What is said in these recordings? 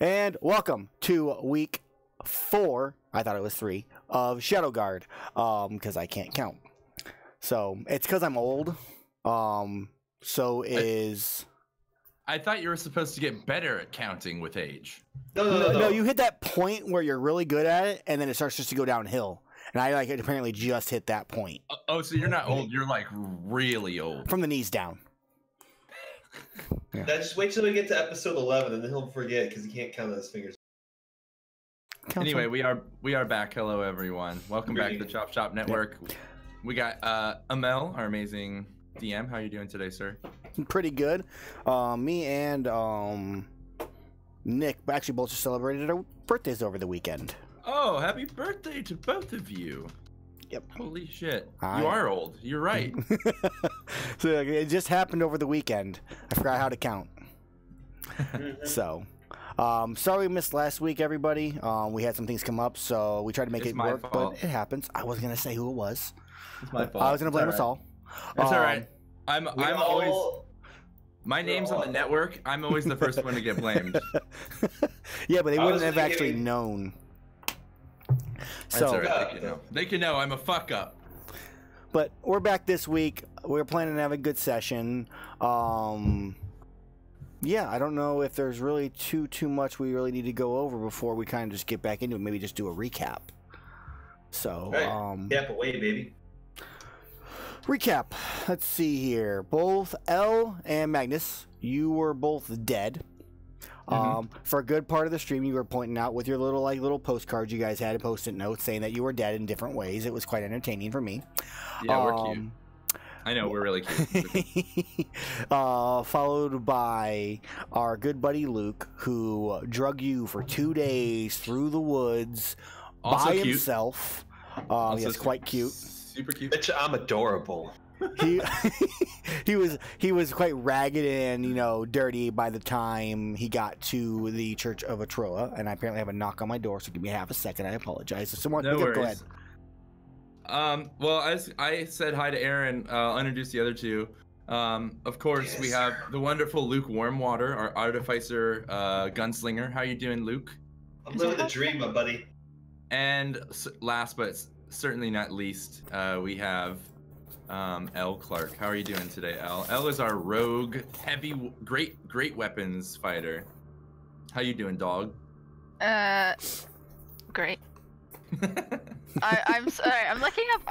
And welcome to week 4, I thought it was 3, of Shadowguard, because I can't count. So, it's because I'm old, so is... I thought you were supposed to get better at counting with age. No, you hit that point where you're really good at it, and then it starts just to go downhill. And I apparently just hit that point. Oh, so you're not old, you're like really old. From the knees down. Yeah. Now just wait till we get to episode 11, and then he'll forget because he can't count on his fingers. Anyway, we are back. Hello, everyone. Welcome back to the Chop Shop Network. Yeah. We got Amel, our amazing DM. How are you doing today, sir? Pretty good. Me and Nick actually both just celebrated our birthdays over the weekend. Oh, happy birthday to both of you. Yep. Holy shit. You are old. You're right. So it just happened over the weekend. I forgot how to count. So, sorry we missed last week, everybody. We had some things come up, so we tried to make it work, but it happens. I wasn't going to say who it was. It's my fault. I was going to blame us all. That's all right. I'm always... My name's on the network. I'm always the first one to get blamed. Yeah, but they wouldn't have actually known. So all right. They can know I'm a fuck up. But we're back this week. We're planning to have a good session. Yeah, I don't know if there's really too much we really need to go over before we kind of just get back into it. Maybe just do a recap. So, recap away, baby. Recap. Let's see here. Both Elle and Magnus, you were both dead. For a good part of the stream, you were pointing out with your little postcards you guys had, post-it notes saying that you were dead in different ways. It was quite entertaining for me. Yeah, we're cute. I know, we're really cute. Followed by our good buddy Luke, who drug you for 2 days through the woods also by himself. He's quite cute. Super cute. Bitch, I'm adorable. He was quite ragged and dirty by the time he got to the Church of Atroa, and I apparently have a knock on my door. So give me half a second. I apologize. So someone, no worries. Go ahead. Well, as I said hi to Aaron, I'll introduce the other two. Of course, we have the wonderful Luke Warmwater, our artificer gunslinger. How you doing, Luke? I'm living the dream, my buddy. And last but certainly not least, we have Elle Clark. How are you doing today, Elle? Elle is our rogue, heavy, great weapons fighter. How you doing, dog? Great. I'm sorry. I'm looking up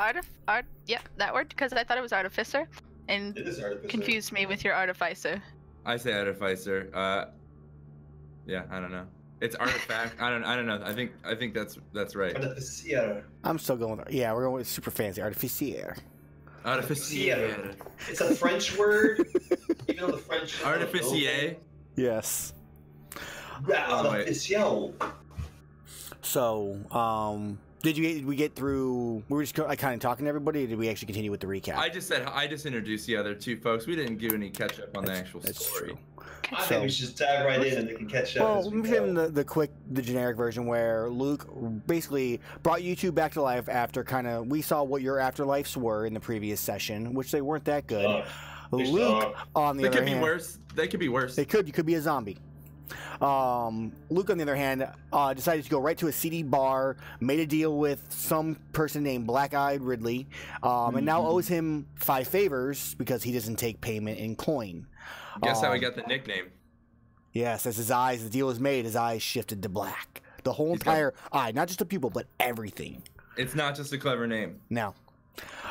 Yep, that word because I thought it was artificer, and it is artificer. Confused me with your artificer. I say artificer. Yeah, I don't know. It's artifact. I don't know. I think that's right. Artificier. I'm still going with we're going with super fancy artificier. Artificier. It's a French word. Even though the French. Artificier. Yes. Artificial. So, did we get through? We were just kind of talking to everybody. Or did we actually continue with the recap? I just introduced the other two folks. We didn't give any catch up on the actual story. True. I think we should just dive right in and they can catch up. Well, we're giving the generic version where Luke basically brought you two back to life after we saw what your afterlives were in the previous session, which they weren't that good. Luke, on the other hand, could be worse. They could be worse. You could be a zombie. Luke, on the other hand, decided to go right to a seedy bar, made a deal with some person named Black-Eyed Ridley, and now owes him 5 favors because he doesn't take payment in coin. Guess how he got the nickname? Yes, as the deal was made, his eyes shifted to black. The whole entire eye, not just the pupil, but everything. It's not just a clever name. No.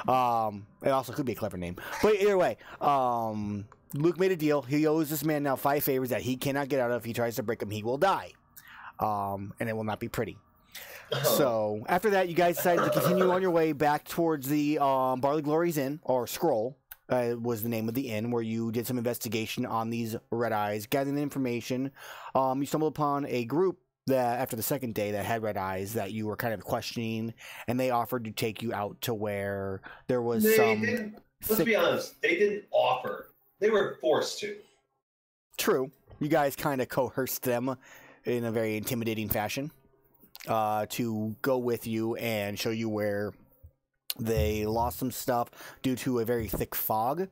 It also could be a clever name. But either way, Luke made a deal. He owes this man now 5 favors that he cannot get out of. If he tries to break them, he will die. And it will not be pretty. So after that, you guys decided to continue on your way back towards the Barley Glories Inn, or Scroll. Was the name of the inn, where you did some investigation on these red eyes, gathering the information. You stumbled upon a group that, after the second day, that had red eyes that you were kind of questioning, and they offered to take you out to where there was Let's be honest, they didn't offer. They were forced to. True. You guys kind of coerced them in a very intimidating fashion to go with you and show you where they lost some stuff due to a very thick fog.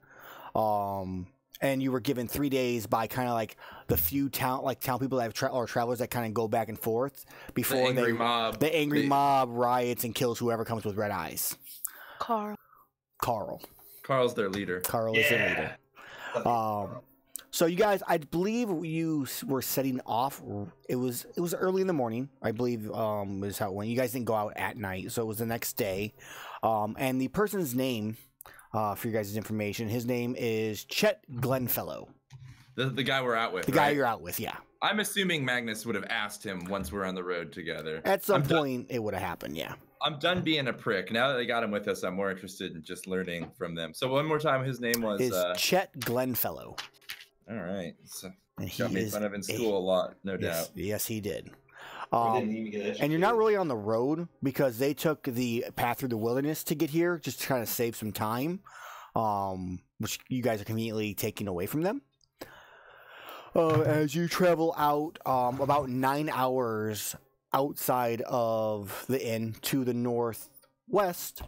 and you were given 3 days by kind of like the few town people that have or travelers that kind of go back and forth before the angry mob riots and kills whoever comes with red eyes. Carl. Carl's their leader. Carl is their leader. So you guys, I believe you were setting off. It was early in the morning, I believe, is how it went. You guys didn't go out at night, so it was the next day. And the person's name, for your guys' information, his name is Chet Glenfellow. The guy we're out with. The guy you're out with, yeah. I'm assuming Magnus would have asked him once we're on the road together. At some point, it would have happened, yeah. I'm done being a prick. Now that they got him with us, I'm more interested in just learning from them. So one more time, his name was Chet Glenfellow. All right. So and got made fun of in school a lot, no doubt. Yes, he did. And you're not really on the road because they took the path through the wilderness to get here, just to kind of save some time, which you guys are conveniently taking away from them. As you travel out about 9 hours outside of the inn to the northwest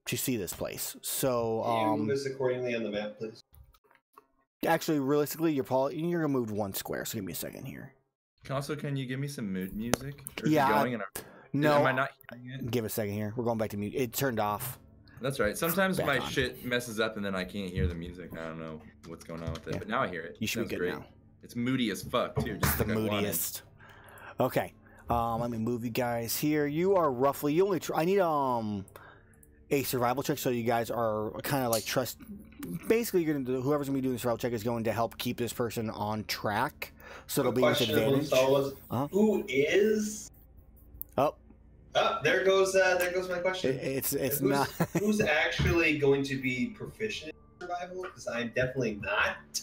to see this place. So can you move us accordingly on the map, please? Actually, realistically, you're gonna move 1 square. So give me a second here. Also, can you give me some mood music? Or Yeah. No. Am I not hearing it? Give a second here. We're going back to mute. It turned off. That's right. Sometimes Back my on. shit messes up and then I can't hear the music. I don't know what's going on with it, Yeah. but now I hear it. You should Sounds be good great. now. It's moody as fuck too. Just The like I wanted. moodiest. Okay. Let me move you guys here. You are roughly. You only. I need a survival check, so you guys are kind of like trust. Basically, you're gonna do, whoever's gonna be doing the survival check is going to help keep this person on track, so it'll be with advantage. Who is? Oh, there goes my question. it's not. Who's actually going to be proficient in survival? Because I'm definitely not.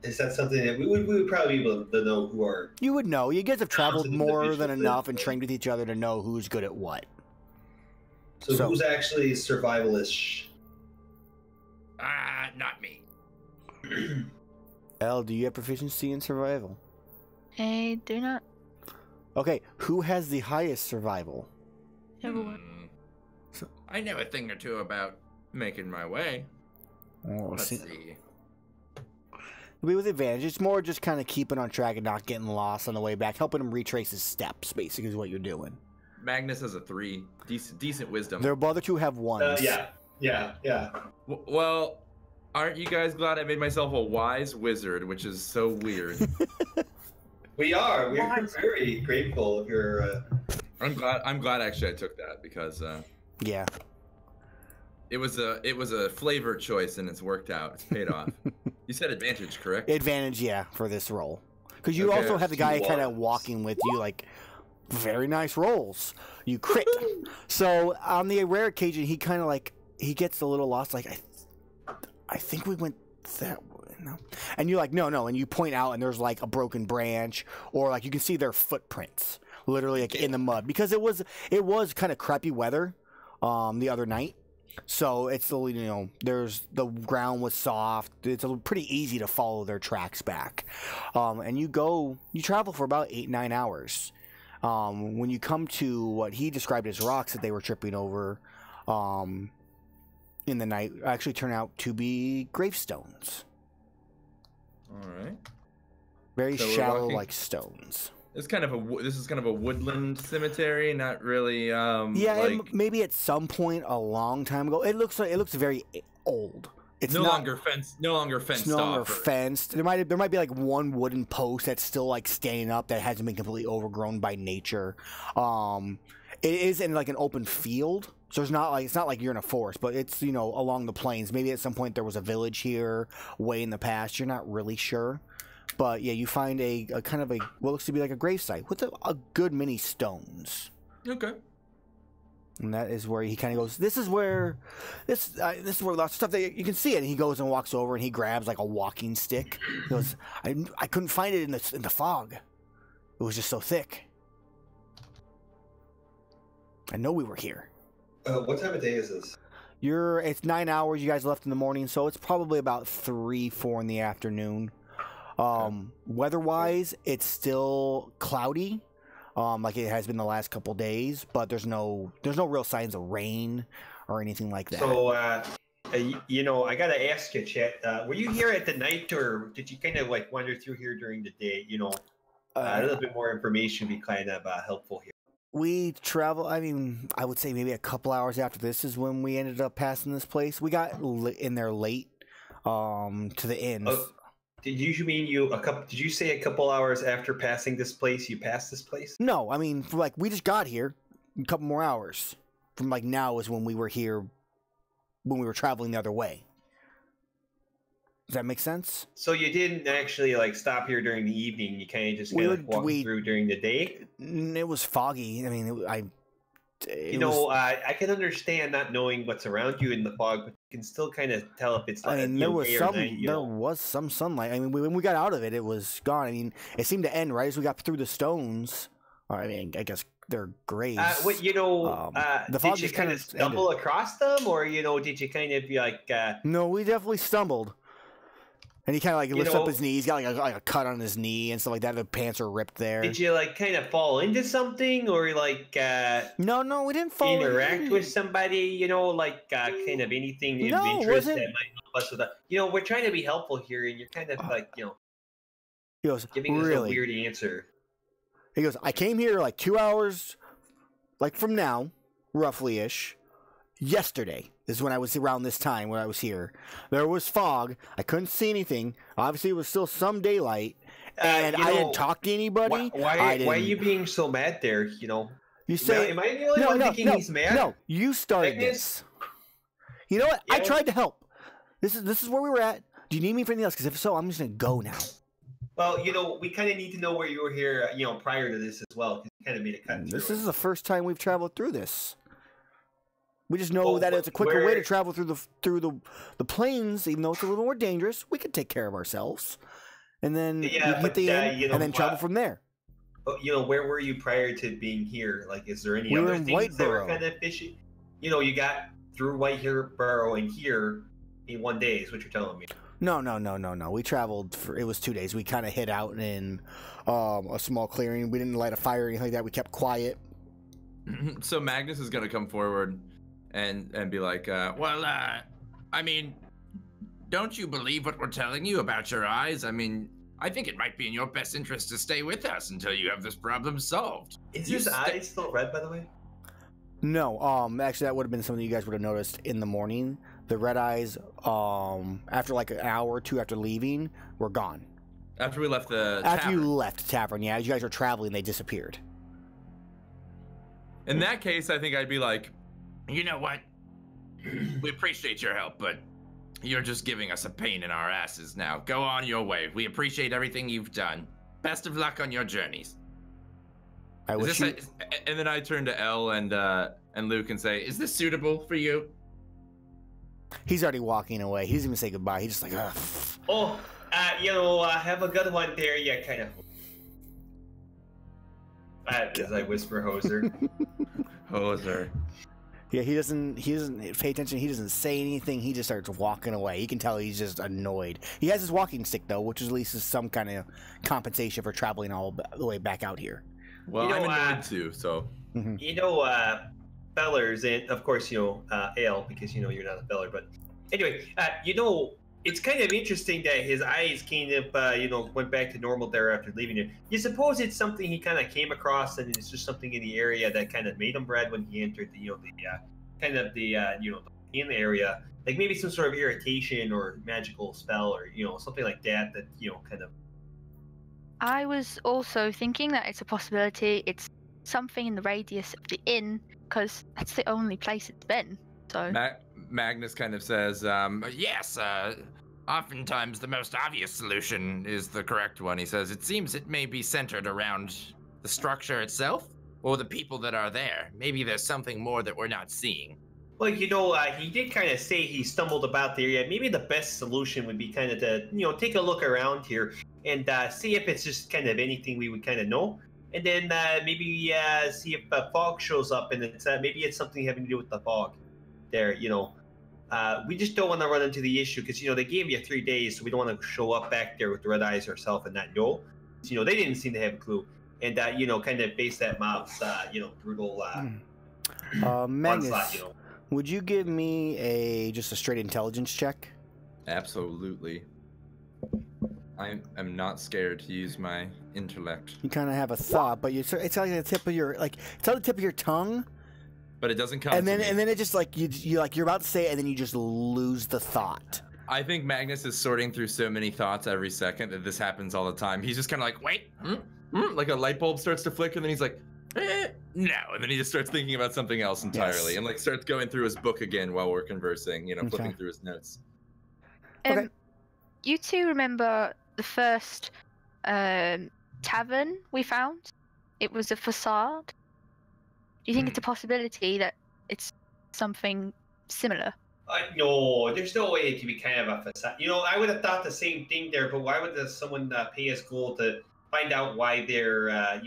Is that something that we would probably be able to know who are? You would know. You guys have traveled Talented more than individuals, enough and but- trained with each other to know who's good at what. So who's actually survivalish? Not me. Elle, do you have proficiency in survival? I do not. Okay, who has the highest survival? Everyone. I know a thing or two about making my way. Oh, Let's see. see. It'll be with advantage. It's more just kind of keeping on track and not getting lost on the way back, helping him retrace his steps. Basically, is what you're doing. Magnus has a 3. Decent wisdom. Their other two have ones. Yeah. Well, aren't you guys glad I made myself a wise wizard, which is so weird? We are. We're very grateful of your. I'm glad actually I took that because Yeah. it was a flavor choice and it's worked out. It's paid off. You said advantage, correct? Advantage, yeah, for this roll. Because you Okay, also have the guy two kind of ones. walking with you, like, very nice rolls. You crit. So on the rare occasion, he kind of like, he gets a little lost, like, I think we went that way. No. And you're like, no. And you point out and there's like a broken branch or like you can see their footprints literally like in the mud because it was kind of crappy weather the other night. So it's there's the ground was soft. It's pretty easy to follow their tracks back. And you travel for about 8-9 hours. When you come to what he described as rocks that they were tripping over in the night, actually turn out to be gravestones. All right. Very So we're shallow, walking- like stones. This is kind of a woodland cemetery, not really. Yeah, like, maybe at some point a long time ago. It looks very old. It's no not, longer fenced. No longer fenced It's no longer off. fenced. There might be like one wooden post that's still like standing up that hasn't been completely overgrown by nature. It is in like an open field, so it's not like you're in a forest, but it's along the plains. Maybe at some point there was a village here way in the past. You're not really sure, but yeah, you find a kind of what looks to be like a gravesite with a good many stones. Okay. And that is where he kind of goes. This is where lots of stuff that you can see it. And he goes and walks over and he grabs like a walking stick. He goes, I couldn't find it in the fog. It was just so thick. I know we were here. What time of day is this? It's 9 hours. You guys left in the morning, so it's probably about 3-4 in the afternoon. Weather-wise, it's still cloudy. Like it has been the last couple days, but there's no real signs of rain or anything like that. So You know, I gotta ask you, Chet. Were you here at the night, or did you kind of like wander through here during the day? You know, a little bit more information would be kind of helpful here. We travel. I mean, I would say maybe a couple hours after this is when we ended up passing this place. We got in there late, to the inn. Did you mean Did you say a couple hours after passing this place? You passed this place? No, I mean, like we just got here. A couple more hours from like now is when we were here, when we were traveling the other way. Does that make sense? So you didn't actually like stop here during the evening. You kind of just kind of walked through during the day. It was foggy. I mean, I can understand not knowing what's around you in the fog, but you can still kind of tell if it's. I mean, there was some sunlight. I mean, when we got out of it, it was gone. I mean, it seemed to end right as we got through the stones. I mean, I guess they're graves. The fog did you kind of stumble across them, or did you kind of be like? No, we definitely stumbled. And he kind of like lifts up his knee. He's got like a cut on his knee and stuff like that. The pants are ripped there. Did you like kind of fall into something, or like? No, we didn't fall. Interact with somebody, kind of anything of interest that might help us with that. We're trying to be helpul here, and you're kind of like, he goes, giving us a weird answer. He goes, I came here like 2 hours, like from now, roughly ish. Yesterday is when I was around this time when I was here. There was fog. I couldn't see anything. Obviously, it was still some daylight, and I didn't talk to anybody. Why are you being so mad there? You say, am I the only one thinking he's mad? No, you started this. You know what? I tried to help. This is where we were at. Do you need me for anything else? Because if so, I'm just gonna go now. Well, we kind of need to know where you were here, prior to this as well, because you kind of made a cut. This is the first time we've traveled through this. We just know that it's a quicker way to travel through the plains, even though it's a little more dangerous. We could take care of ourselves, and then get the inn, and then travel from there. Where were you prior to being here? Like, is there any we other were in things that were Whiteborough. kind of fishy? You got through Whiteborough and here in 1 day, is what you're telling me. No. We traveled it was 2 days. We kind of hid out in a small clearing. We didn't light a fire or anything like that. We kept quiet. So Magnus is gonna come forward and be like, I mean, don't you believe what we're telling you about your eyes? I mean, I think it might be in your best interest to stay with us until you have this problem solved. Is his eyes still red, by the way? No, actually, that would have been something you guys would have noticed in the morning. The red eyes, after like an hour or two after leaving, were gone. After we left the After tavern. you left the tavern, yeah. As you guys were traveling, they disappeared. In that case, I think I'd be like, you know what? We appreciate your help, but you're just giving us a pain in our asses now. Go on your way. We appreciate everything you've done. Best of luck on your journeys. I wish you... And then I turn to Elle and Luke and say, is this suitable for you? He's already walking away. He doesn't even say goodbye. He's just like, ugh. Oh, have a good one there. Yeah, kind of. As I whisper, Hoser. Hoser. Yeah, he doesn't pay attention. He doesn't say anything. He just starts walking away. You can tell he's just annoyed. He has his walking stick though, which at least is some kind of compensation for traveling all the way back out here. Well, I'm annoyed too, so. Fellers, and of course, Ale, because you're not a feller. But anyway, it's kind of interesting that his eyes kind of, went back to normal there after leaving it. You suppose it's something he kind of came across, and it's just something in the area that kind of made him red when he entered the in the area, like maybe some sort of irritation or magical spell or something like that kind of. I was also thinking that it's a possibility. It's something in the radius of the inn, because that's the only place it's been. So Magnus kind of says, yes, oftentimes the most obvious solution is the correct one. He says, it seems it may be centered around the structure itself or the people that are there. Maybe there's something more that we're not seeing. Well, he did kind of say he stumbled about the area. Maybe the best solution would be kind of to, take a look around here and see if it's just kind of anything we would kind of know. And then maybe see if fog shows up, and it's maybe it's something having to do with the fog there, we just don't want to run into the issue because, they gave you 3 days, so we don't want to show up back there with the red eyes ourselves and not know. They didn't seem to have a clue. And, kind of base that mob's, brutal Magnus, onslaught, Would you give me just a straight intelligence check? Absolutely. I am not scared to use my intellect. You kind of have a thought, but it's like the tip of your it's on the tip of your tongue. But it doesn't come. And then to me. and then it just like you're about to say it, and then you just lose the thought. I think Magnus is sorting through so many thoughts every second that this happens all the time. He's just kind of like, wait, like a light bulb starts to flicker, and then he's like, no, and then he just starts thinking about something else entirely, and like starts going through his book again while we're conversing, flipping through his notes. Okay. You two remember the first tavern we found? It was a facade. Do you think it's a possibility that it's something similar? No, there's no way it could be kind of a facade. I would have thought the same thing there, but why would someone pay us gold to find out why they're, now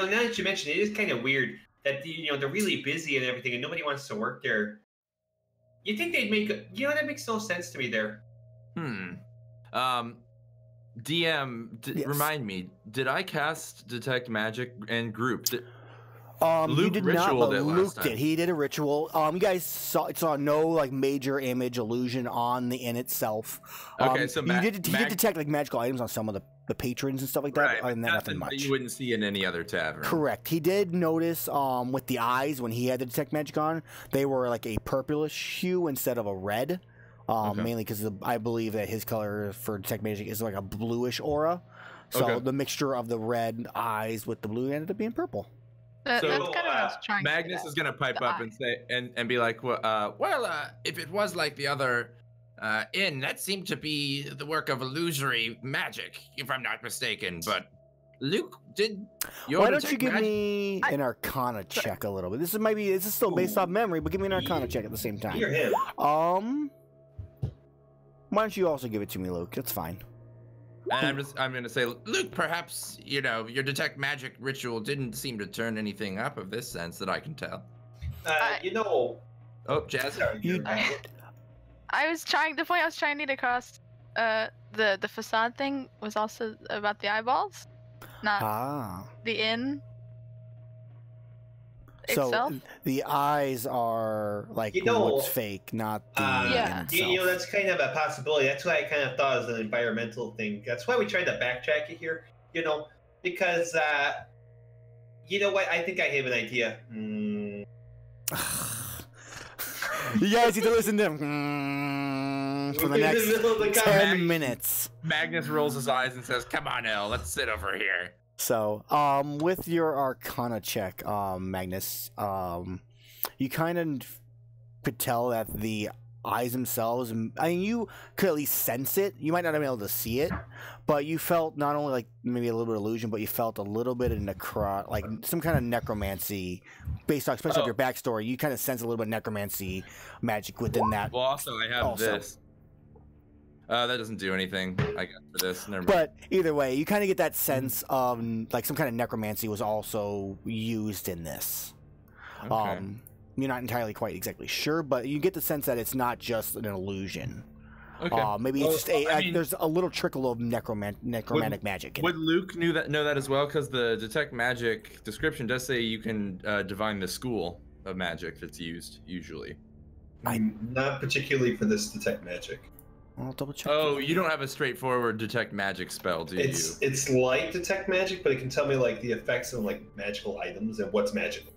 that you mention it, it is kind of weird that, they're really busy and everything and nobody wants to work there. You think they'd make, that makes no sense to me there. DM, Yes. Remind me, did I cast Detect Magic and group? You Luke did not, ritualed but it last Luke time. did. He did a ritual. You guys saw no like major image illusion on the inn itself. Okay, so he did detect like magical items on some of the patrons and stuff like that. Right, But other than that, nothing that much. you wouldn't see in any other tavern. Correct. He did notice with the eyes when he had the detect magic on, they were like a purplish hue instead of a red. Okay. Mainly because I believe that his color for detect magic is like a bluish aura. So the mixture of the red eyes with the blue ended up being purple. That's So, kind of what I was trying to Magnus get is gonna pipe The up eye. and say and be like, if it was like the other inn, that seemed to be the work of illusory magic, if I'm not mistaken. But Luke, did your Why don't you detect give magic- me an Arcana check a little bit? This is still based off memory, but give me an Arcana check at the same time. You're him. Why don't you also give it to me, Luke? That's fine. And I'm gonna say, Luke, perhaps your detect magic ritual didn't seem to turn anything up of this sense that I can tell. Oh, Jazz. Sorry, You- The point I was trying to get across, the facade thing was also about the eyeballs, not the inn So itself. the eyes are like what's fake, not the Yeah. inn itself. that's kind of a possibility. That's why I kind of thought it was an environmental thing. That's why we tried to backtrack it here, because, you know what? I think I have an idea. You guys need to listen to him for the next 10 minutes. Magnus rolls his eyes and says, "Come on, Elle, let's sit over here." So, with your Arcana check, Magnus, you kind of could tell that the eyes themselves, I mean, you could at least sense it. You might not have been able to see it, but you felt not only like maybe a little bit of illusion, but you felt a little bit of like some kind of necromancy based on, especially off your backstory. You kind of sense a little bit of necromancy magic within that. Well, also, I have this. That doesn't do anything, I guess, for this. Never mind. But either way, you kind of get that sense of like some kind of necromancy was also used in this. Okay. You're not entirely quite exactly sure, but you get the sense that it's not just an illusion. Okay. Maybe it's just there's a little trickle of necromantic magic in Would it. Luke know that as well? Because the detect magic description does say you can divine the school of magic that's used usually. Not particularly for this detect magic. I'll double check. Oh, you don't have a straightforward detect magic spell, do you? It's like detect magic, but it can tell me like the effects of like magical items and what's magical.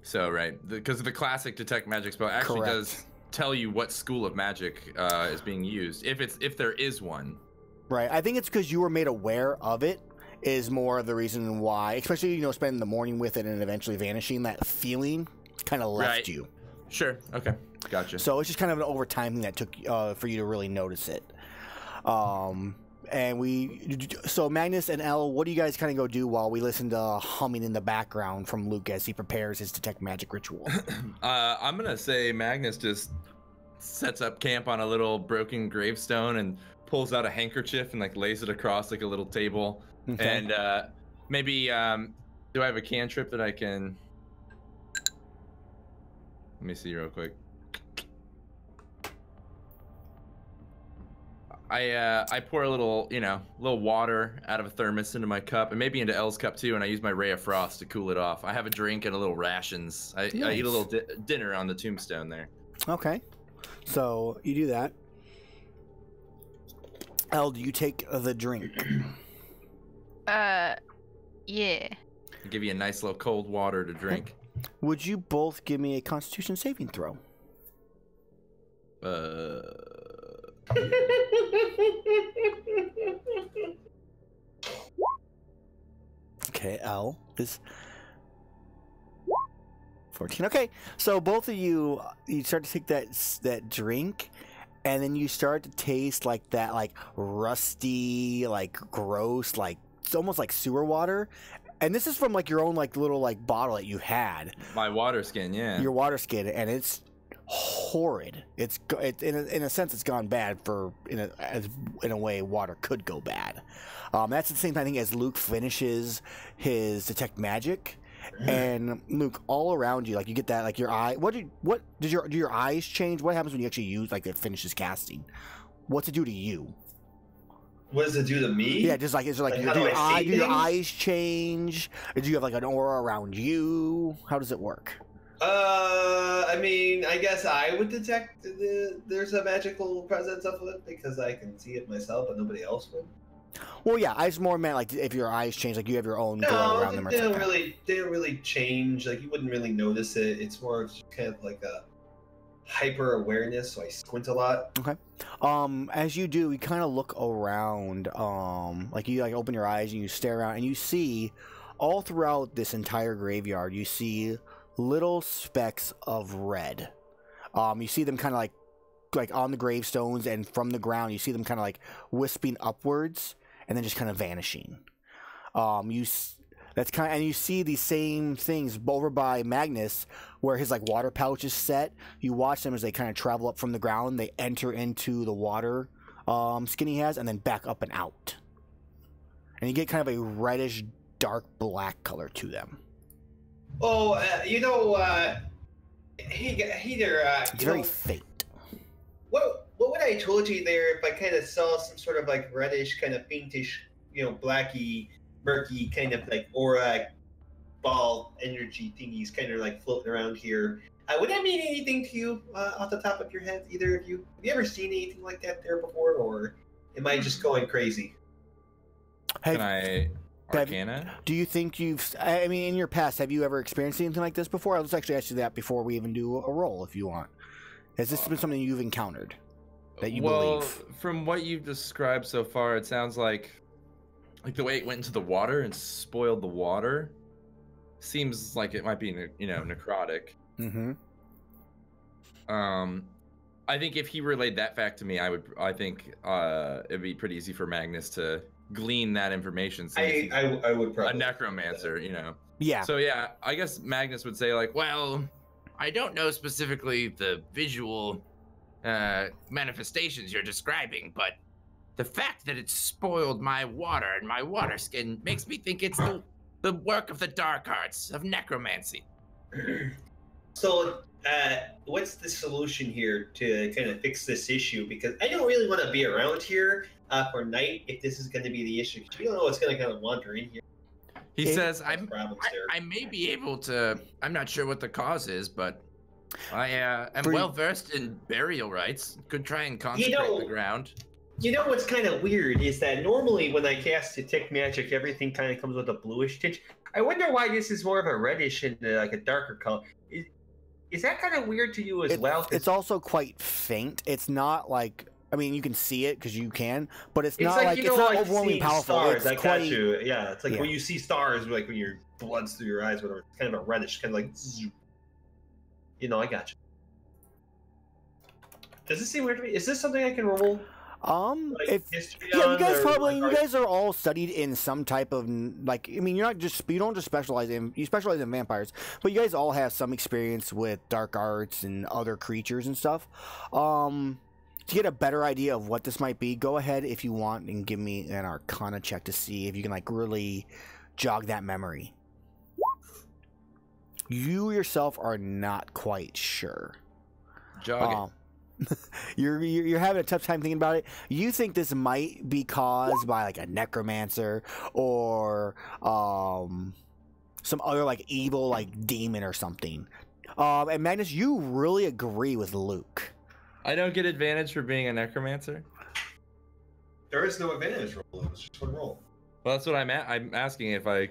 So right, because the classic detect magic spell actually Correct. does tell you what school of magic is being used, if there is one. Right. I think it's because you were made aware of it is more of the reason why, especially spending the morning with it and eventually vanishing. That feeling kind of left you. Sure. Okay. Gotcha. So it's just kind of an overtime thing that took for you to really notice it. So Magnus and Elle, what do you guys kind of go do while we listen to humming in the background from Luke as he prepares his detect magic ritual? I'm gonna say Magnus just sets up camp on a little broken gravestone and pulls out a handkerchief and like lays it across like a little table. Okay. And maybe do I have a cantrip that I can? Let me see real quick. I pour a little, little water out of a thermos into my cup, and maybe into Elle's cup too, and I use my Ray of Frost to cool it off. I have a drink and a little rations. I eat a little dinner on the tombstone there. Okay, so you do that. Elle, do you take the drink? Yeah. I'll give you a nice little cold water to drink. Would you both give me a Constitution saving throw? Okay, Elle is 14. Okay, so both of you start to take that drink, and then you start to taste like that, like rusty, like gross, like it's almost like sewer water. And this is from like your own like little like bottle that you had. My water skin, yeah. Your water skin, and it's horrid. It's in a sense it's gone bad for in a way water could go bad. That's the same thing as Luke finishes his detect magic, and Luke, all around you, like you get that, like your eye. Do your eyes change? What happens when you actually use like it finishes casting? What's it do to you? What does it do to me? Yeah, just like do your eyes change? Or do you have like an aura around you? How does it work? I mean, I guess I would detect there's a magical presence of it because I can see it myself, but nobody else would. Well, yeah, I just more meant like if your eyes change, like you have your own glow around them. No, they don't really change. Like you wouldn't really notice it. It's more of just kind of like a hyper awareness, so I squint a lot. Okay. As you do, you kind of look around. Like you like open your eyes and you stare around, and you see all throughout this entire graveyard, you see little specks of red. You see them kind of like on the gravestones, and from the ground you see them kind of like wisping upwards and then just kind of vanishing. And you see these same things over by Magnus where his like water pouch is set. You watch them as they kind of travel up from the ground. They enter into the water skin he has, and then back up and out, and you get kind of a reddish dark black color to them. Oh, it's very faint. What would I told you there if I kind of saw some sort of like reddish, kind of pinkish, blacky, murky kind of like aura ball energy thingies kind of like floating around here? Would that mean anything to you off the top of your head, either of you? Have you ever seen anything like that there before, or am I just going crazy? Can I Arcana? Do you think in your past, have you ever experienced anything like this before? I'll just actually ask you that before we even do a roll, if you want. Has this been something you've encountered that you believe? From what you've described so far, it sounds like the way it went into the water and spoiled the water seems like it might be, necrotic. Mm-hmm. I think if he relayed that fact to me, I think it'd be pretty easy for Magnus to glean that information. I would probably a necromancer, Yeah. So yeah, I guess Magnus would say like, well, I don't know specifically the visual manifestations you're describing, but the fact that it spoiled my water and my water skin makes me think it's the work of the dark arts of necromancy. So, what's the solution here to kind of fix this issue? Because I don't really want to be around here for night if this is going to be the issue. Because we don't know what's going to kind of wander in here. He says, I may be able to, I'm not sure what the cause is, but I am well versed in burial rites. Could try and consecrate the ground. You know what's kind of weird is that normally when I cast Detect Magic, everything kind of comes with a bluish tinge. I wonder why this is more of a reddish and like a darker color. Is that kind of weird to you as well? It's also quite faint. It's not like, you can see it because you can, but it's not like it's not overwhelmingly powerful. Stars, it's quite, yeah, it's like when you see stars, like when your blood's through your eyes, whatever. It's kind of a reddish, kind of like, I got you. Does this seem weird to me? Is this something I can roll? You guys are all studied in some type of you don't just specialize in vampires, but you guys all have some experience with dark arts and other creatures and stuff. To get a better idea of what this might be, go ahead if you want and give me an Arcana check to see if you can really jog that memory. You yourself are not quite sure. Jog You're having a tough time thinking about it. You think this might be caused by like a necromancer or some other like evil like demon or something. And Magnus, you really agree with Luke. I don't get advantage for being a necromancer. There is no advantage roll. It's just one roll. Well, that's what I'm asking if I.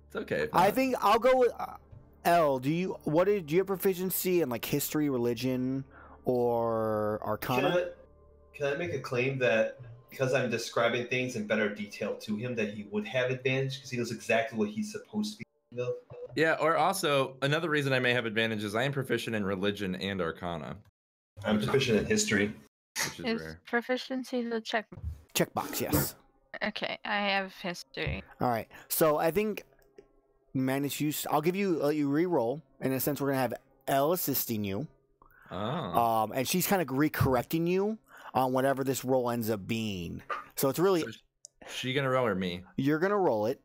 It's okay. I think I'll go with L. Do you have proficiency in like history, religion, or arcana? Can I make a claim that because I'm describing things in better detail to him, that he would have advantage because he knows exactly what he's supposed to be thinking of? Yeah, or also another reason I may have advantage is I am proficient in religion and arcana. I'm proficient in history. Which is rare. Proficiency the Checkbox, yes. Okay, I have history. All right, so I think Magnus, I'll let you re-roll. In a sense, we're gonna have Elle assisting you. Oh. And she's kind of recorrecting you on whatever this roll ends up being. So it's really. So she gonna roll or me? You're gonna roll it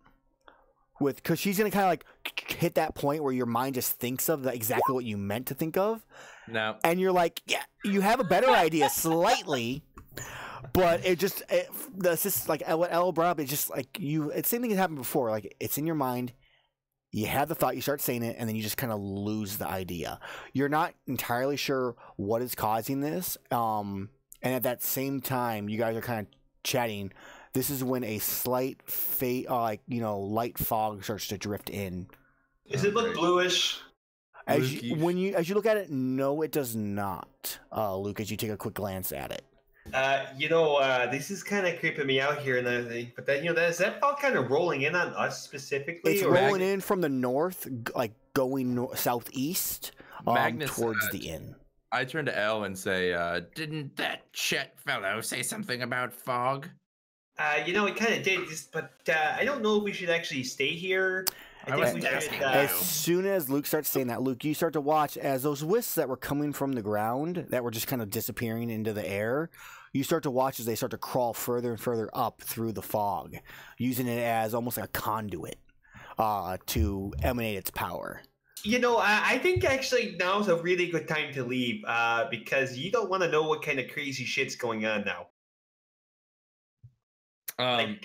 because she's gonna kind of like hit that point where your mind just thinks of exactly what you meant to think of. No. And you're like, yeah, you have a better idea slightly, but the assist, like what Elle brought up, it's just like it's the same thing that happened before. Like it's in your mind. You have the thought, you start saying it, and then you just kind of lose the idea. You're not entirely sure what is causing this. And at that same time, you guys are kind of chatting. This is when a slight light fog starts to drift in. Does it look bluish? As you look at it, no, it does not, Luke, as you take a quick glance at it. This is kind of creeping me out here, but then, is that fog kind of rolling in on us specifically? It's rolling in from the north, like going southeast, towards the inn. I turn to Elle and say, didn't that Chet fellow say something about fog? It kind of did, but I don't know if we should actually stay here. As soon as Luke starts saying that, Luke, you start to watch as those wisps that were coming from the ground, that were just kind of disappearing into the air, you start to watch as they start to crawl further and further up through the fog, using it as almost like a conduit to emanate its power. I think actually now's a really good time to leave because you don't want to know what kind of crazy shit's going on now. Those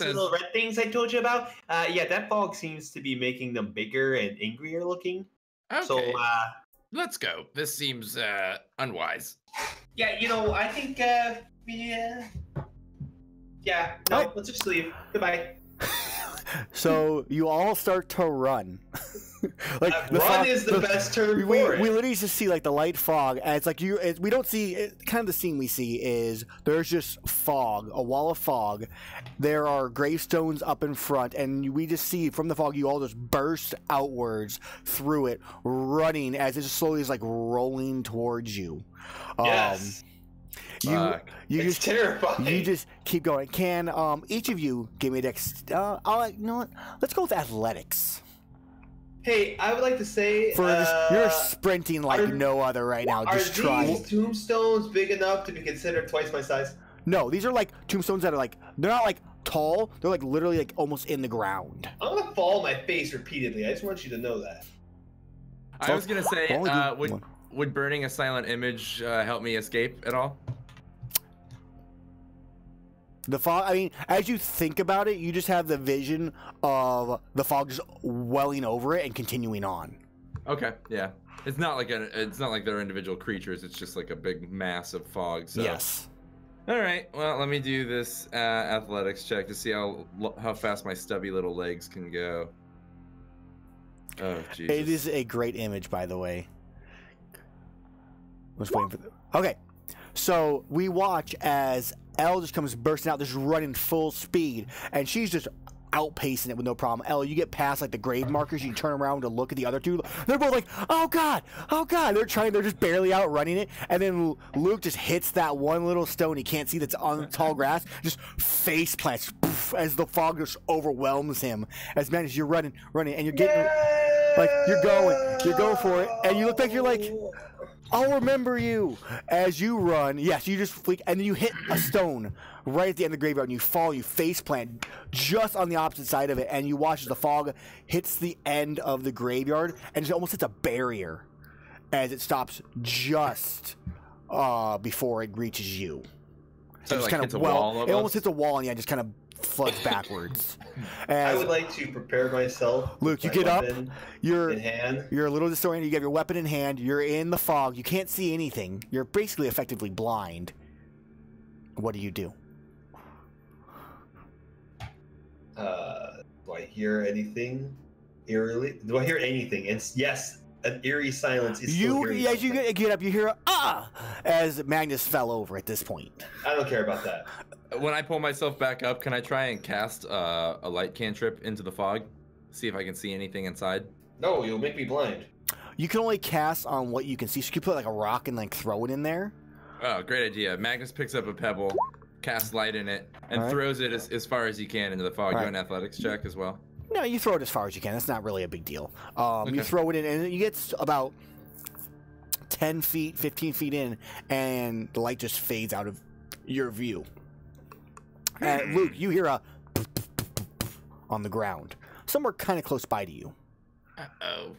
little red things I told you about? That fog seems to be making them bigger and angrier looking. Okay. So, let's go. This seems unwise. I think, let's just leave. Goodbye. So you all start to run. Run is the best term for it. We literally just see like the light fog, and it's like we don't see kind of the scene we see is there's just fog, a wall of fog. There are gravestones up in front, and we just see from the fog you all just burst outwards through it, running as it just slowly is like rolling towards you. Yes. It's terrifying. You just keep going. Can each of you give me a dex? You know what? Let's go with athletics. Hey, I would like to say you're sprinting like no other right now. Just try. Are these tombstones big enough to be considered twice my size? No, these are like tombstones that are like they're not like tall. They're like literally like almost in the ground. I'm gonna fall on my face repeatedly. I just want you to know that. I was gonna say, would burning a silent image help me escape at all? The fog, I mean, as you think about it, you just have the vision of the fog just welling over it and continuing on. Okay, yeah. It's not like they're individual creatures. It's just like a big mass of fog. So. Yes. All right. Well, let me do this athletics check to see how fast my stubby little legs can go. Oh, Jesus. It is a great image, by the way. I was waiting for okay. So we watch as Elle just comes bursting out, just running full speed, and she's just outpacing it with no problem. Elle, you get past like the grave markers, you turn around to look at the other two. They're both like, oh god, oh god. They're just barely outrunning it, and then Luke just hits that one little stone he can't see that's on the tall grass, just face plants as the fog just overwhelms him. As man as you're running, and you're getting like you're going for it, and you look like you're like, I'll remember you. As you run, yes, you just fleek, and then you hit a stone right at the end of the graveyard, and you fall, you face plant just on the opposite side of it, and you watch as the fog hits the end of the graveyard, and it almost hits a barrier as it stops just before it reaches you. So it like kind hits of a wall. it almost hits a wall, and yeah, just kind of floods backwards. I would like to prepare myself. Luke, you get up. You're in hand. You're a little disoriented. You have your weapon in hand. You're in the fog. You can't see anything. You're basically effectively blind. What do you do? Do I hear anything? Eerily? Do I hear anything? It's yes. An eerie silence is still hearing as you something. get up, you hear as Magnus fell over at this point. I don't care about that. When I pull myself back up, can I try and cast a light cantrip into the fog? See if I can see anything inside? No, you'll make me blind. You can only cast on what you can see. So you can put like a rock and like throw it in there. Oh, great idea. Magnus picks up a pebble, casts light in it, and throws it as far as he can into the fog. Do an athletics check as well. No, you throw it as far as you can. That's not really a big deal. Okay. You throw it in, and you get about 10 feet, 15 feet in, and the light just fades out of your view. Luke, you hear a on the ground, somewhere kind of close by to you. Uh-oh.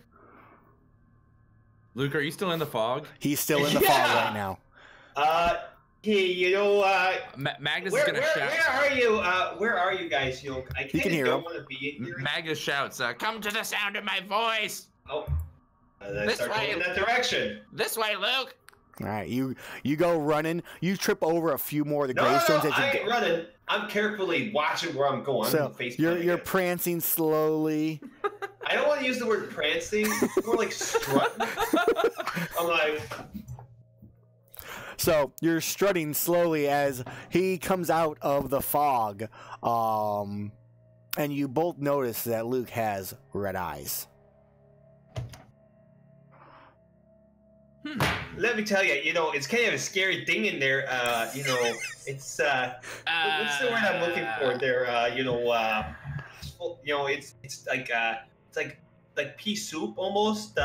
Luke, are you still in the fog? He's still in the fog right now. Hey, you know, Magnus is gonna shout. Where are you guys? You know, I can kind hear of don't him. want to be in here. Magnus shouts, "Come to the sound of my voice." Oh, and I This start going in way. that direction. This way, Luke. All right, you go running. You trip over a few more of the No, gravestones. I ain't running. I'm carefully watching where I'm going. So you're prancing slowly. I don't want to use the word prancing. More like strutting. I'm like. So you're strutting slowly as he comes out of the fog, and you both notice that Luke has red eyes. Let me tell you, you know, it's kind of a scary thing in there. You know, it's what's the word I'm looking for there? You know, it's like pea soup almost.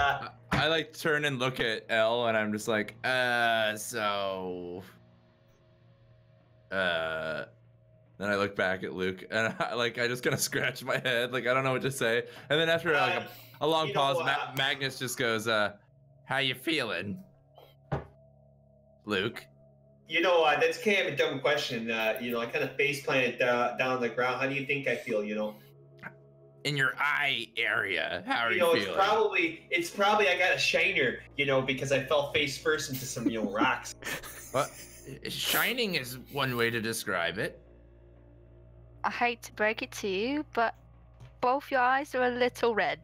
I like turn and look at Elle, and I'm just like, so. Then I look back at Luke, and I just kind of scratch my head, like I don't know what to say. And then after like a long pause, Magnus just goes, "How you feeling, Luke?" You know, that's kind of a dumb question. You know, I kind of face planted down on the ground. How do you think I feel? You know. In your eye area, how are you feeling? It's probably I got a shiner, you know, because I fell face first into some rocks. What? Shining is one way to describe it. I hate to break it to you, but both your eyes are a little red.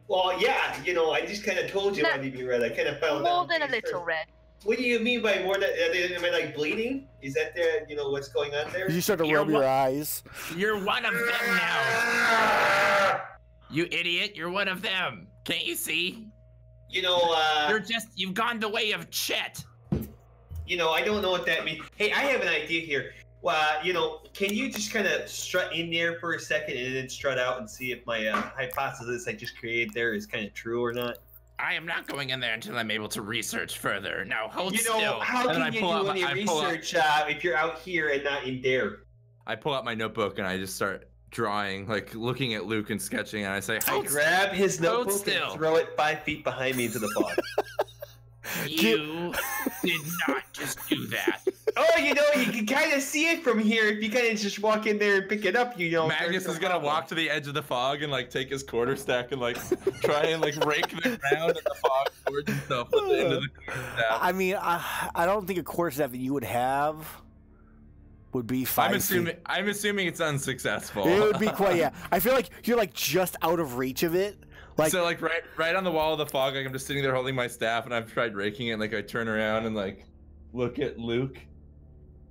Well, yeah, you know, I just kind of told you I need to be red. I kind of fell more down than a face little first. red. What do you mean by more than? Am I like bleeding? Is that the what's going on there? You start to rub your eyes. You're one of them now. You idiot! You're one of them. Can't you see? You know, you've gone the way of Chet. You know, I don't know what that means. Hey, I have an idea here. You know, can you just kind of strut in there for a second and then strut out and see if my hypothesis I just created there is kind of true or not? I am not going in there until I'm able to research further. Now hold still. You know, how can you do any research if you're out here and not in there? I pull out my notebook and I just start drawing, like looking at Luke and sketching, and I say, I grab his notebook and throw it 5 feet behind me into the fog. You did not just do that. Oh, you know, you can kind of see it from here if you kind of just walk in there and pick it up, you know. Magnus is gonna walk to the edge of the fog and like take his quarterstaff and like try and like rake the ground in the fog towards himself at the end of the quarterstaff. I mean, I don't think a quarterstaff that you would have would be 5 feet. I'm assuming it's unsuccessful. It would be quite, yeah. I feel like you're like just out of reach of it. Like, so like right on the wall of the fog, like I'm just sitting there holding my staff and I've tried raking it, and like I turn around and like look at Luke.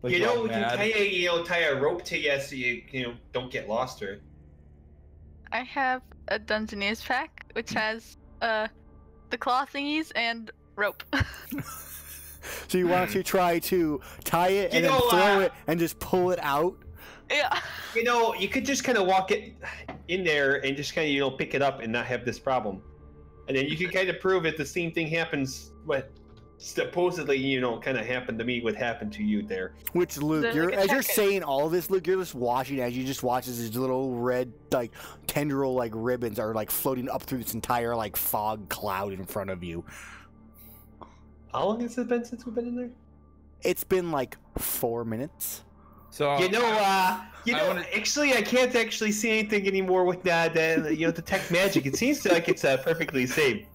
Like, you know, we can tie a rope to you so you don't get lost or. I have a Dungeoneer's pack which has the claw thingies and rope. So you want to try to tie it and then throw it and just pull it out? Yeah. You know, you could just kind of walk it in there and just kind of pick it up and not have this problem, and then you can kind of prove it. The same thing happens supposedly, kind of happened to me, what happened to you there. Which, Luke, as you're saying all of this, Luke, you're just watching as you just watch as these little red, like, tendril, like, ribbons are, like, floating up through this entire, like, fog cloud in front of you. How long has it been since we've been in there? It's been, like, 4 minutes. So actually, I can't actually see anything anymore with the tech magic. It seems like it's perfectly safe.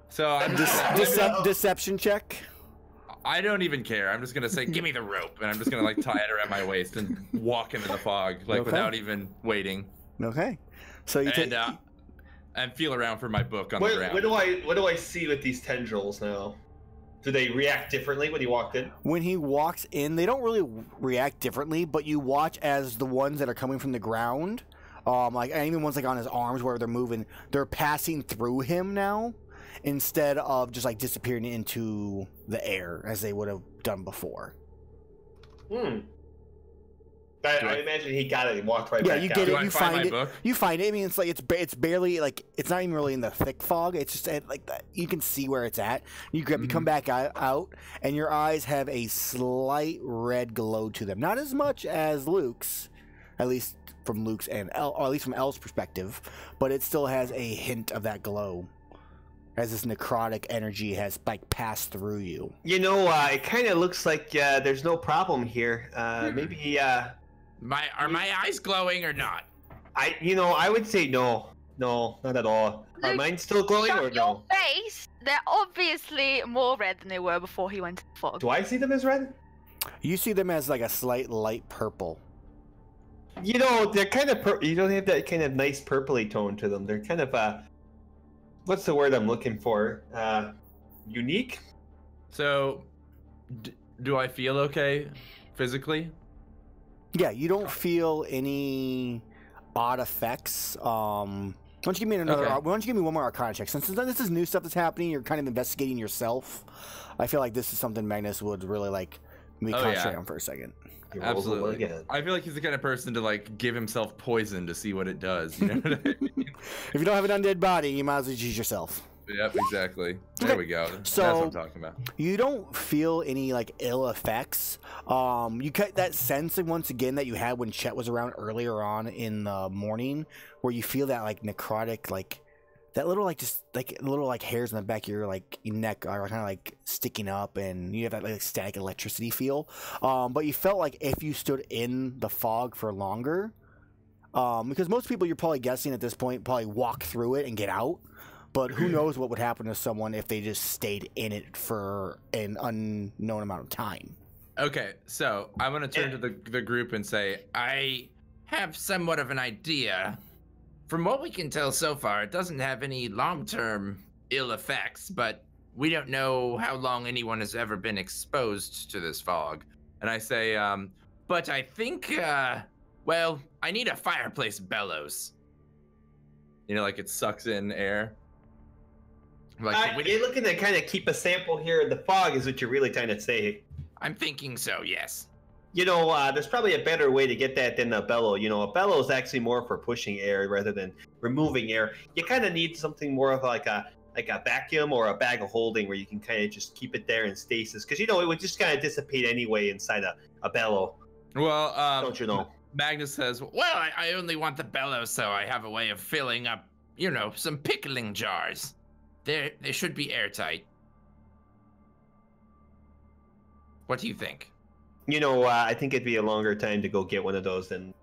So I'm deception check. I don't even care. I'm just gonna say, give me the rope, and I'm just gonna like tie it around my waist and walk into the fog, like without even waiting. Okay. So you and feel around for my book on the ground. What do I see with these tendrils now? Do they react differently when he walked in? When he walks in, they don't really react differently, but you watch as the ones that are coming from the ground, like and even ones like on his arms where they're moving, they're passing through him now, instead of just like disappearing into the air as they would have done before. I imagine he got it and walked right back out. Yeah, you get it. You find it. You find it. I mean, it's like it's barely like it's not even really in the thick fog. It's just like that. You can see where it's at. You come back out, and your eyes have a slight red glow to them. Not as much as Luke's, at least from Luke's and or at least from Elle's perspective, but it still has a hint of that glow, as this necrotic energy has like passed through you. It kind of looks like there's no problem here. Maybe. Are my eyes glowing or not? I would say no. No, not at all. Are mine still glowing or no? Your face. They're obviously more red than they were before he went to the fog. Do I see them as red? You see them as like a slight light purple. They're kind of you don't have that kind of nice purpley tone to them. They're kind of what's the word I'm looking for? Unique? So, do I feel okay physically? Yeah, you don't feel any odd effects. Why don't you give me another? Okay. Why don't you give me one more Arcana check? Since this is new stuff that's happening, you're kind of investigating yourself. I feel like this is something Magnus would really like me concentrate on for a second. Absolutely. I feel like he's the kind of person to like give himself poison to see what it does. You know what I mean? If you don't have an undead body, you might as well choose yourself. Yep, exactly. There we go. So, that's what I'm talking about. You don't feel any like ill effects. You get that sense once again that you had when Chet was around earlier on in the morning, where you feel that like necrotic, like that little like just like little like hairs in the back of your like your neck are kind of like sticking up, and you have that like static electricity feel. But you felt like if you stood in the fog for longer, because most people you're probably guessing at this point probably walk through it and get out. But who knows what would happen to someone if they just stayed in it for an unknown amount of time. Okay, so I'm going to turn to the group and say, I have somewhat of an idea. From what we can tell so far, it doesn't have any long-term ill effects, but we don't know how long anyone has ever been exposed to this fog. And I say, but I think, well, I need a fireplace bellows. Like it sucks in air. You're looking to kind of keep a sample here in the fog is what you're really trying to say. I'm thinking so, yes. There's probably a better way to get that than a bellow. A bellow is actually more for pushing air rather than removing air. You kind of need something more of like a vacuum or a bag of holding where you can kind of just keep it there in stasis. Because, it would just kind of dissipate anyway inside a bellow. Well, don't you know? Magnus says, well, I only want the bellow so I have a way of filling up, some pickling jars. They should be airtight. What do you think? I think it'd be a longer time to go get one of those than,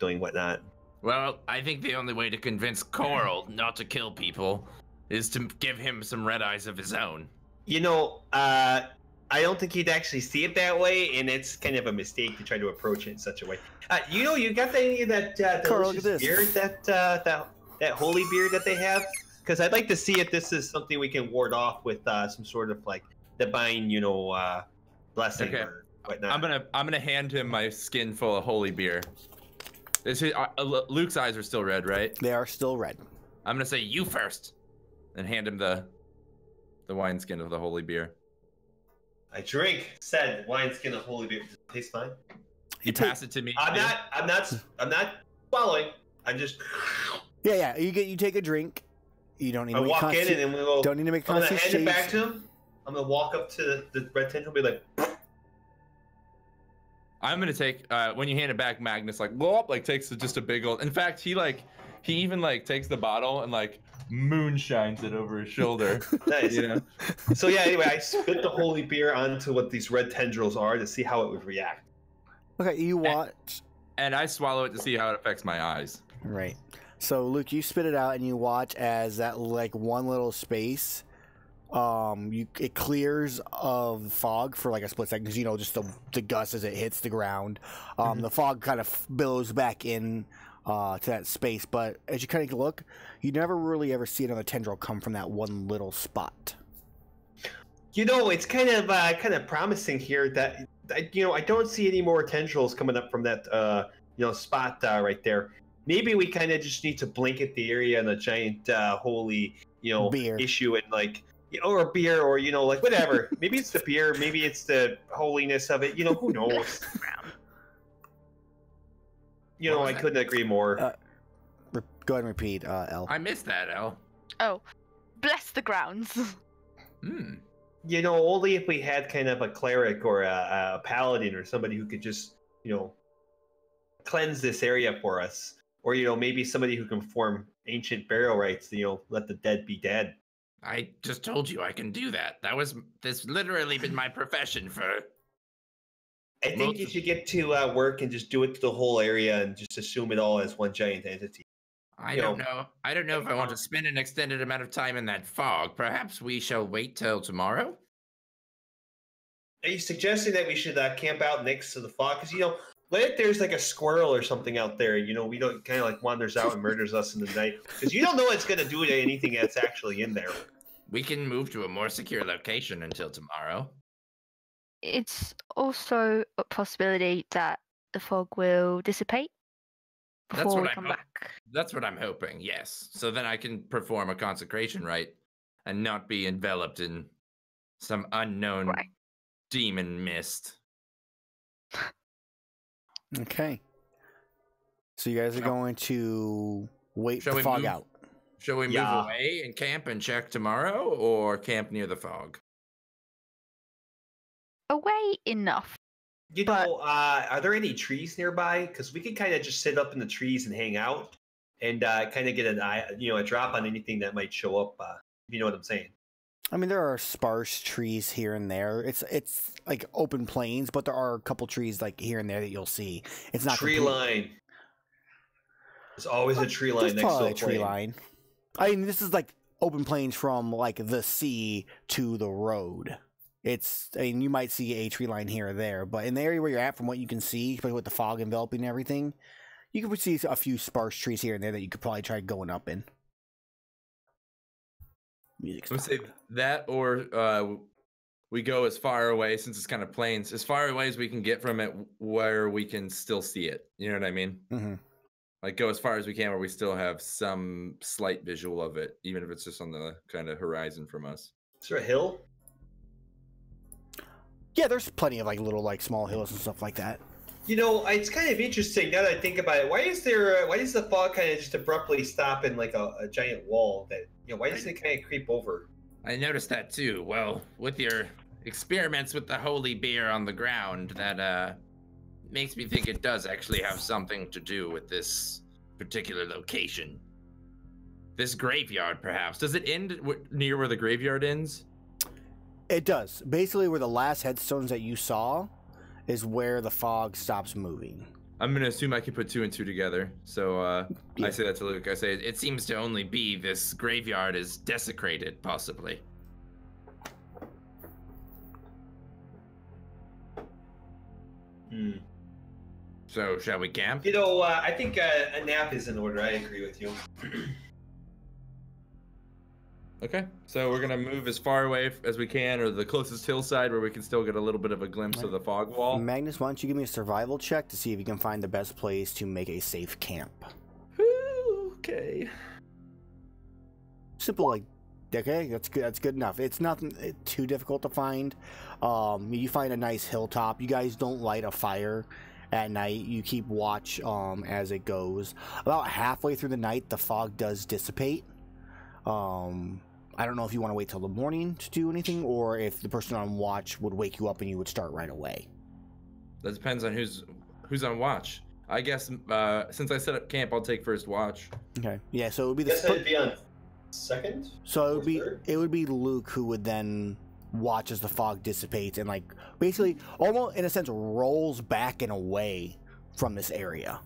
doing whatnot. Well, I think the only way to convince Coral not to kill people is to give him some red eyes of his own. I don't think he'd actually see it that way, and it's kind of a mistake to try to approach it in such a way. You got any of that delicious beer, that holy beer that they have? Because I'd like to see if this is something we can ward off with some sort of like divine, blessing or whatnot. I'm gonna hand him my skin full of holy beer. Luke's eyes are still red, right? They are still red. I'm gonna say you first, and hand him the wineskin of the holy beer. I drink said wineskin of holy beer. Does it taste fine? You pass it to me. I'm not swallowing. I'm just. Yeah. You take a drink. You don't need to walk in and then we go. Don't need to make a I'm gonna hand it back to him. I'm gonna walk up to the red tendril and be like, I'm gonna take when you hand it back, Magnus like takes just a big old. In fact, he even takes the bottle and moonshines it over his shoulder. nice. You know. So yeah, anyway, I spit the holy beer onto what these red tendrils are to see how it would react. Okay, you watch. And I swallow it to see how it affects my eyes. Right. So Luke, you spit it out and you watch as that one little space, it clears of fog for a split second because just the gust as it hits the ground. The fog kind of billows back in to that space, but as you kind of look, you never really ever see another tendril come from that one little spot. It's kind of promising here that I don't see any more tendrils coming up from that spot right there. Maybe we kind of just need to blanket the area in a giant holy beer issue and or a beer or whatever. Maybe it's the beer, maybe it's the holiness of it. Who knows? I couldn't agree more. Go ahead and repeat, L. I missed that, L. Oh, bless the grounds. Only if we had kind of a cleric or a paladin or somebody who could just cleanse this area for us, or maybe somebody who can perform ancient burial rites. Let the dead be dead. I just told you I can do that. That's literally been my profession for. I think you should get to work and just do it to the whole area and just assume it all as one giant entity. I don't know. I don't know if I want to spend an extended amount of time in that fog. Perhaps we shall wait till tomorrow. Are you suggesting that we should camp out next to the fog? Because what if there's a squirrel or something out there? We don't kind of wanders out and murders us in the night because you don't know it's going to do anything that's actually in there. We can move to a more secure location until tomorrow. It's also a possibility that the fog will dissipate before we come back. That's what I'm hoping, yes. So then I can perform a consecration rite and not be enveloped in some unknown demon mist. Okay. So you guys are going to wait the fog out. Shall we move away and camp and check tomorrow, or camp near the fog? Away enough. Are there any trees nearby? Because we could kind of just sit up in the trees and hang out, and kind of get a drop on anything that might show up. If you know what I'm saying. I mean, there are sparse trees here and there. It's open plains, but there are a couple trees here and there that you'll see. It's not tree line. There's always a tree line next to a tree line. I mean, this is open plains from the sea to the road. You might see a tree line here or there, but in the area where you're at, from what you can see, especially with the fog enveloping everything, you can see a few sparse trees here and there that you could probably try going up in. I would say that, or we go as far away, since it's kind of plains, as far away as we can get from it where we can still see it. You know what I mean? Mm-hmm. Go as far as we can where we still have some slight visual of it, even if it's just on the kind of horizon from us. Is there a hill? Yeah, there's plenty of little small hills and stuff like that. It's kind of interesting now that I think about it. Why does the fog kind of just abruptly stop in a giant wall? That why doesn't it kind of creep over? I noticed that too. Well, with your experiments with the holy beer on the ground, that makes me think it does actually have something to do with this particular location. This graveyard, perhaps. Does it end near where the graveyard ends? It does. Basically, where the last headstones that you saw is where the fog stops moving. I'm going to assume I can put two and two together. So yeah. I say that to Luke. I say, it seems to only be this graveyard is desecrated, possibly. So, shall we camp? I think a nap is in order. I agree with you. Okay, so we're gonna move as far away as we can, or the closest hillside where we can still get a little bit of a glimpse of the fog wall. Magnus, why don't you give me a survival check to see if you can find the best place to make a safe camp? Okay. Simple, okay, that's good. That's good enough. It's nothing too difficult to find. You find a nice hilltop. You guys don't light a fire at night. You keep watch as it goes. About halfway through the night, the fog does dissipate. I don't know if you want to wait till the morning to do anything, or if the person on watch would wake you up and you would start right away. That depends on who's on watch. I guess since I set up camp, I'll take first watch. Okay. Yeah. So it would be It'd be on second. So it would be Luke who would then watch as the fog dissipates and like basically almost in a sense rolls back and away from this area.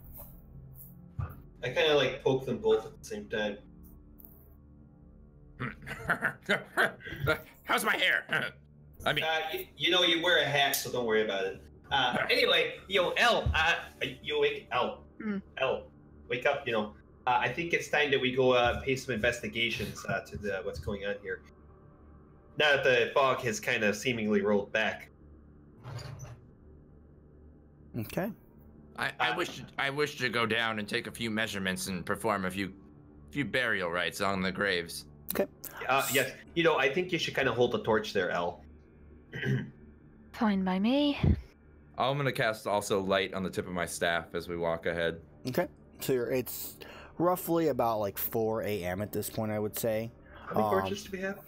I kind of like poke them both at the same time. How's my hair? I mean, you wear a hat, so don't worry about it. Anyway, Elle, you awake? Elle, wake up. I think it's time that we go pay some investigations to what's going on here. Now that the fog has kind of seemingly rolled back. Okay. I wish to go down and take a few measurements and perform a few burial rites on the graves. Okay. Yes. I think you should kind of hold the torch there, Elle. Fine by me. I'm gonna cast also light on the tip of my staff as we walk ahead. Okay. So it's roughly about like 4 a.m. at this point, I would say. How many torches do we have?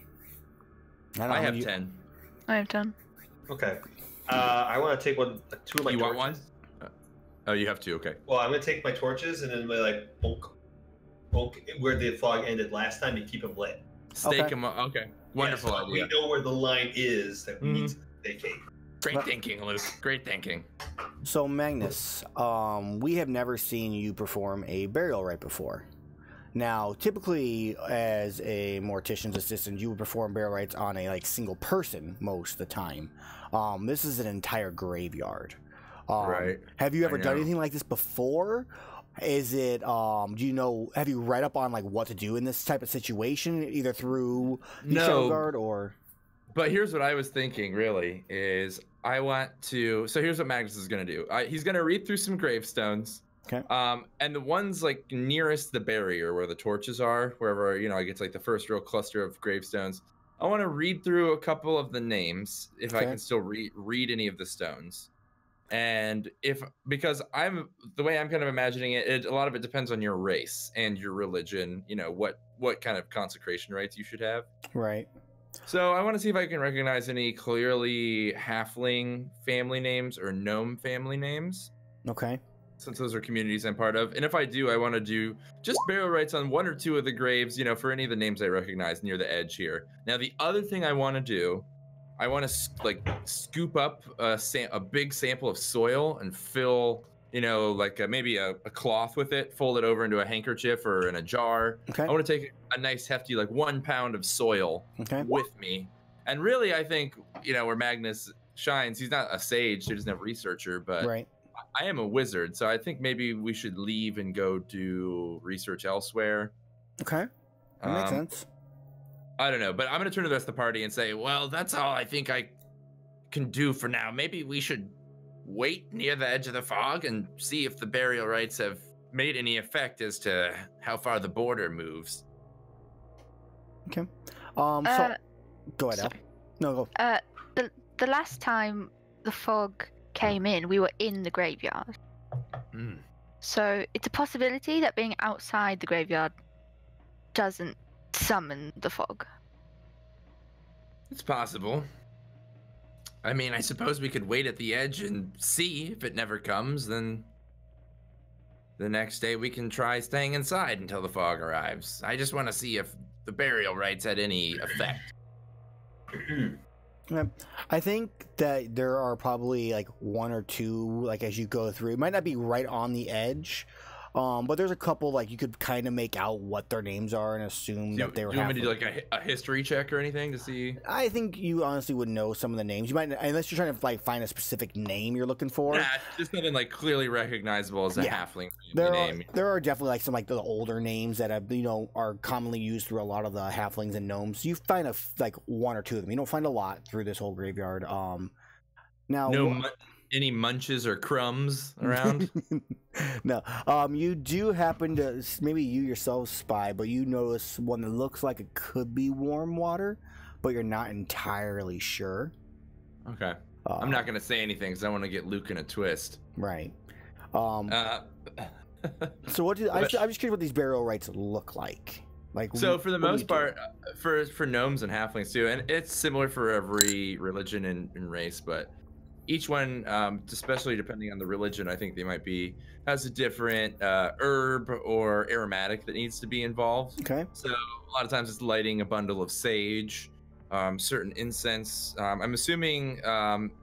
I have 10. I have 10. Okay. I want to take 2 of my torches. You want one? Oh, you have 2. Okay. Well, I'm gonna take my torches and then like bonk where the fog ended last time and keep them lit. Stake them up. Okay. Wonderful idea. We know where the line is that we need to vacate. Great thinking, Luke. Great thinking. So Magnus, we have never seen you perform a burial rite before. Now, typically, as a mortician's assistant, you would perform burial rites on a single person most of the time. This is an entire graveyard. Right. Have you ever done anything like this before? Is it? Have you read up on what to do in this type of situation, either through the Shadowguard or? But here's what I was thinking. Really, is I want to. So here's what Magnus is going to do. He's going to read through some gravestones. Okay. And the ones nearest the barrier where the torches are, wherever I get to the first real cluster of gravestones. I want to read through a couple of the names if I can still read any of the stones. And because the way I'm kind of imagining it, a lot of it depends on your race and your religion, what kind of consecration rites you should have. Right. So I want to see if I can recognize any clearly halfling family names or gnome family names. Okay. Since those are communities I'm part of. And if I do, I want to do just burial rites on 1 or 2 of the graves, for any of the names I recognize near the edge here. Now, the other thing I want to do, I want to scoop up a big sample of soil and fill, maybe a cloth with it, fold it over into a handkerchief or in a jar. Okay. I want to take a nice hefty 1 pound of soil with me. And really, I think, where Magnus shines, he's not a sage, he doesn't have researcher, but I am a wizard. So I think maybe we should leave and go do research elsewhere. Okay. That makes sense. I don't know, but I'm going to turn to the rest of the party and say, well, that's all I think I can do for now. Maybe we should wait near the edge of the fog and see if the burial rites have made any effect as to how far the border moves. Okay. So go ahead, Al. No, go. The last time the fog came in, we were in the graveyard. So it's a possibility that being outside the graveyard doesn't summon the fog. It's possible. I mean, I suppose we could wait at the edge and see. If it never comes, then the next day we can try staying inside until the fog arrives. I just want to see if the burial rites had any effect. I think that there are probably 1 or 2 as you go through. It might not be right on the edge, but there's a couple you could kind of make out what their names are and assume that they were. Do you want me to do a history check or anything to see? I think you honestly would know some of the names. You might, unless you're trying to find a specific name you're looking for. Nah, just something clearly recognizable as a halfling name. There are definitely some the older names that are commonly used through a lot of the halflings and gnomes. You find 1 or 2 of them. You don't find a lot through this whole graveyard. Now any munches or crumbs around? No. You do happen to, maybe you yourself spy, but you notice one that looks like it could be warm water, but you're not entirely sure. Okay. I'm not going to say anything because I want to get Luke in a twist. Right. So I'm just curious what these burial rites look like. Like, so for the most part, for gnomes and halflings too, and it's similar for every religion and race, but each one, especially depending on the religion, I think they might has a different herb or aromatic that needs to be involved. Okay. So a lot of times it's lighting a bundle of sage, certain incense. I'm assuming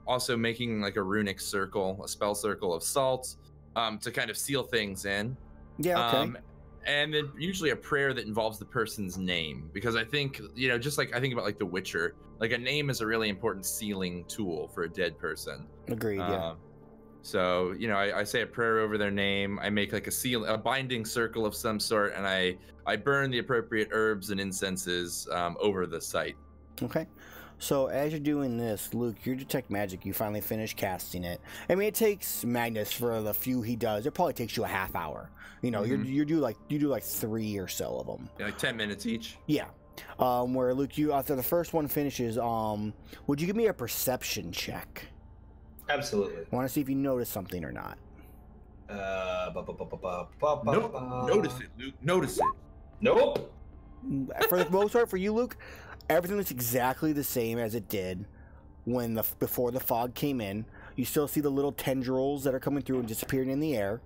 also making like a runic circle, a spell circle of salt, to kind of seal things in. Yeah. Okay. And then usually a prayer that involves the person's name, because I think, just like I think about like The Witcher, like a name is a really important sealing tool for a dead person. Agreed. Yeah. So, I say a prayer over their name. I make like a binding circle of some sort, and I burn the appropriate herbs and incenses over the site. Okay. So as you're doing this, Luke, your detect magic, you finally finish casting it. I mean, it takes Magnus for the few he does. It probably takes you a half hour. You do like 3 or so of them. Yeah, like 10 minutes each. Yeah. Where Luke, you after the first one finishes, would you give me a perception check? Absolutely. I want to see if you notice something or not. Notice it, Luke. Notice it. Nope. For the most part, for you, Luke, everything looks exactly the same as it did before the fog came in. You still see the little tendrils that are coming through and disappearing in the air,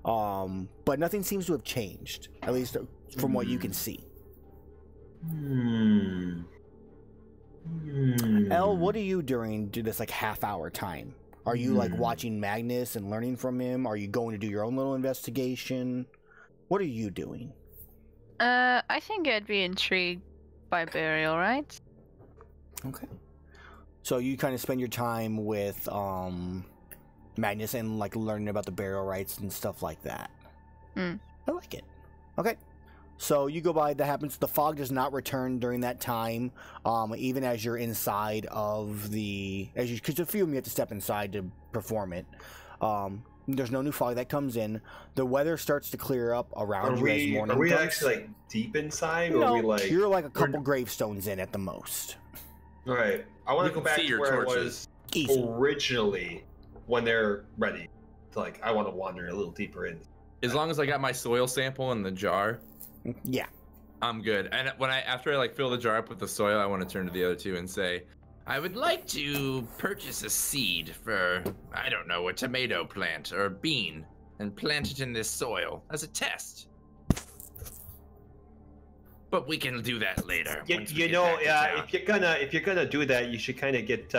but nothing seems to have changed, at least from what you can see. Elle, what are you doing to this like half-hour time? Are you like watching Magnus and learning from him? Are you going to do your own little investigation? What are you doing? I think I'd be intrigued by burial rites. Okay. So you kind of spend your time with Magnus and like learning about the burial rites and stuff like that. I like it. Okay. So you go by, that happens. The fog does not return during that time, even as you're inside of because a few of them you have to step inside to perform it. There's no new fog that comes in. The weather starts to clear up around you as morning Are we comes. actually like deep inside, or No, are we like you're like a couple gravestones in at the most. All right. I want to go back to where I was originally when they're ready. So, I want to wander a little deeper in. As long as I got my soil sample in the jar, yeah, I'm good. And after I fill the jar up with the soil, I want to turn to the other two and say, I would like to purchase a seed for, I don't know, a tomato plant or a bean and plant it in this soil as a test. But we can do that later. If you're gonna do that, you should kind of get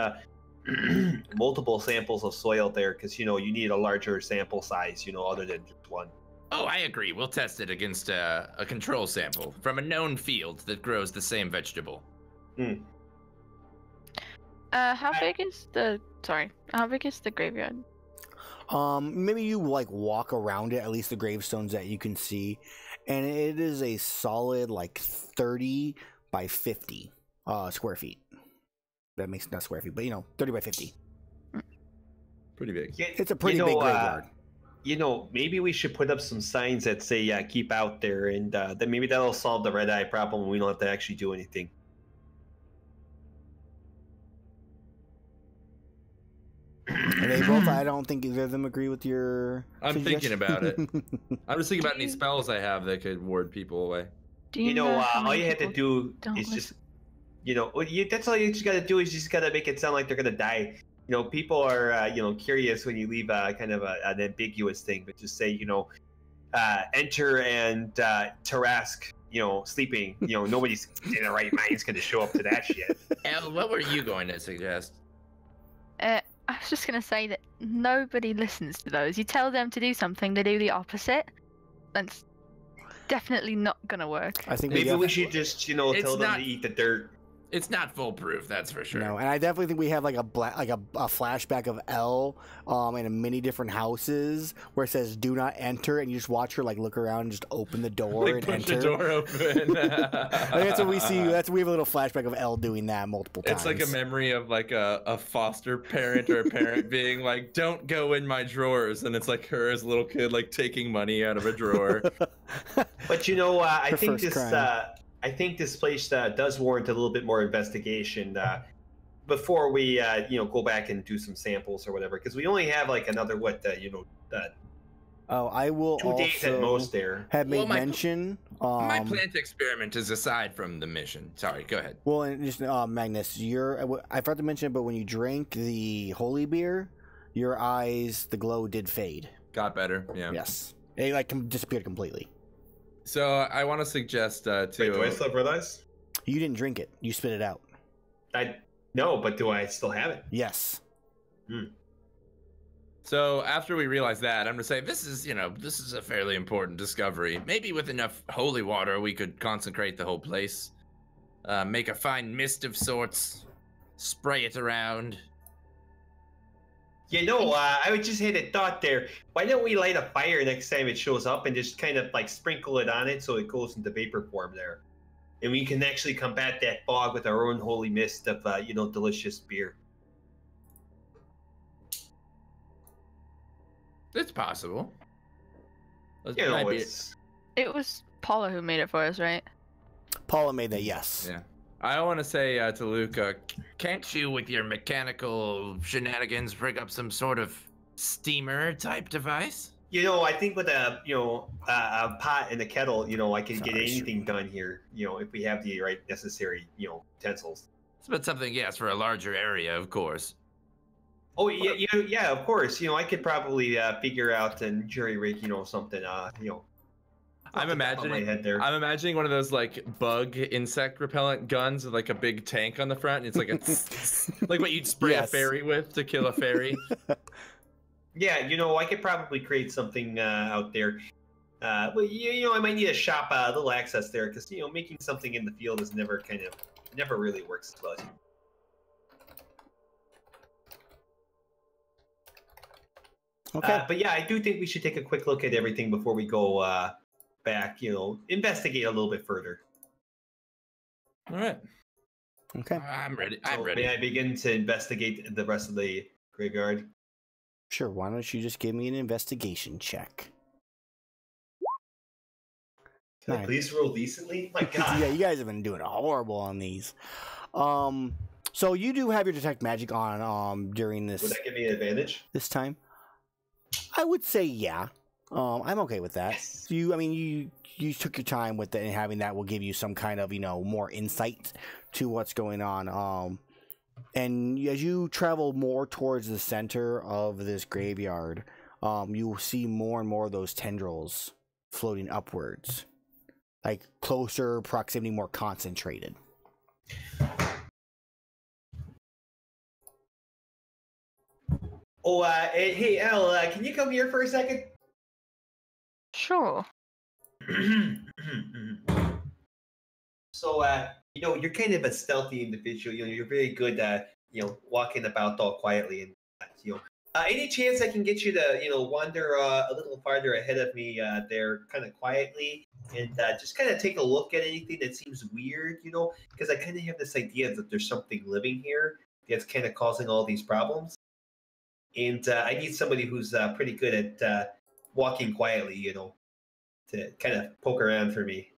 multiple samples of soil there, because you need a larger sample size, other than just one. Oh, I agree. We'll test it against a control sample from a known field that grows the same vegetable. How big is the graveyard? Maybe you walk around it, at least the gravestones that you can see, and it is a solid 30 by 50 square feet. That makes not square feet, but 30 by 50. Pretty big. It's a pretty big graveyard. Maybe we should put up some signs that say keep out there, and then maybe that'll solve the red eye problem and we don't have to actually do anything. And they both, I don't think either of them agree with your thinking about it. I'm just thinking about any spells I have that could ward people away. All you have to do is just, that's all you just got to do is just got to make it sound like they're going to die. People are, curious when you leave kind of an ambiguous thing, but just say, enter and Tarask, sleeping. Nobody's in their right mind is going to show up to that shit. Elle, what were you going to suggest? I was just going to say that nobody listens to those. You tell them to do something, they do the opposite. That's definitely not going to work. I think maybe we should just, tell them to eat the dirt. It's not foolproof, that's for sure. No, and I definitely think we have a flashback of Elle in many different houses where it says "Do not enter," and you just watch her look around and just open the door and push enter. the door open. I think that's what we see. We have a little flashback of Elle doing that multiple times. It's like a memory of a foster parent or a parent being like, "Don't go in my drawers," and it's her as a little kid taking money out of a drawer. But I think this place does warrant a little bit more investigation before we, go back and do some samples or whatever. Because we only have another Oh, I will 2 days at most there. have made mention. My plant experiment is aside from the mission. Sorry, go ahead. Well, and just Magnus, I forgot to mention, but when you drank the holy beer, your eyes, the glow did fade. Got better, yeah. Yes, it disappeared completely. So I want to suggest too. Wait, do I still have red eyes? You didn't drink it. You spit it out. No, but do I still have it? Yes. So after we realize that, I'm gonna say this is a fairly important discovery. Maybe with enough holy water, we could consecrate the whole place, make a fine mist of sorts, spray it around. I would just had a thought there. Why don't we light a fire next time it shows up and just kind of like sprinkle it on it so it goes into vapor form there, and we can actually combat that fog with our own holy mist of delicious beer. It's possible. It was Paula who made it for us, right? Paula made that, yes. Yeah. I want to say to Luke, can't you, with your mechanical shenanigans, rig up some sort of steamer type device? I think with a pot and a kettle, I can get anything done here. If we have the right necessary, utensils. But something, yes, for a larger area, of course. Oh yeah, of course. I could probably figure out and jury rig, something. I'm imagining one of those like bug insect repellent guns with like a big tank on the front. And it's like like what you'd spray a fairy with to kill a fairy. Yeah, I could probably create something out there. But I might need to shop a little access there because making something in the field is never really works as well as you. Okay. But yeah, I do think we should take a quick look at everything before we go back, investigate a little bit further. All right. Okay. I'm ready. May I begin to investigate the rest of the graveyard? Sure. Why don't you just give me an investigation check? Can I please roll decently? My God. Yeah, you guys have been doing horrible on these. So you do have your detect magic on during this. Would that give me an advantage? This time? I would say yeah. I'm okay with that. Yes. You took your time with it, and having that will give you some kind of more insight to what's going on. And as you travel more towards the center of this graveyard, you will see more and more of those tendrils floating upwards, like closer proximity, more concentrated. Oh, hey, Al, can you come here for a second? Sure. So, you're kind of a stealthy individual. You're very good at, walking about all quietly and, any chance I can get you to, wander a little farther ahead of me there kind of quietly and just kind of take a look at anything that seems weird, because I kind of have this idea that there's something living here that's kind of causing all these problems. And I need somebody who's pretty good at walking quietly, to kind of poke around for me.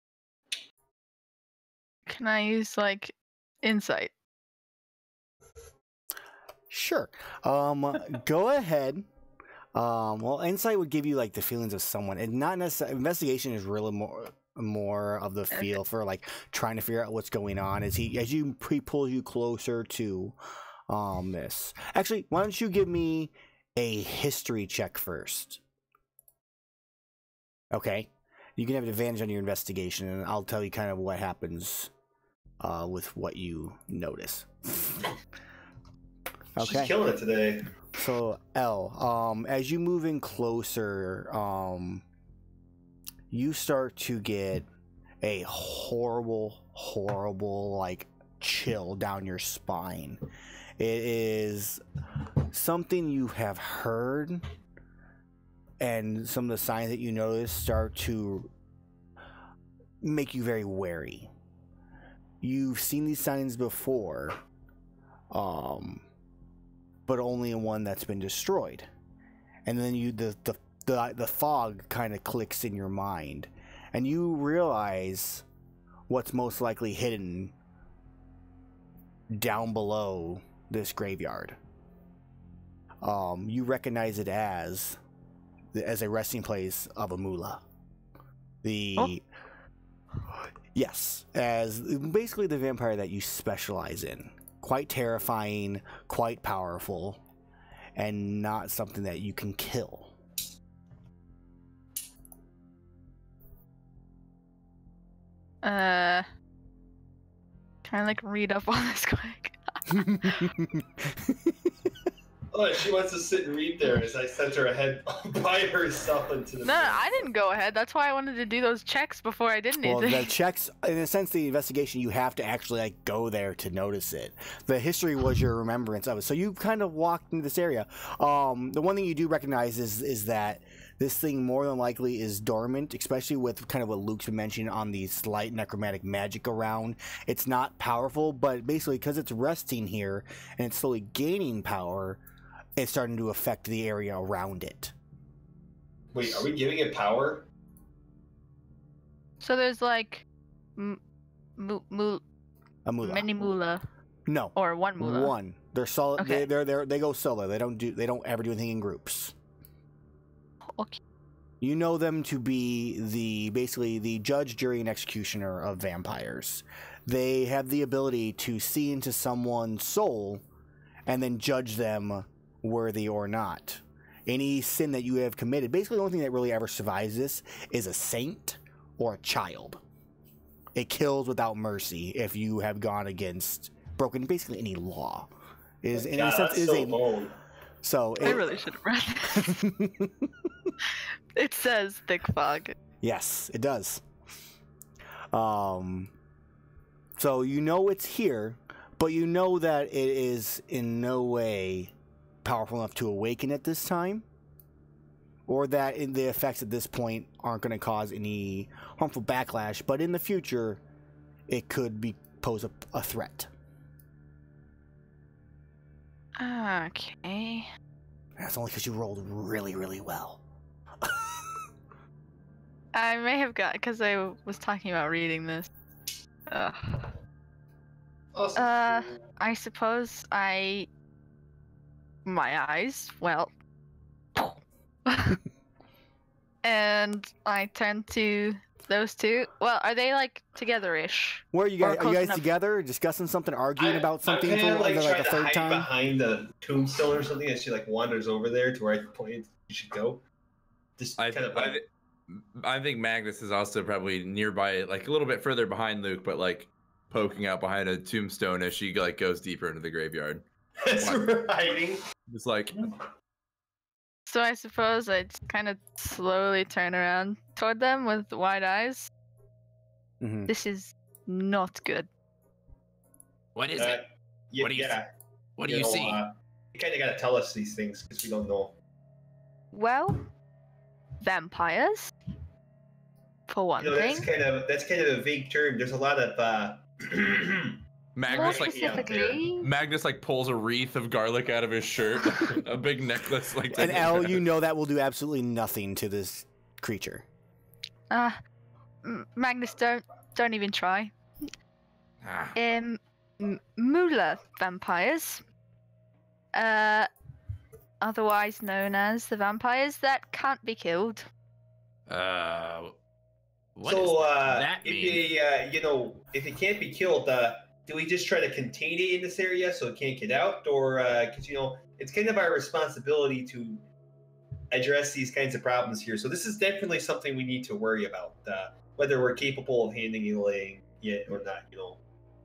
Can I use insight? Sure. Go ahead. Well, insight would give you the feelings of someone, and not necessarily. Investigation is really more of the feel for trying to figure out what's going on. As he pulls you closer to this. Actually, why don't you give me a history check first? Okay. You can have an advantage on your investigation, and I'll tell you kind of what happens with what you notice. Okay. She's killing it today. So, Elle, as you move in closer, you start to get a horrible, chill down your spine. It is something you have heard, and some of the signs that you notice start to make you very wary. You've seen these signs before, but only in one that's been destroyed. And then the fog kind of clicks in your mind, and you realize what's most likely hidden down below this graveyard. You recognize it as as a resting place of a Mula. Yes, as basically the vampire that you specialize in. Quite terrifying, quite powerful, and not something that you can kill. Trying to like read up on this quick. Oh, she wants to sit and read there as I sent her ahead by herself into the. No, I didn't go ahead. That's why I wanted to do those checks before I did anything. Well, the checks, in a sense, the investigation, you have to actually like go there to notice it. The history was your remembrance of it. So you kind of walked into this area. The one thing you do recognize is that this thing more than likely is dormant, especially with kind of what Luke's been mentioning on the slight necromantic magic around. It's not powerful, but basically because it's resting here and it's slowly gaining power, it's starting to affect the area around it. Wait, are we giving it power? So there's like A Mula. many Mula. No. Or one Mula. One. They're solid. Okay. They go solo. They don't ever do anything in groups. Okay. You know them to be basically the judge, jury, and executioner of vampires. They have the ability to see into someone's soul and then judge them worthy or not. Any sin that you have committed, basically the only thing that really ever survives this is a saint or a child. It kills without mercy if you have gone against, broken basically any law. Is in a sense is so a bold. so I really should have read this. It says thick fog. Yes, it does. So you know it's here, but you know that it is in no way powerful enough to awaken at this time, or that the effects at this point aren't going to cause any harmful backlash, but in the future it could pose a threat. Okay. That's only because you rolled really, really well. I may have got, because I was talking about reading this. Awesome. I suppose my eyes, well. And I turn to those two. Well, are they like together-ish? Where are you guys? Or Are you close guys enough? together, discussing something, arguing about something I'm for kinda, like a trying to third hide time? behind the tombstone or something, and she like wanders over there to where I pointed you should go. Just I think Magnus is also probably nearby, like a little bit further behind Luke, but like poking out behind a tombstone as she like goes deeper into the graveyard. hiding. It's like, So I suppose I just kind of slowly turn around toward them with wide eyes. Mm-hmm. This is not good. what is it? What do you What do you see? You kind of gotta tell us these things because we don't know. Well, vampires, for one thing. That's kind of a vague term. There's a lot of Magnus More like specifically, Magnus like pulls a wreath of garlic out of his shirt, a big necklace like. And Al, you know that will do absolutely nothing to this creature. Magnus, don't even try. Ah. Mula vampires, otherwise known as the vampires that can't be killed. What does that if mean? if it can't be killed, do we just try to contain it in this area so it can't get out, or because it's kind of our responsibility to address these kinds of problems here. So this is definitely something we need to worry about, whether we're capable of handling it or not.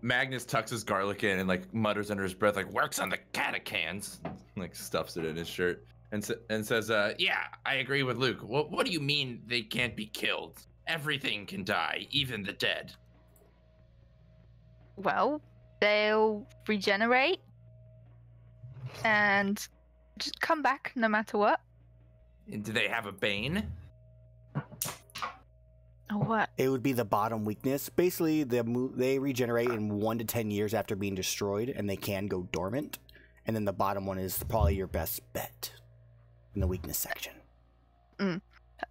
Magnus tucks his garlic in and like mutters under his breath, like works on the catacans, like stuffs it in his shirt, and says, "Yeah, I agree with Luke. What do you mean they can't be killed? Everything can die, even the dead." Well, they'll regenerate and just come back no matter what. And do they have a bane? What? It would be the bottom weakness. Basically, they regenerate in 1 to 10 years after being destroyed, and they can go dormant. And then the bottom one is probably your best bet in the weakness section. Kind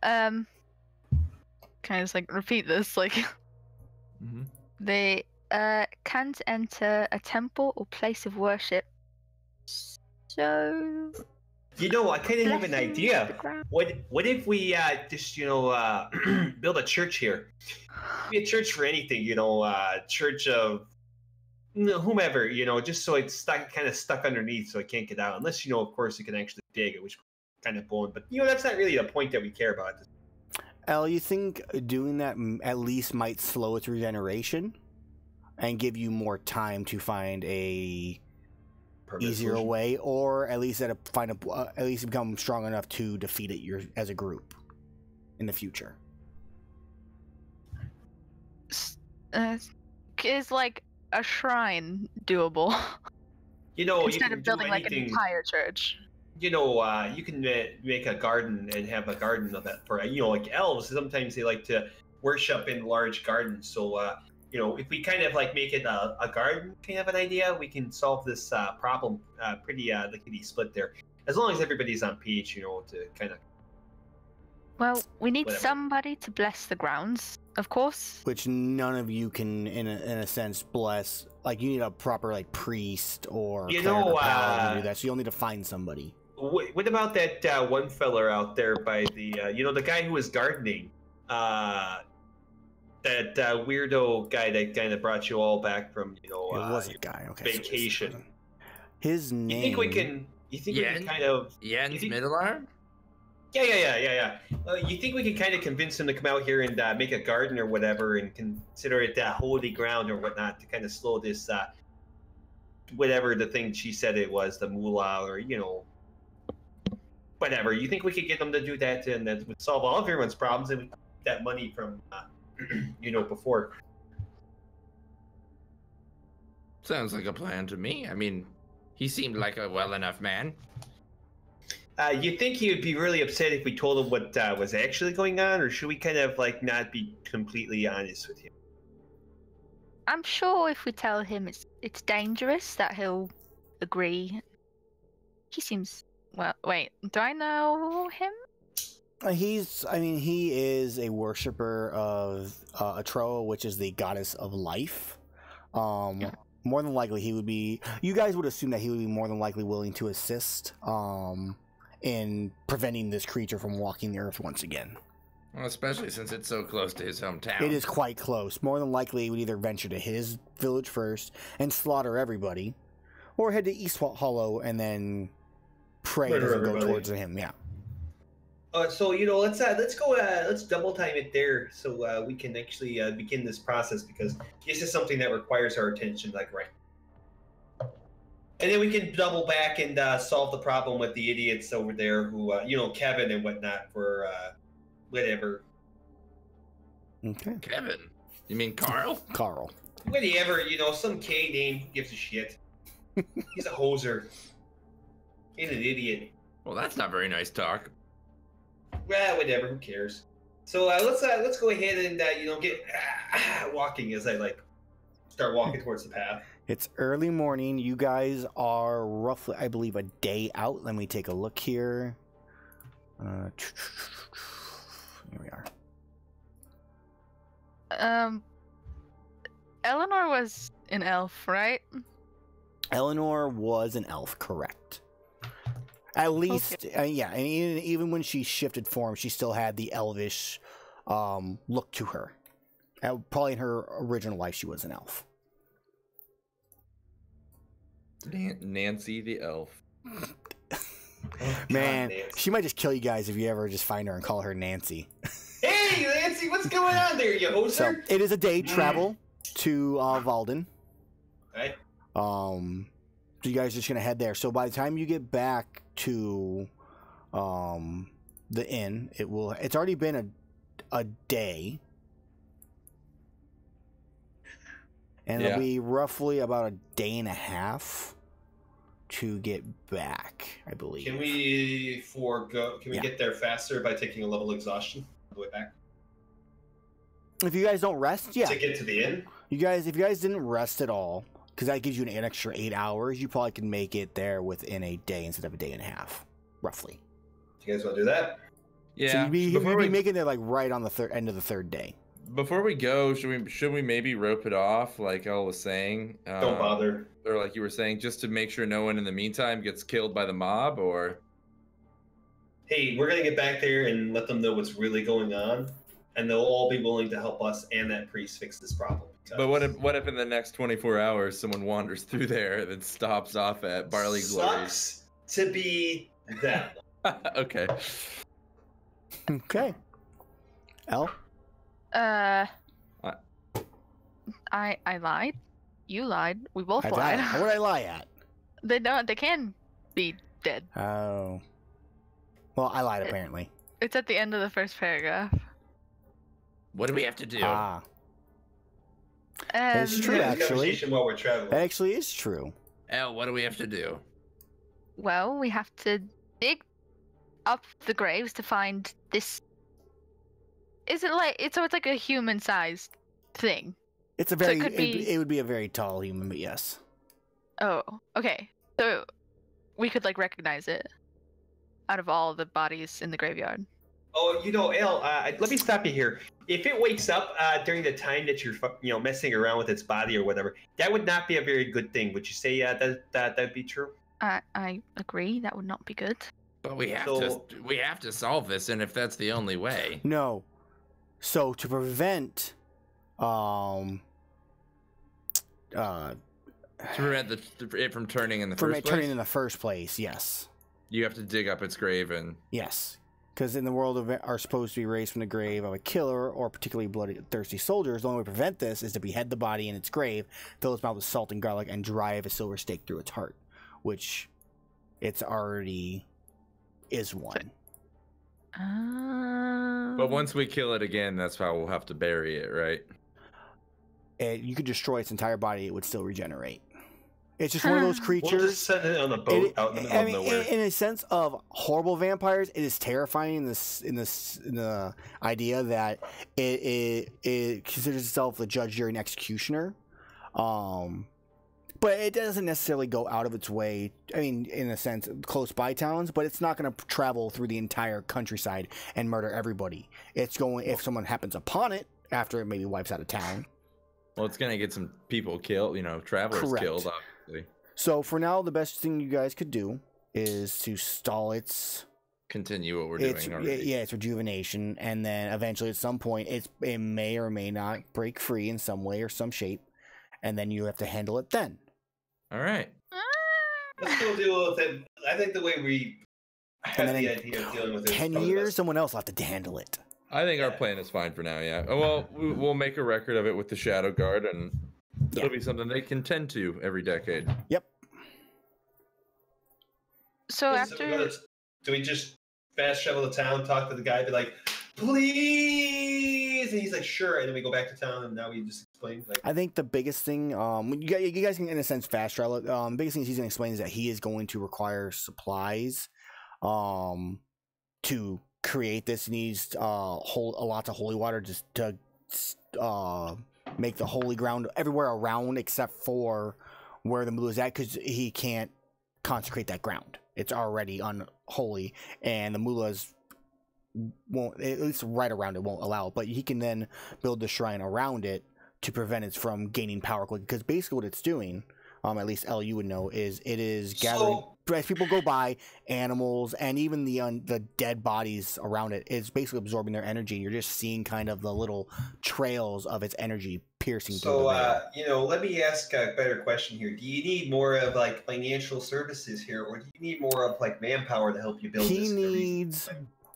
of just like repeat this, like. Mm-hmm. They can't enter a temple or place of worship. So You know, I kind of have an idea. What if we just, build a church here? Be a church for anything, church of whomever, just so it's kind of stuck underneath, so it can't get out. Unless, of course, it can actually dig it, which kind of bone. But that's not really the point that we care about. Al, you think doing that at least might slow its regeneration and give you more time to find a easier way, or at least at least become strong enough to defeat it as a group in the future? Is like a shrine doable? Instead of building like an entire church. You can make a garden and have a garden of that for like elves. Sometimes they like to worship in large gardens. So if we kind of like make it a garden kind of an idea, we can solve this problem pretty lickety split there. As long as everybody's on page, to kind of. Well, we need somebody to bless the grounds, of course. Which none of you can, in a sense, bless. Like, you need a proper like priest or to do that. So you'll need to find somebody. What about that one feller out there by the the guy who was gardening? That weirdo guy that kind of brought you all back from it was a guy. Okay, vacation. So his name. You think we can kind of Jens Middelarm? Yeah. You think we can kind of convince him to come out here and make a garden or whatever, and consider it holy ground or whatnot to kind of slow this whatever the thing she said it was, the moolah, or whatever. You think we could get them to do that, and that would solve all of everyone's problems, and we get that money from before? Sounds like a plan to me. I mean, he seemed like a well enough man. You think he would be really upset if we told him what was actually going on, or should we kind of like not be completely honest with him? I'm sure if we tell him it's dangerous, that he'll agree. He seems Wait, do I know him? He is a worshiper of Atroa, which is the goddess of life. More than likely, he would be. You guys would assume that he would be more than likely willing to assist in preventing this creature from walking the earth once again. Well, especially since it's so close to his hometown. It is quite close. More than likely, he would either venture to his village first and slaughter everybody, or head to East Hollow and then pray to go towards him. Yeah. So let's double time it there, so we can actually begin this process, because this is something that requires our attention, like right. And then we can double back and solve the problem with the idiots over there who, Kevin and whatnot, for whatever. Okay. Kevin? You mean Carl? Carl. Whatever, some K name, who gives a shit. He's a hoser. He's an idiot. Well, that's not very nice talk. Well, whatever, who cares? So let's go ahead and get walking as I start walking towards the path. It's early morning. You guys are roughly, I believe, a day out. Let me take a look here. Here we are. Eleanor was an elf, right? Eleanor was an elf, correct. At least, okay. Yeah, and even when she shifted form, she still had the elvish look to her. Probably in her original life, she was an elf. Nancy the elf. Man, God, she might just kill you guys if you ever just find her and call her Nancy. Hey, Nancy, what's going on there, you hoser? So, it is a day travel to Valden. Okay. So you guys are just gonna head there. So by the time you get back to the inn, it's already been a day. And it'll be roughly about a day and a half to get back, I believe. Can we get there faster by taking a level exhaustion on the way back? If you guys don't rest, yeah. To get to the inn? If you guys didn't rest at all, because that gives you an extra 8 hours, you probably can make it there within a day instead of a day and a half, roughly. Do you guys want to do that? Yeah. So you'd be making it right on the end of the third day. Before we go, should we maybe rope it off, like Elle was saying? Don't bother. Or like you were saying, just to make sure no one in the meantime gets killed by the mob, or? hey, we're gonna get back there and let them know what's really going on, and they'll all be willing to help us and that priest fix this problem. But what if in the next 24 hours someone wanders through there and then stops off at Barley Glory? Sucks to be them. Okay. Okay. L? I lied. You lied. We both lied. What did I lie at? They don't. They can be dead. Oh. Well, I lied apparently. It's at the end of the first paragraph. What do we have to do? It's true, actually. While we're traveling. That actually is true. Al, what do we have to do? Well, we have to dig up the graves to find this. Is it like it's like a human-sized thing? It's a very. It would be a very tall human, but yes. Oh, okay. So we could like recognize it out of all the bodies in the graveyard. Oh, El, let me stop you here. If it wakes up during the time that you're, messing around with its body or whatever, that would not be a very good thing. Would you say that'd be true? I agree. That would not be good. But we have to solve this, and if that's the only way. No. So to prevent, to prevent it from turning in the first place. Turning in the first place, yes. You have to dig up its grave and. Yes. Because in the world of are supposed to be raised from the grave of a killer or particularly bloodthirsty soldiers, the only way to prevent this is to behead the body in its grave, fill its mouth with salt and garlic, and drive a silver stake through its heart, which it's already is one. But once we kill it again, that's how we'll have to bury it, right? And you could destroy its entire body; it would still regenerate. It's just one of those creatures. We'll just send it on a boat out in the middle of nowhere. In a sense of horrible vampires, it is terrifying in the idea that it considers itself the judge, jury, and executioner. But it doesn't necessarily go out of its way. I mean, in a sense, close by towns, but it's not going to travel through the entire countryside and murder everybody. It's going if someone happens upon it after it maybe wipes out a town. Well, it's going to get some people killed, travelers Correct. killed, obviously. So for now, the best thing you guys could do is to stall its... Continue what we're doing already. Yeah, its rejuvenation, and then eventually at some point, it may or may not break free in some way or some shape, and then you have to handle it then. All right. Let's go deal with it. I think the way we have the idea of dealing with it. 10 years, someone else will have to handle it. I think our plan is fine for now, yeah. Well, we'll make a record of it with the Shadowguard, and it'll be something they can tend to every decade. Yep. So after... Do we just fast travel to town, talk to the guy, be like, please? And he's like, sure. And then we go back to town, and now we just explain. Like, I think the biggest thing, you guys can, in a sense, fast travel. The biggest thing he's going to explain is that he is going to require supplies to create this. He needs lots of holy water just to make the holy ground everywhere around except for where the Mula is at, because he can't consecrate that ground. It's already unholy, and the Mulas won't, at least right around it, won't allow it. But he can then build the shrine around it to prevent it from gaining power quickly. Because basically what it's doing, at least L, you would know, is it is gathering, as people go by, animals and even the dead bodies around it is basically absorbing their energy, and you're just seeing kind of the little trails of its energy piercing through the veil. Let me ask a better question here. Do you need more of like financial services here, or do you need more of like manpower to help you build this? He needs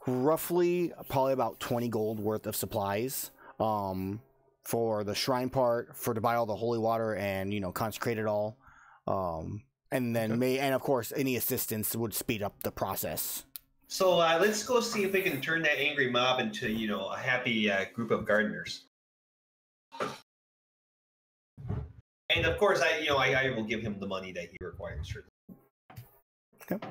roughly probably about 20 gold worth of supplies for the shrine part, to buy all the holy water and consecrate it all, and then and of course any assistance would speed up the process. So let's go see if we can turn that angry mob into a happy group of gardeners. And of course I will give him the money that he requires. Okay.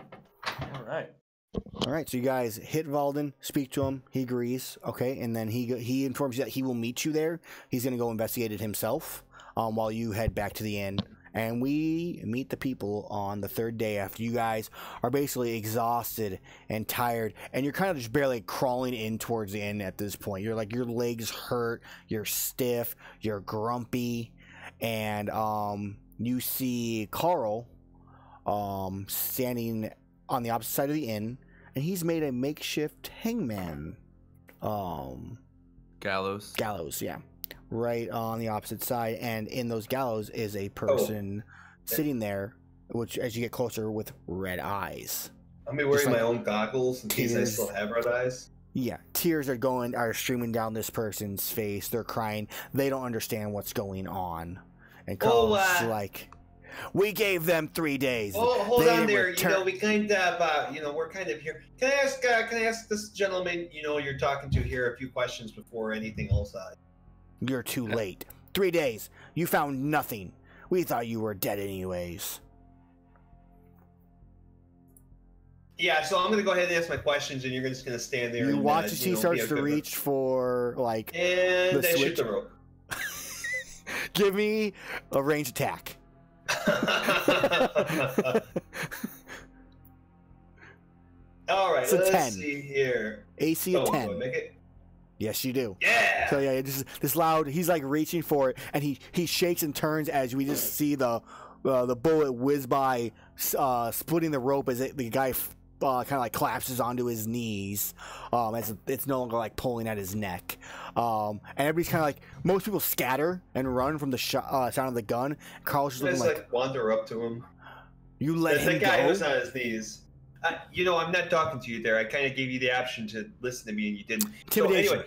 All right, so you guys hit Valden, speak to him, he agrees, okay, and then he informs you that he will meet you there. He's going to go investigate it himself while you head back to the inn. And we meet the people on the third day after you guys are basically exhausted and tired, and you're kind of just barely crawling in towards the inn at this point. You're like, your legs hurt, you're stiff, you're grumpy, and you see Carl standing on the opposite side of the inn, and he's made a makeshift hangman. Gallows. Gallows, yeah. Right on the opposite side, and in those gallows is a person sitting there, which as you get closer with red eyes. I'm gonna be wearing my own goggles in case I still have red eyes. Yeah, tears are streaming down this person's face. They're crying. They don't understand what's going on. And Carl's like, "We gave them 3 days." Oh, hold on there. You know, we kind of, we're kind of here. Can I ask this gentleman, you're talking to here a few questions before anything else? You're too late. 3 days. You found nothing. We thought you were dead anyways. Yeah, so I'm going to go ahead and ask my questions, and you're just going to stand there. You watch as he starts to reach for, like, and the then switch. shoot the rope. Give me a range attack. All right, it's a 10. Let's see here. AC of 10. Do I make it? Yes, you do. Yeah. So yeah, this loud. He's like reaching for it, and he shakes and turns as we just see the bullet whiz by, splitting the rope as the guy kind of like collapses onto his knees. As it's no longer like pulling at his neck. And everybody's kind of like, most people scatter and run from the sound of the gun. Carl's just looking like wander up to him. You let him go. The guy was on his knees. I'm not talking to you there. I kind of gave you the option to listen to me, and you didn't. Intimidation.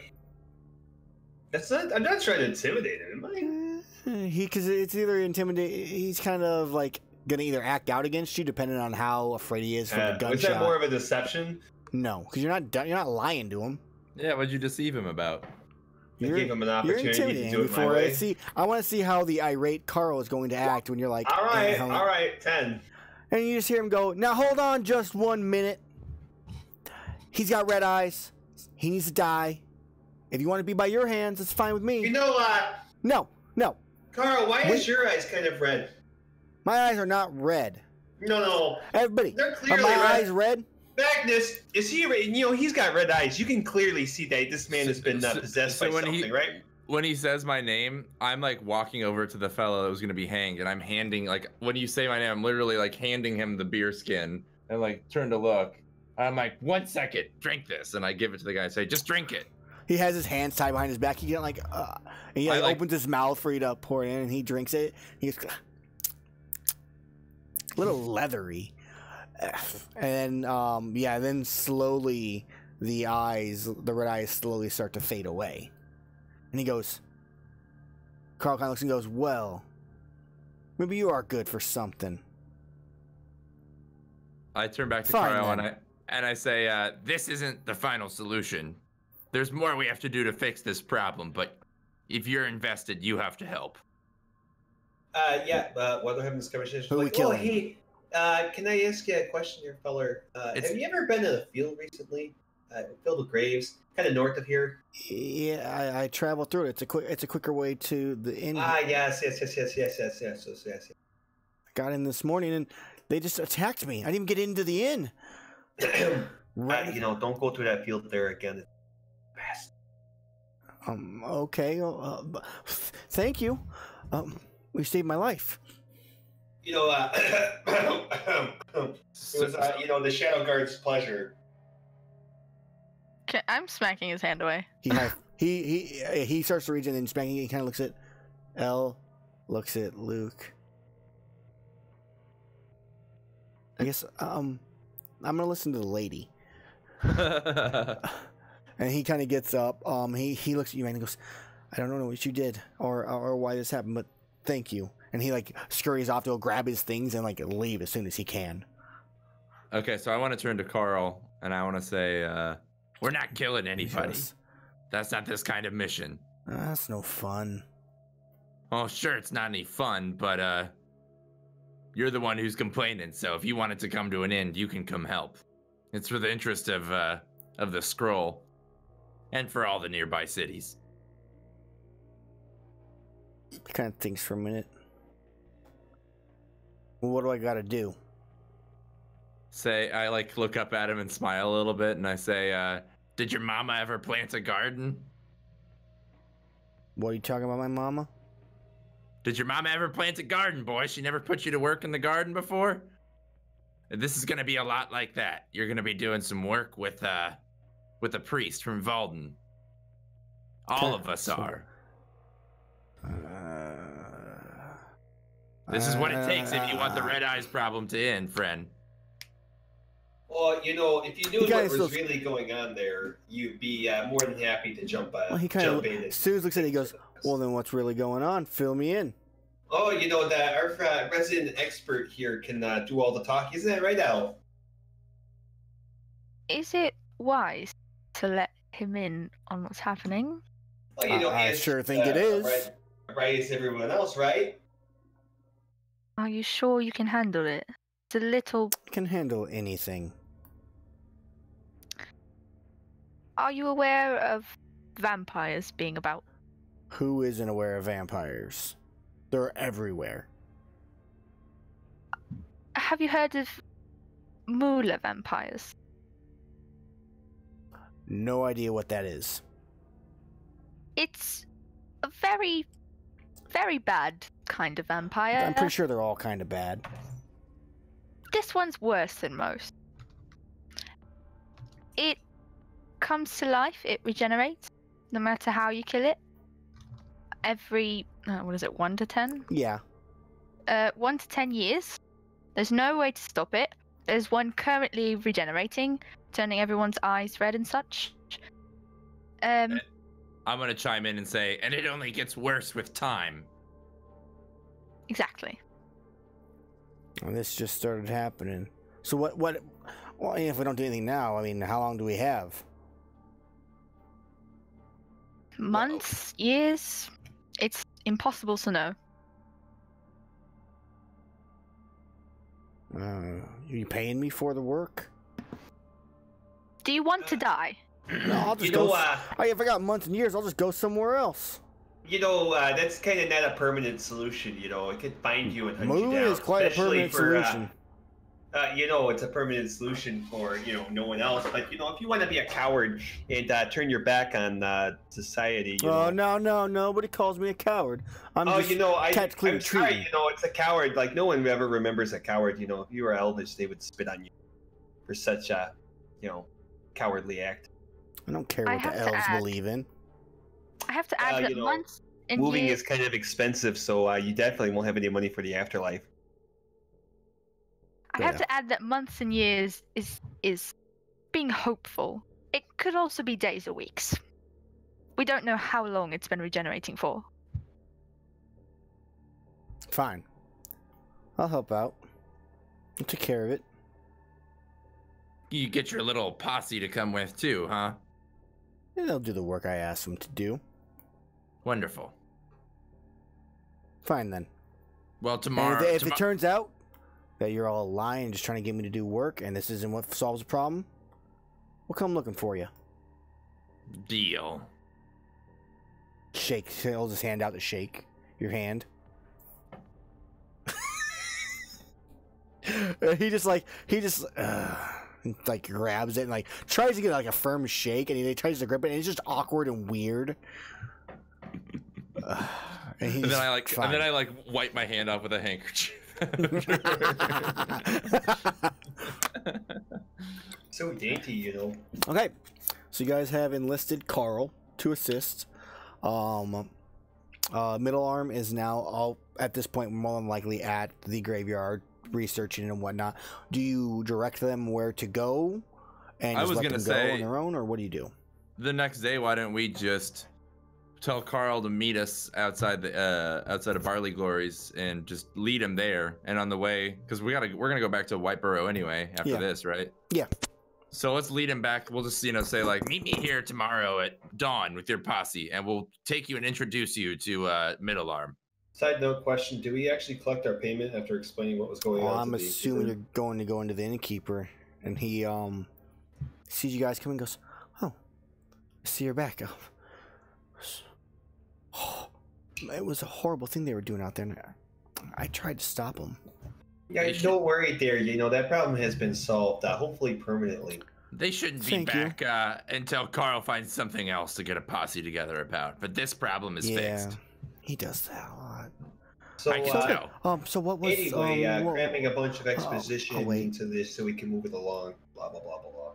So anyway, I'm not trying to intimidate him, am I? Because it's either intimidate. He's kind of like gonna either act out against you, depending on how afraid he is from the gunshot. Was that more of a deception? No, because you're not lying to him. Yeah, what'd you deceive him about? I gave him an opportunity to do it my way. I want to see how the irate Carl is going to act when you're like, all right, 10. And you just hear him go, "Now hold on just 1 minute. He's got red eyes. He needs to die. If you want to be by your hands, it's fine with me." You know what? No. Carl, why is your eyes kind of red? My eyes are not red. No. Everybody, they're clearly are my red. eyes red? Magnus, is he? He's got red eyes. You can clearly see that this man has been possessed by something, right? When he says my name, I'm like walking over to the fellow that was gonna be hanged, and I'm handing, like, when you say my name, I'm literally like handing him the beer skin, and like turn to look. I'm like, 1 second, drink this, and I give it to the guy and say, just drink it. He has his hands tied behind his back. He get like, and he opens his mouth for you to pour it in, and he drinks it. He's a little leathery, and then slowly the red eyes slowly start to fade away. And he goes, Carl kind of looks and goes, "Well, maybe you are good for something." I turn back to Carl and I say, this isn't the final solution. There's more we have to do to fix this problem, but if you're invested, you have to help. While they're having this conversation, Who we killing? Hey, can I ask you a question here, feller? Have you ever been to the field recently? Field of Graves, kind of north of here. Yeah, I traveled through it. It's a quicker way to the inn. Yes. I got in this morning and they just attacked me. I didn't even get into the inn. Right. Don't go to that field there again. Okay. Thank you. You saved my life. It was the Shadowguard's pleasure. I'm smacking his hand away. He starts to reach and then smacking it. He kind of looks at Elle, looks at Luke. I guess I'm gonna listen to the lady. And he kind of gets up. He looks at you and he goes, "I don't know what you did or why this happened, but thank you." And he like scurries off to go grab his things and like leave as soon as he can. Okay, so I want to turn to Carl and I want to say, we're not killing anybody. Yes. That's not this kind of mission. That's no fun. Oh, sure, it's not any fun, but you're the one who's complaining. So if you want it to come to an end, you can come help. It's for the interest of the scroll, and for all the nearby cities. He kind of thinks for a minute. Well, what do I got to do? I like look up at him and smile a little bit, and I say, did your mama ever plant a garden? What are you talking about, my mama? Did your mama ever plant a garden, boy? She never put you to work in the garden before? This is gonna be a lot like that. You're gonna be doing some work with a priest from Valden. All of us are. This is what it takes if you want the Red Eyes problem to end, friend. Well, you know, if you knew what was really going on there, you'd be more than happy to jump he kind of, as soon as he looks at it, he goes, well, then what's really going on? Fill me in. Oh, you know, our resident expert here can do all the talk. Isn't that right, Al? Is it wise to let him in on what's happening? Well, you know, I sure think it is. Right as everyone else, right? Are you sure you can handle it? It's a little... I can handle anything. Are you aware of vampires being about? Who isn't aware of vampires? They're everywhere. Have you heard of Moolah vampires? No idea what that is. It's a very, very bad kind of vampire. I'm pretty sure they're all kind of bad. This one's worse than most. It comes to life, it regenerates, no matter how you kill it. Every, what is it, 1 to 10? Yeah. 1 to 10 years. There's no way to stop it. There's one currently regenerating, turning everyone's eyes red and such. I'm gonna chime in and say, and it only gets worse with time. Exactly. And this just started happening. So what, well, if we don't do anything now, I mean, how long do we have? Months, years, it's impossible to know. Are you paying me for the work? Do you want to die? No, I'll just go. If I got months and years, I'll just go somewhere else. You know, that's kind of not a permanent solution. You know, it could find you and hunt you down. Is quite a permanent solution. You know, it's a permanent solution for, you know, no one else. But, you know, if you want to be a coward and turn your back on society, you know. No, nobody calls me a coward. I'm just you know, I'm tactically sorry, you know, it's a coward. Like, no one ever remembers a coward. You know, if you were Elvish, they would spit on you for such a, you know, cowardly act. I don't care what the elves believe in. I have to add that months and moving years... is kind of expensive, so you definitely won't have any money for the afterlife. I have to add that months and years is being hopeful. It could also be days or weeks. We don't know how long it's been regenerating for. Fine. I'll help out. I'll take care of it. You get your little posse to come with too, huh? Yeah, they'll do the work I asked them to do. Wonderful. Fine then. Well, tomorrow... If it turns out that you're all lying, just trying to get me to do work, and this isn't what solves the problem, we'll come looking for you. Deal. Shake. He'll just hand out to shake your hand. he just grabs it and like tries to get like a firm shake, and he tries to grip it, and it's just awkward and weird. And then I wipe my hand off with a handkerchief. So dainty, you know. Okay, so you guys have enlisted Carl to assist. Middle Arm is now all at this point more than likely at the graveyard researching and whatnot. Do you direct them where to go and just let them go on their own, or what do you do? The next day, why don't we just tell Carl to meet us outside of Barley Glories and just lead him there, and on the way, because we're gonna go back to Whiteborough anyway after this, right? Yeah. So let's lead him back. We'll just say like, meet me here tomorrow at dawn with your posse, and we'll take you and introduce you to Middle Arm. Side note question: do we actually collect our payment after explaining what was going on? I'm assuming you're going to go into the innkeeper, and he sees you guys come and goes, "Oh, I see you're back up." Oh, it was a horrible thing they were doing out there. I tried to stop them. Yeah, don't worry there. You know, that problem has been solved, hopefully permanently. They shouldn't be back until Carl finds something else to get a posse together about. But this problem is fixed. He does that a lot. So, so what was anyway, cramming a bunch of exposition into this so we can move it along. Blah blah blah blah blah.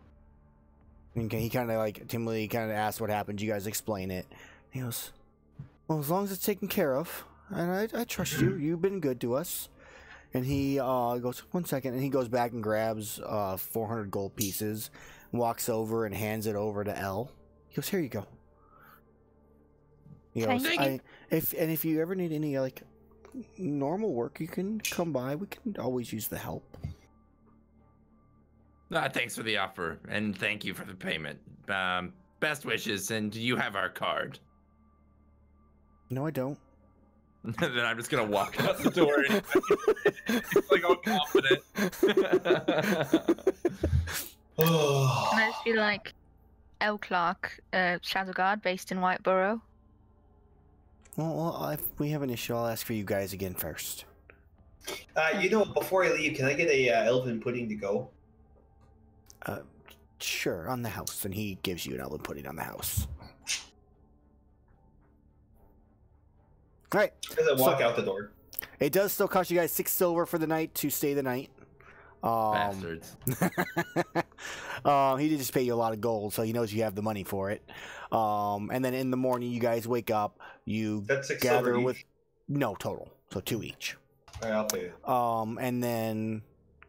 Okay, he kind of like timidly kind of asks what happened. You guys explain it. He goes, "Well, as long as it's taken care of, and I trust you. You've been good to us." And he goes, 1 second, and he goes back and grabs 400 gold pieces, walks over and hands it over to Elle. He goes, "Here you go." He goes, if you ever need any like normal work, you can come by. We can always use the help. Thanks for the offer, and thank you for the payment. Best wishes, and you have our card. No, I don't. Then I'm just gonna walk out the door. It's like all confident. Can I just be like, L. Clark, Shadowguard, based in Whiteborough? Well, if we have an issue, I'll ask for you guys again first. Before I leave, can I get a elven pudding to go? Sure, on the house. And he gives you an elven pudding on the house. All right. As I walk out the door. It does still cost you guys 6 silver for the night to stay the night. Bastards. He did just pay you a lot of gold, so he knows you have the money for it. And then in the morning, you guys wake up. You That's 6 gather silver with each? no total, so 2 each. All right, I'll pay you. And then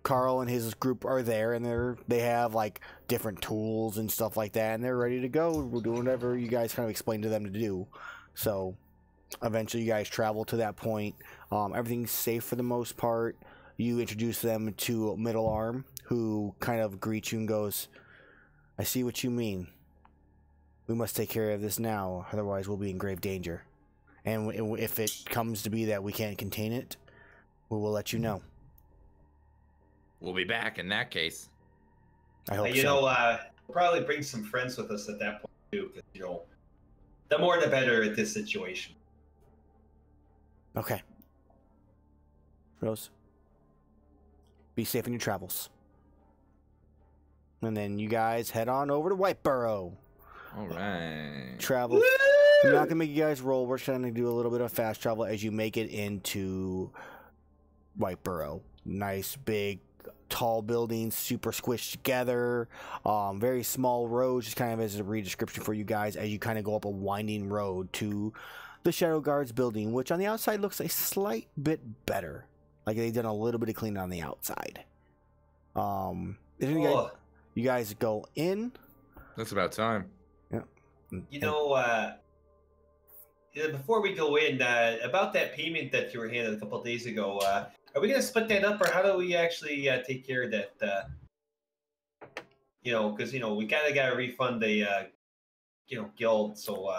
Carl and his group are there, and they have like different tools and stuff like that, and they're ready to go. We're doing whatever you guys kind of explain to them to do. So eventually, you guys travel to that point. Everything's safe for the most part. You introduce them to Middle Arm, who kind of greets you and goes, "I see what you mean. We must take care of this now, otherwise we'll be in grave danger. And if it comes to be that we can't contain it, we will let you know." We'll be back in that case. I hope so. We'll probably bring some friends with us at that point too, because the more the better at this situation. Okay. Rose, be safe in your travels. And then you guys head on over to Whiteborough. All right. Travel. I'm not gonna make you guys roll. We're trying to do a little bit of fast travel as you make it into Whiteborough. Nice, big, tall buildings, super squished together. Very small roads, just kind of as a re-description for you guys as you kind of go up a winding road to the Shadowguard's building, which on the outside looks a slight bit better. Like they've done a little bit of cleaning on the outside. You guys go in. That's about time. Yeah. Before we go in, about that payment that you were handed a couple of days ago, are we going to split that up, or how do we actually take care of that? Because we kind of got to refund the, guild. So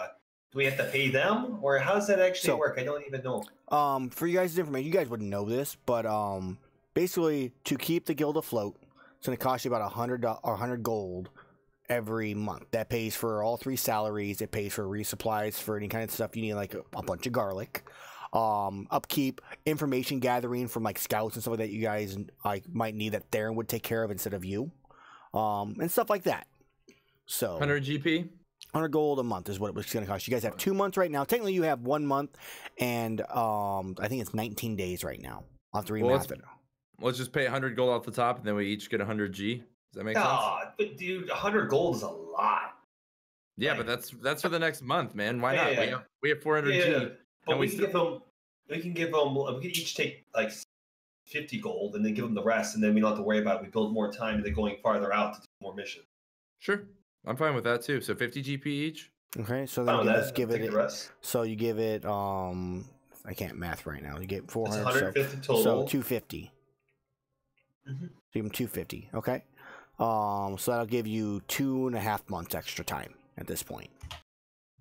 do we have to pay them, or how does that actually work? I don't even know. For you guys' information, you guys wouldn't know this, but basically to keep the guild afloat, it's going to cost you about 100 gold every month. That pays for all 3 salaries. It pays for resupplies for any kind of stuff you need, like a bunch of garlic, upkeep, information gathering from like scouts and stuff like that you guys might need that Theron would take care of instead of you, and stuff like that. So 100 GP, 100 gold a month is what it was going to cost. You guys have 2 months right now. Technically, you have 1 month, and I think it's 19 days right now. I'll have to remath it. Let's just pay 100 gold off the top, and then we each get 100 G. Does that make sense? But dude, 100 gold is a lot. Yeah, but that's for the next month, man. Why not? Yeah. We have 400 G. But we can each take like 50 gold and then give them the rest, and then we don't have to worry about it. We build more time and then going farther out to do more missions. Sure, I'm fine with that too. So 50 GP each. Okay, so then you just give it. So you give it. I can't math right now. You get 400. 150 total. So 250. Mm-hmm. Give them 250. Okay. So that'll give you 2.5 months extra time at this point.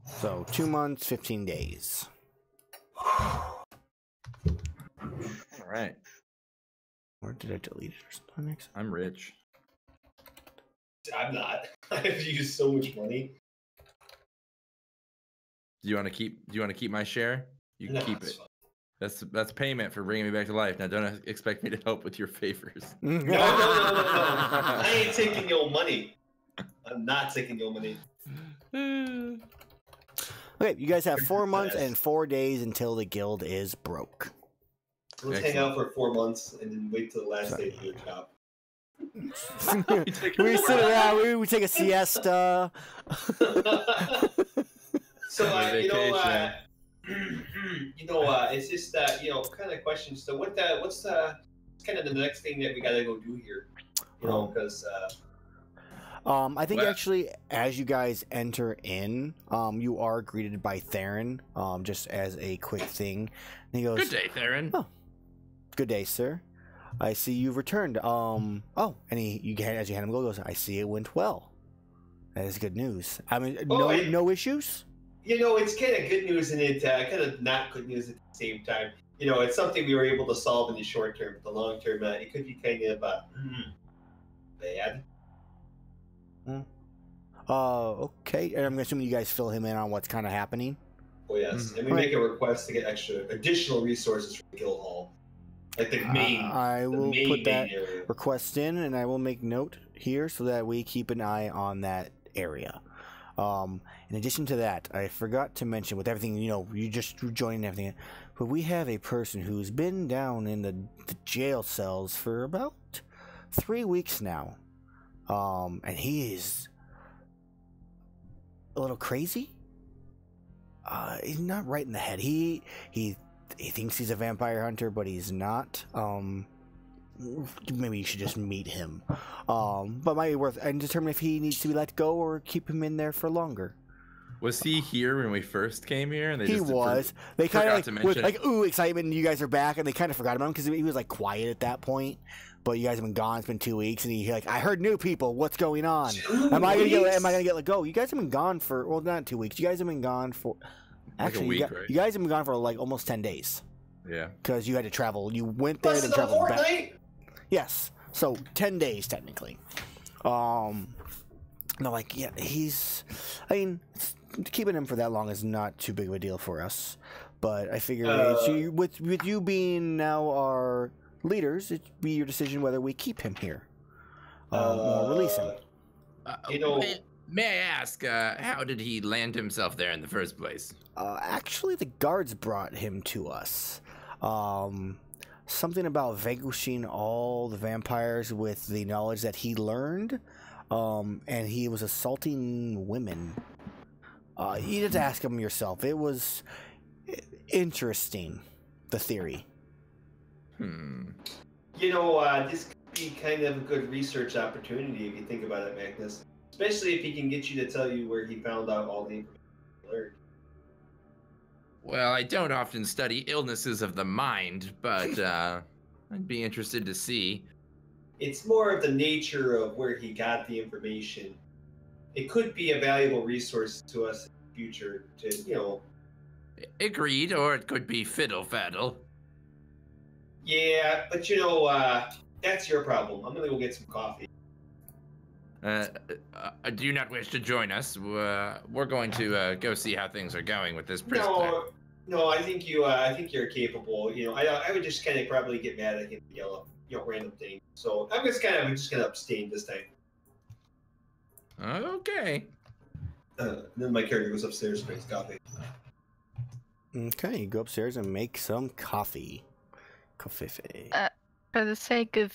So 2 months, 15 days. All right. Or did I delete it or something? I'm rich. I'm not. I've used so much money. Do you want to keep my share? You can keep it. Fine. That's payment for bringing me back to life. Now, don't expect me to help with your favors. No. I ain't taking your money. I'm not taking your money. Okay, you guys have 4 months and 4 days until the guild is broke. Let's hang out for 4 months and then wait till the last day to do a job. We sit around. We take a siesta. So it's just kind of questions. So what's kind of the next thing that we gotta go do here? Because I think actually, as you guys enter in, you are greeted by Theron. Just as a quick thing, and he goes, "Good day, Theron." Oh, good day, sir. I see you've returned. And as you hand him goes, I see it went well. That is good news. I mean, no issues. It's kind of good news and it kind of not good news at the same time. It's something we were able to solve in the short term. The long term, it could be kind of bad. Okay. And I'm assuming you guys fill him in on what's kind of happening. Oh yes, and we make a request to get additional resources from the guild hall, like the main. I will put that area. request in, and I will make note here so that we keep an eye on that area. In addition to that, I forgot to mention with everything, you just joined everything, but we have a person who's been down in the jail cells for about 3 weeks now. And he is a little crazy. He's not right in the head. He thinks he's a vampire hunter, but he's not. Maybe you should just meet him. But might be worth and determine if he needs to be let go or keep him in there for longer. Was he here when we first came here? And he was. They kind of with ooh excitement. And you guys are back, and they kind of forgot about him because he was like quiet at that point. But you guys have been gone. It's been 2 weeks, and he I heard new people. What's going on? Am I gonna get let go? You guys have been gone for not 2 weeks. You guys have been gone for actually like a week, right? You guys have been gone for like almost 10 days. Yeah. Because you had to travel. You went there and traveled back. Yes. So 10 days technically. No, like yeah, keeping him for that long is not too big of a deal for us. But I figure with you being now our leaders, it'd be your decision whether we keep him here or release him. May I ask, how did he land himself there in the first place? Actually, the guards brought him to us. Something about vanquishing all the vampires with the knowledge that he learned, and he was assaulting women. You have to ask him yourself. It was interesting, the theory. This could be kind of a good research opportunity if you think about it, Magnus. Especially if he can get you to tell you where he found out all the information he learned. Well, I don't often study illnesses of the mind, but I'd be interested to see. It's more of the nature of where he got the information. It could be a valuable resource to us in the future to, Agreed, or it could be fiddle-faddle. Yeah, but that's your problem. I'm gonna go get some coffee. Do you not wish to join us? We're going to go see how things are going with this prisoner. No, I think you're capable. I would just kind of probably get mad at him and yell up, random things. So I'm just gonna abstain this time. Okay. Then my character goes upstairs and makes coffee. Okay, you go upstairs and make some coffee. Coffee. For the sake of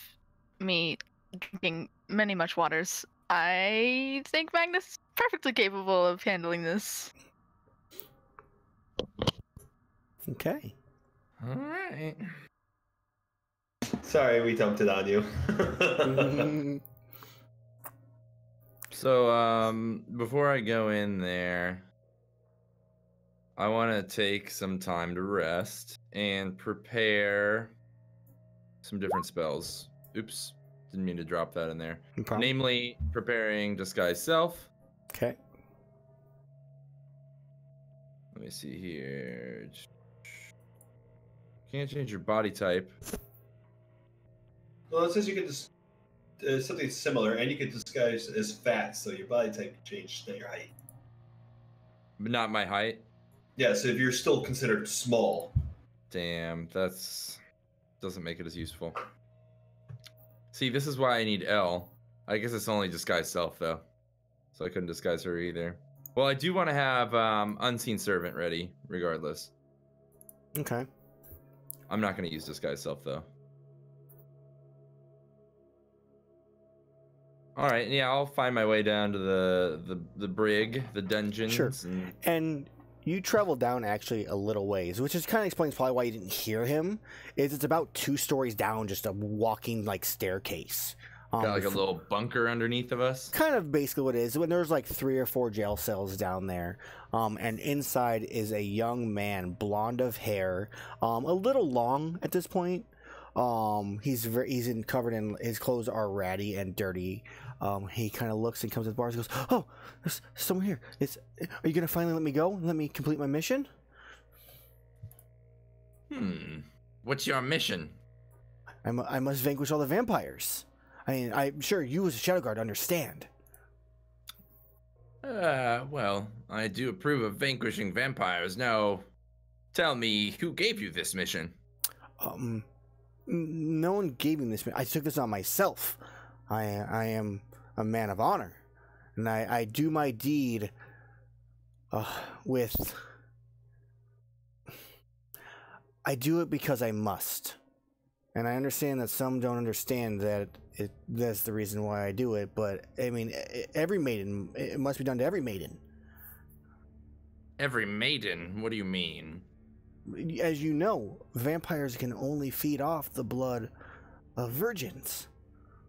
me drinking many much waters, I think Magnus is perfectly capable of handling this. Okay. All right. Sorry, we dumped it on you. So, before I go in there, I want to take some time to rest and prepare some different spells. Oops, didn't mean to drop that in there. No Namely, preparing Disguise Self. Okay. Let me see here. Can't change your body type. Well, it says you can something similar, and you can disguise as fat, so your body type can change to your height. But not my height? Yeah, so if you're still considered small. Damn, doesn't make it as useful. See, this is why I need L. I guess it's only Disguise Self, though. So I couldn't disguise her either. Well, I do want to have Unseen Servant ready, regardless. Okay. I'm not gonna use disguise self though. All right, yeah, I'll find my way down to the brig, the dungeons. Sure. And you travel down actually a little ways, which is kind of explains probably why you didn't hear him. It's about 2 stories down, just a walking like staircase. Got like a little bunker underneath of us. Kind of basically what it is. When there's like 3 or 4 jail cells down there, and inside is a young man, blonde of hair, a little long at this point. He's covered in, his clothes are ratty and dirty. He kind of looks and comes to the bars and goes, "Oh, there's someone here. Are you gonna finally let me go and let me complete my mission?" What's your mission? I must vanquish all the vampires. I mean, I'm sure you as a Shadowguard understand. Well, I do approve of vanquishing vampires. Now, tell me, who gave you this mission? No one gave me this. I took this on myself. I am a man of honor, and I do my deed with. I do it because I must, and I understand that some don't understand that that's the reason why I do it. But I mean, every maiden, it must be done to every maiden. Every maiden? What do you mean? As you know, vampires can only feed off the blood of virgins.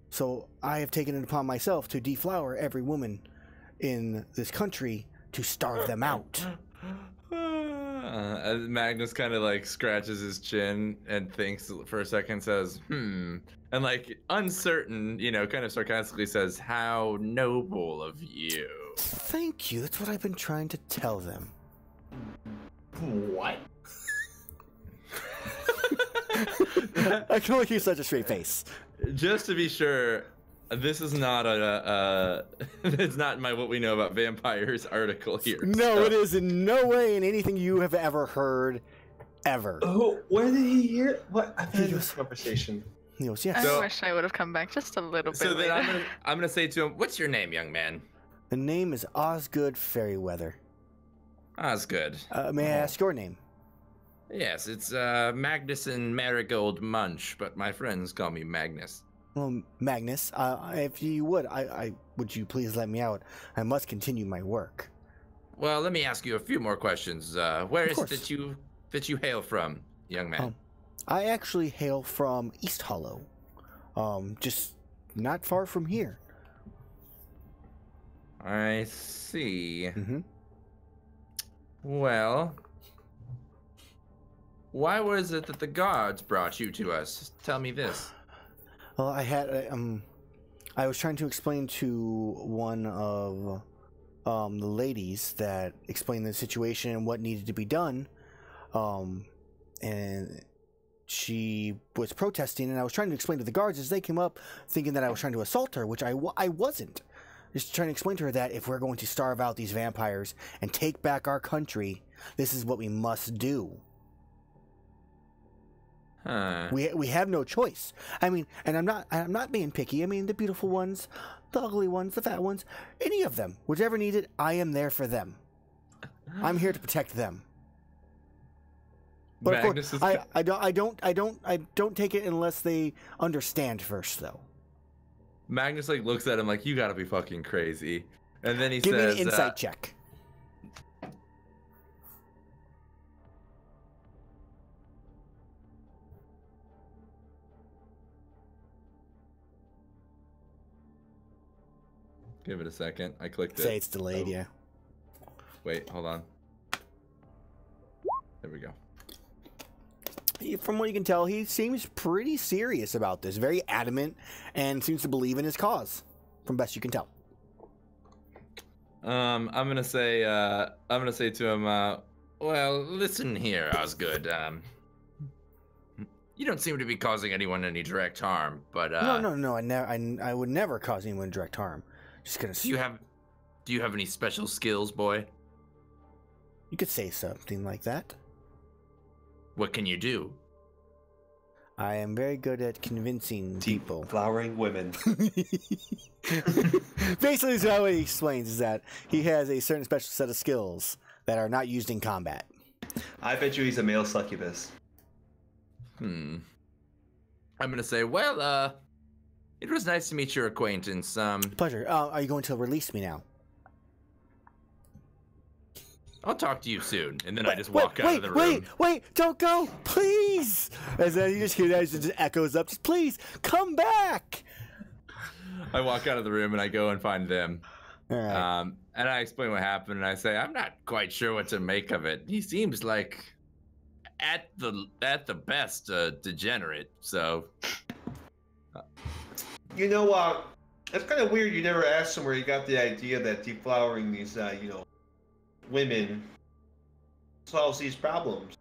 So I have taken it upon myself to deflower every woman in this country to starve them out. Magnus kind of like scratches his chin and thinks for a second, says, and like uncertain, kind of sarcastically says, "How noble of you." Thank you. That's what I've been trying to tell them. What? I can only keep such a straight face. Just to be sure, this is not it's not my What We Know About Vampires article here. No, so. It is in no way in anything you have ever heard, ever. Oh, where did he hear? What? I've had this conversation. He goes, yes. I wish I would have come back just a little bit So later. then I'm gonna say to him, "What's your name, young man?" The name is Osgood Fairyweather. Osgood. May I ask your name? Yes, it's Magnus and Marigold Munch, but my friends call me Magnus. Well, Magnus, if you would, would you please let me out? I must continue my work. Well, let me ask you a few more questions. Where is it that you hail from, young man? I actually hail from East Hollow, just not far from here. I see. Mm-hmm. Well, why was it that the gods brought you to us? Tell me this. Well, I was trying to explain to one of the ladies that explained the situation and what needed to be done, and she was protesting, and I was trying to explain to the guards as they came up, thinking that I was trying to assault her, which I wasn't. Just trying to explain to her that if we're going to starve out these vampires and take back our country, this is what we must do. Huh. We have no choice. I mean, and I'm not being picky. I mean, the beautiful ones, the ugly ones, the fat ones, any of them, whichever needed, I am there for them. I'm here to protect them. But Magnus of course, I don't take it unless they understand first, though. Magnus like looks at him like, "You gotta be fucking crazy," and then he Give says, me an insight check. Give it a second. I clicked it. Say it's delayed, yeah. Wait, hold on. There we go. From what you can tell, he seems pretty serious about this, very adamant, and seems to believe in his cause, from best you can tell. I'm gonna say to him, well, listen here, Osgood. You don't seem to be causing anyone any direct harm, but No. I would never cause anyone direct harm. Just gonna. Do you have any special skills, boy? You could say something like that. What can you do? I am very good at convincing people. Flowering women. Basically, how he explains is that he has a certain special set of skills that are not used in combat. I bet you he's a male succubus. I'm gonna say, well, it was nice to meet your acquaintance. Pleasure. Are you going to release me now? I'll talk to you soon. And then I just walk out of the room. Wait! Don't go, please! And then you just hear that, it just echoes up. Just please come back. I walk out of the room and I go and find them. All right. And I explain what happened, and I say, I'm not quite sure what to make of it. He seems like, at the best, degenerate. So, You know, it's kind of weird. You never asked him where he got the idea that deflowering these, women solves these problems.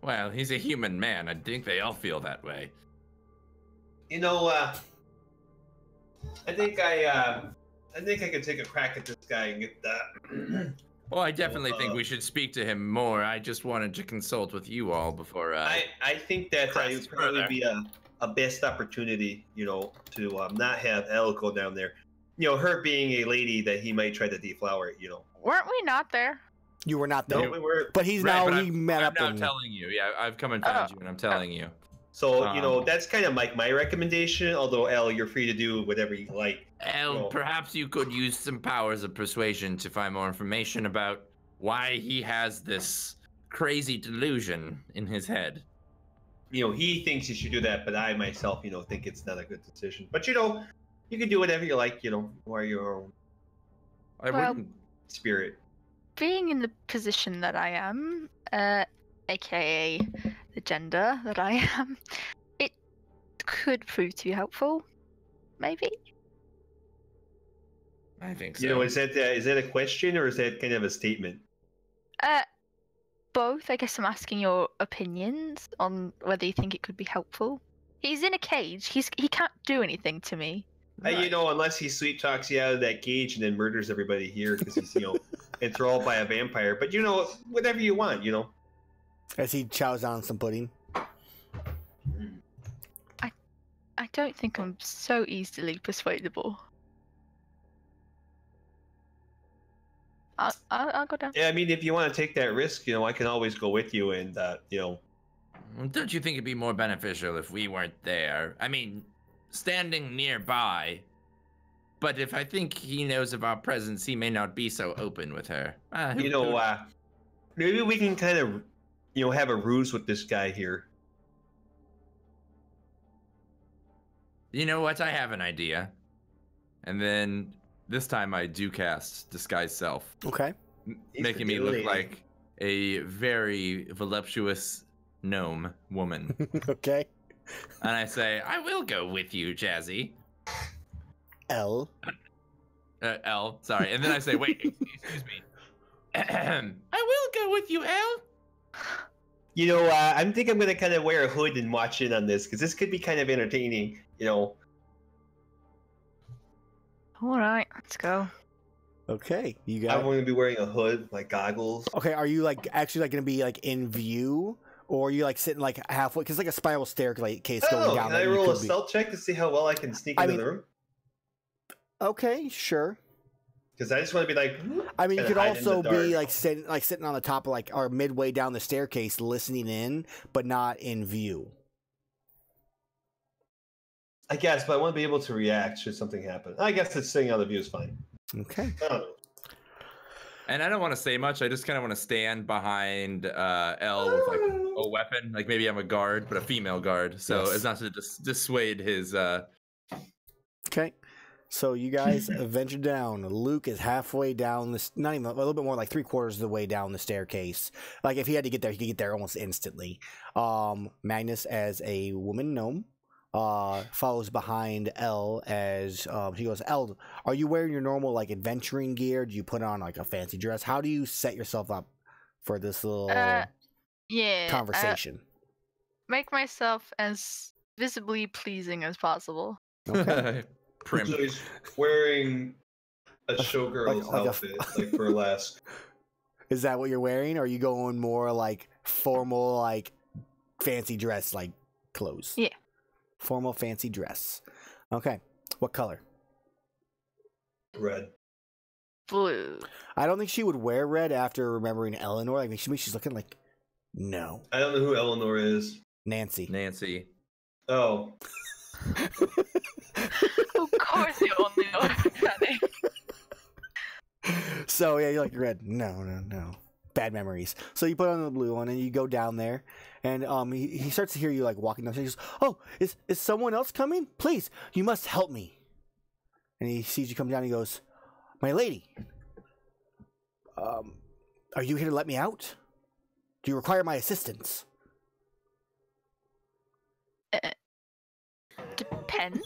well, he's a human man. I think they all feel that way. You know, I think I could take a crack at this guy and get that. Well, I definitely think we should speak to him more. I just wanted to consult with you all before I think that it would probably be a best opportunity, to not have Elle go down there. Her being a lady that he might try to deflower, Weren't we not there? You were not there. No, we were. But he's Right, now but he met up. I'm now telling you. Yeah, I've come and found you, and I'm telling you. So, that's kind of like my recommendation, although, Elle, you're free to do whatever you like. Elle, perhaps you could use some powers of persuasion to find more information about why he has this crazy delusion in his head. He thinks you should do that, but I myself, think it's not a good decision. But, you can do whatever you like, or your own I wouldn't. spirit. Being in the position that I am, aka the gender that I am, it could prove to be helpful. Maybe. I think so. Is that a question or is that kind of a statement? Both. I guess I'm asking your opinions on whether you think it could be helpful. He's in a cage. He can't do anything to me. Right. Unless he sweet talks you out of that cage and then murders everybody here because he's, enthralled by a vampire. But, whatever you want, As he chows down some pudding. I don't think I'm so easily persuadable. I'll go down. Yeah, I mean, if you want to take that risk, I can always go with you and, Don't you think it'd be more beneficial if we weren't there? I mean, standing nearby. But if I think he knows of our presence, he may not be so open with her. Maybe we can kind of, have a ruse with this guy here. You know what? I have an idea. And then this time I do cast Disguise Self. Okay. Making me look like a very voluptuous gnome woman. Okay. And I say, I will go with you, Jazzy. Elle. Elle, sorry. And then I say, wait, excuse me. I will go with you, Elle. I think I'm going to kind of wear a hood and watch in on this because this could be kind of entertaining, All right, let's go. Okay, you got. I'm going to be wearing a hood, like goggles. Okay, are you actually going to be in view, or are you sitting halfway? Because a spiral staircase going down. Can I roll a stealth check to see how well I can sneak into the room? Okay, sure. Because I just want to be you could also be sitting on the top of or midway down the staircase, listening in, but not in view. I guess, but I want to be able to react should something happen. I guess it's sitting out of view is fine. Okay. And I don't want to say much. I just kind of want to stand behind Elle with a weapon. Maybe I'm a guard, but a female guard. So as not to dissuade his. Okay. So you guys venture down. Luke is halfway down this, not even a little bit more, 3/4 of the way down the staircase. If he had to get there, he could get there almost instantly. Magnus, as a woman gnome, follows behind Elle as she goes. Elle, are you wearing your normal adventuring gear? Do you put on a fancy dress? How do you set yourself up for this little conversation? Make myself as visibly pleasing as possible. Okay. Prim. So he's wearing a showgirl's outfit, burlesque. Is that what you're wearing? Or are you going more formal, fancy dress, clothes? Yeah. Formal, fancy dress. Okay. What color? Red. Blue. I don't think she would wear she's looking no. I don't know who Eleanor is. Nancy. Nancy. Oh. Of course you only know that name. So yeah, you're like red. No. Bad memories. So you put on the blue one and you go down there, and he starts to hear you like walking down. He goes, "Oh, is someone else coming? Please, you must help me." And he sees you come down. And he goes, "My lady, are you here to let me out? Do you require my assistance?" Depends.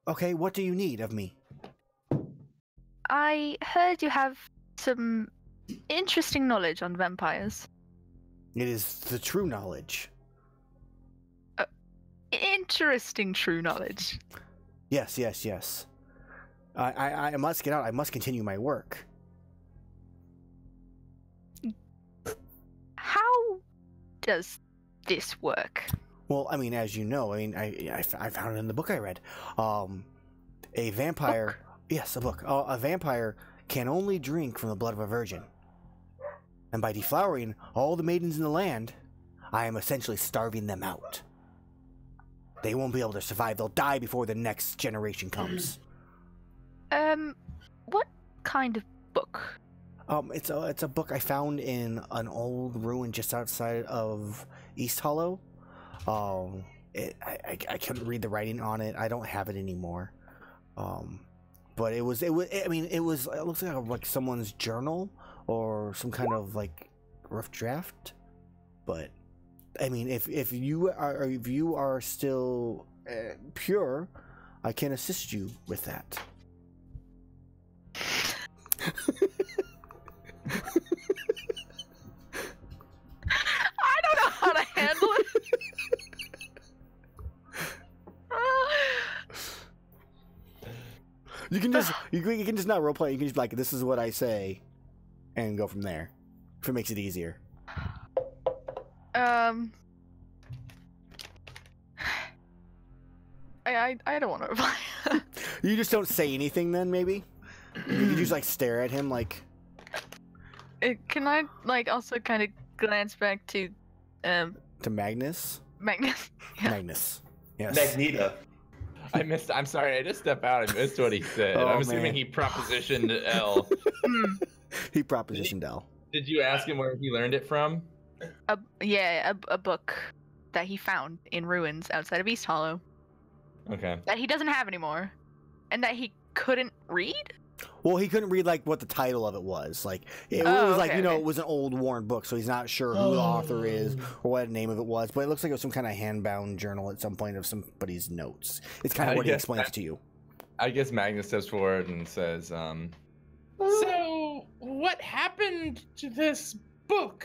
Okay, what do you need of me? I heard you have some interesting knowledge on vampires. It is the true knowledge. Interesting true knowledge. Yes. I must get out. I must continue my work. How does this work? Well, I mean, as you know, I found it in the book I read. A vampire... Book? Yes, a book. A vampire can only drink from the blood of a virgin. And by deflowering all the maidens in the land, I am essentially starving them out. They won't be able to survive. They'll die before the next generation comes. What kind of book? It's a book I found in an old ruin just outside of East Hollow. I couldn't read the writing on it. I don't have it anymore. But it looks like someone's journal or some kind of like rough draft. But I mean, if you are still pure, I can assist you with that. I don't know how to handle it. You can just not roleplay. You can just be like, this is what I say, and go from there. If it makes it easier. I don't want to reply. You just don't say anything then, maybe? You just like stare at him like... Can I like also kind of glance back to Magnus? Magnus. Yeah. Magnus. Yes. Magneto. I'm sorry, I just stepped out. I missed what he said. Oh, I'm assuming man. he propositioned L. He propositioned L. Did you ask him where he learned it from? A book that he found in ruins outside of East Hollow Okay. that he doesn't have anymore, and that he couldn't read. Well, he couldn't read like what the title of it was. Like it was like, okay, you know, okay. it was an old worn book, so he's not sure who the author is or what the name of it was. But it looks like it was some kind of handbound journal at some point of somebody's notes. It's kind of what he explains to you. I guess Magnus steps forward and says, So, what happened to this book?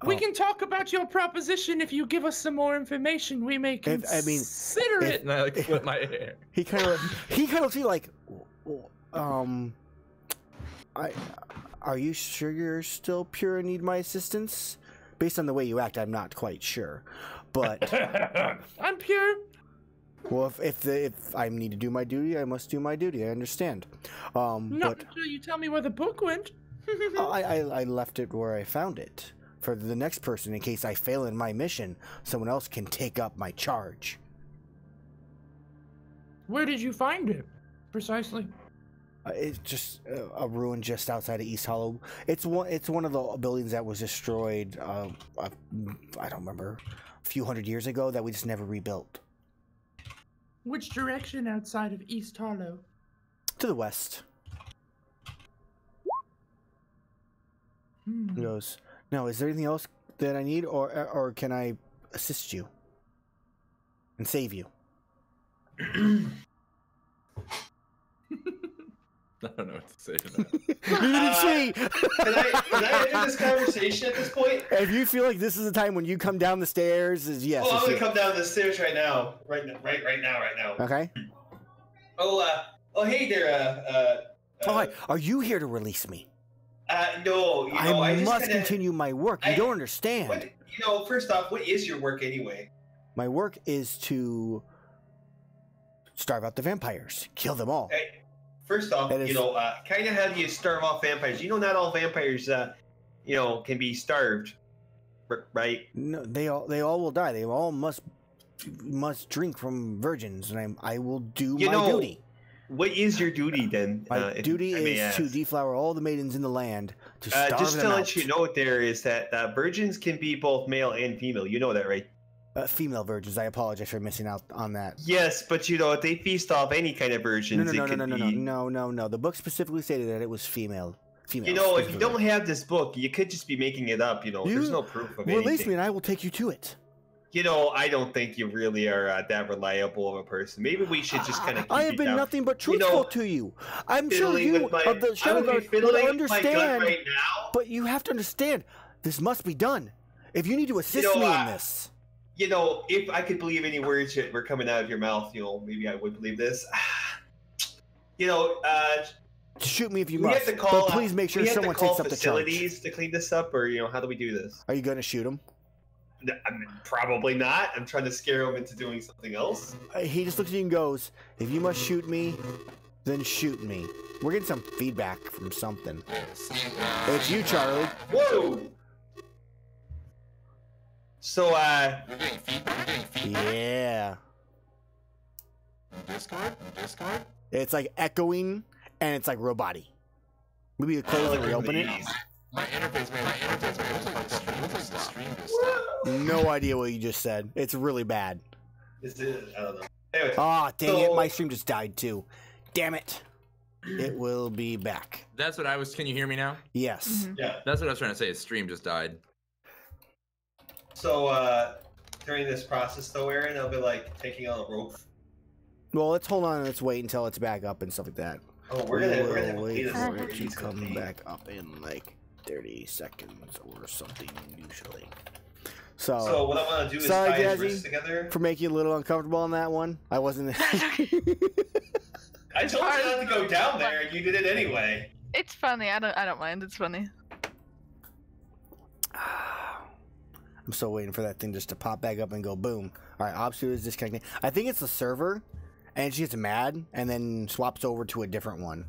We can talk about your proposition if you give us some more information. We may consider it. And I like flip my hair. He kind of looks at you like, are you sure you're still pure and need my assistance? Based on the way you act, I'm not quite sure. But I'm pure. well, if I need to do my duty, I must do my duty. I understand. Not until you tell me where the book went. I left it where I found it. For the next person, in case I fail in my mission, someone else can take up my charge. Where did you find it? Precisely. It's just a ruin just outside of East Hollow. It's one of the buildings that was destroyed, I don't remember, a few hundred years ago that we just never rebuilt. Which direction outside of East Hollow? To the west. He goes, now, is there anything else that I need, or can I assist you and save you? I don't know what to say to that. You didn't see. Can I enter this conversation at this point? If you feel like this is the time when you come down the stairs, is yes. Oh, I'm gonna come down the stairs right now. Right now. Okay. Oh, hey there. Hi. Are you here to release me? No. I just must kinda, continue my work. You don't understand. First off, what is your work anyway? My work is to starve out the vampires, kill them all. Hey, first off, kind of how do you starve off vampires? Not all vampires, can be starved. right? No, they all will die. They all must drink from virgins, and I will do my duty. What is your duty then? My duty is to deflower all the maidens in the land to starve them out. Just to let you know, there is that virgins can be both male and female. You know that, right? Female virgins. I apologize for missing out on that. Yes, but if they feast off any kind of virgins, no. The book specifically stated that it was female. If you don't have this book, you could just be making it up. There's no proof of anything. Release me, and I will take you to it. I don't think you really are that reliable of a person. Maybe we should just kind of. I have been nothing but truthful to you. I'm sure you of the Shadowguard will understand. Right now. But you have to understand, this must be done. If you need to assist me in this. If I could believe any words that were coming out of your mouth, maybe I would believe this. Shoot me if you must. But please make sure someone takes up the charge. Facilities to clean this up, or how do we do this? Are you going to shoot him? I mean, probably not. I'm trying to scare him into doing something else. He just looks at you and goes, "If you must shoot me, then shoot me." We're getting some feedback from something. It's you, Charlie. Whoa! So, yeah. Discord? It's like echoing, and it's like robot-y. Maybe you close and reopen it. My interface, man. It looks like the stream just No idea what you just said. It's really bad. I don't know. Anyway, dang it. My stream just died, too. Damn it. It will be back. That's what I was. Can you hear me now? Yes. Mm-hmm. Yeah. That's what I was trying to say. His stream just died. So, during this process, though, Aaron, I'll be taking on a rope. Well, let's hold on and let's wait until it's back up and stuff like that. Oh, we're gonna wait for it to come back up in 30 seconds or something usually. So what I want to do is sorry, tie his wrists Jazzy, together. for making you a little uncomfortable on that one. I wasn't. I told you not to go down there, and you did it anyway. It's funny. I don't mind. It's funny. I'm still waiting for that thing just to pop back up and go boom. All right, Obstu is disconnecting. I think it's the server, and she gets mad and then swaps over to a different one.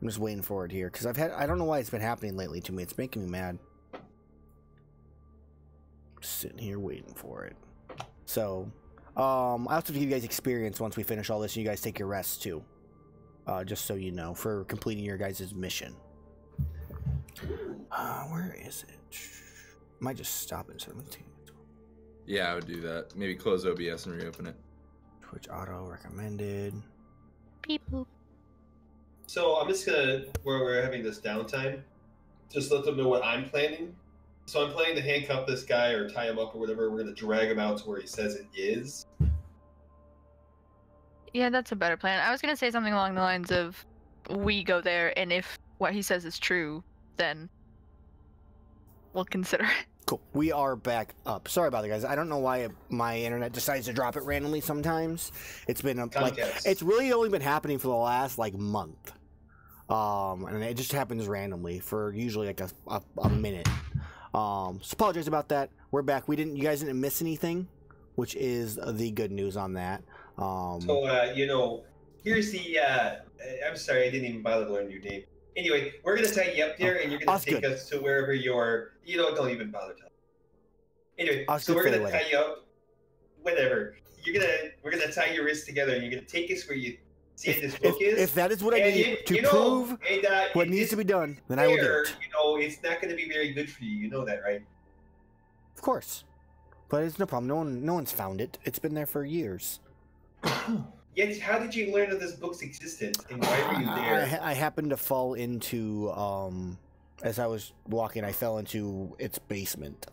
I'm just waiting for it here because I don't know why it's been happening lately to me. It's making me mad. Just sitting here waiting for it. So, I also have to give you guys experience once we finish all this, and you guys take your rest too. Just so you know, for completing your guys' mission. Where is it? Might just stop it. So let me take it. Yeah, I would do that. Maybe close OBS and reopen it. Twitch auto recommended. Beep boop. So I'm just gonna, where we're having this downtime, just let them know what I'm planning. So I'm planning to handcuff this guy or tie him up or whatever. We're gonna drag him out to where he says it is. Yeah, that's a better plan. I was gonna say something along the lines of, we go there, and if what he says is true, then we'll consider it. Cool. We are back up. Sorry about that, guys. I don't know why my internet decides to drop it randomly sometimes. It's been it's really only been happening for the last month, and it just happens randomly for usually a minute. So apologize about that. We're back. You guys didn't miss anything, which is the good news on that. So here's the. I'm sorry, I didn't even bother to learn your name. Anyway, we're gonna tie you up there, and you're gonna take us to wherever you're. Don't even bother telling. Anyway, so we're gonna tie you up. Whatever. We're gonna tie your wrists together, and you're gonna take us where you see this book is. If that is what I need to prove what needs to be done, then I will do it. It's not gonna be very good for you. You know that, right? Of course, but it's no problem. No one's found it. It's been there for years. Yet, how did you learn of this book's existence, and why were you there? I happened to fall into, as I was walking, I fell into its basement.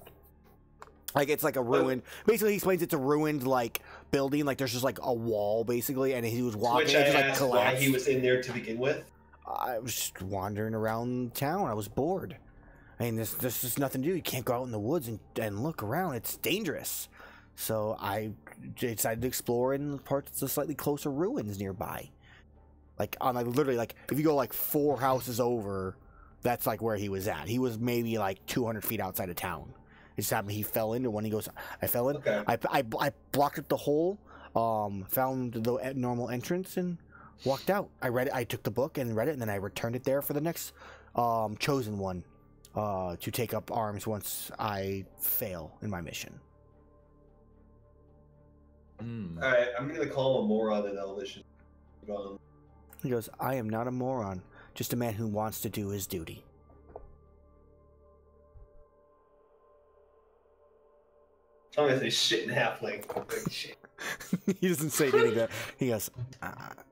It's like a ruined. Basically, he explains it's a ruined building. There's just a wall basically, and he was walking. Which I asked why he was in there to begin with. I was just wandering around town. I was bored. I mean, there's just nothing to do. You can't go out in the woods and look around. It's dangerous. So I decided to explore in parts of slightly closer ruins nearby. Literally, if you go 4 houses over, that's where he was at. He was maybe 200 feet outside of town. It just happened he fell into one. He goes, I fell in. Okay. I blocked up the hole, found the normal entrance, and walked out. I read it. I took the book and read it, and then I returned it there for the next chosen one. to take up arms once I fail in my mission. Alright, I'm gonna call him a moron in Elvish. He goes, I am not a moron, just a man who wants to do his duty. I'm gonna say shit in halfling. Shit. He doesn't say anything. That he goes,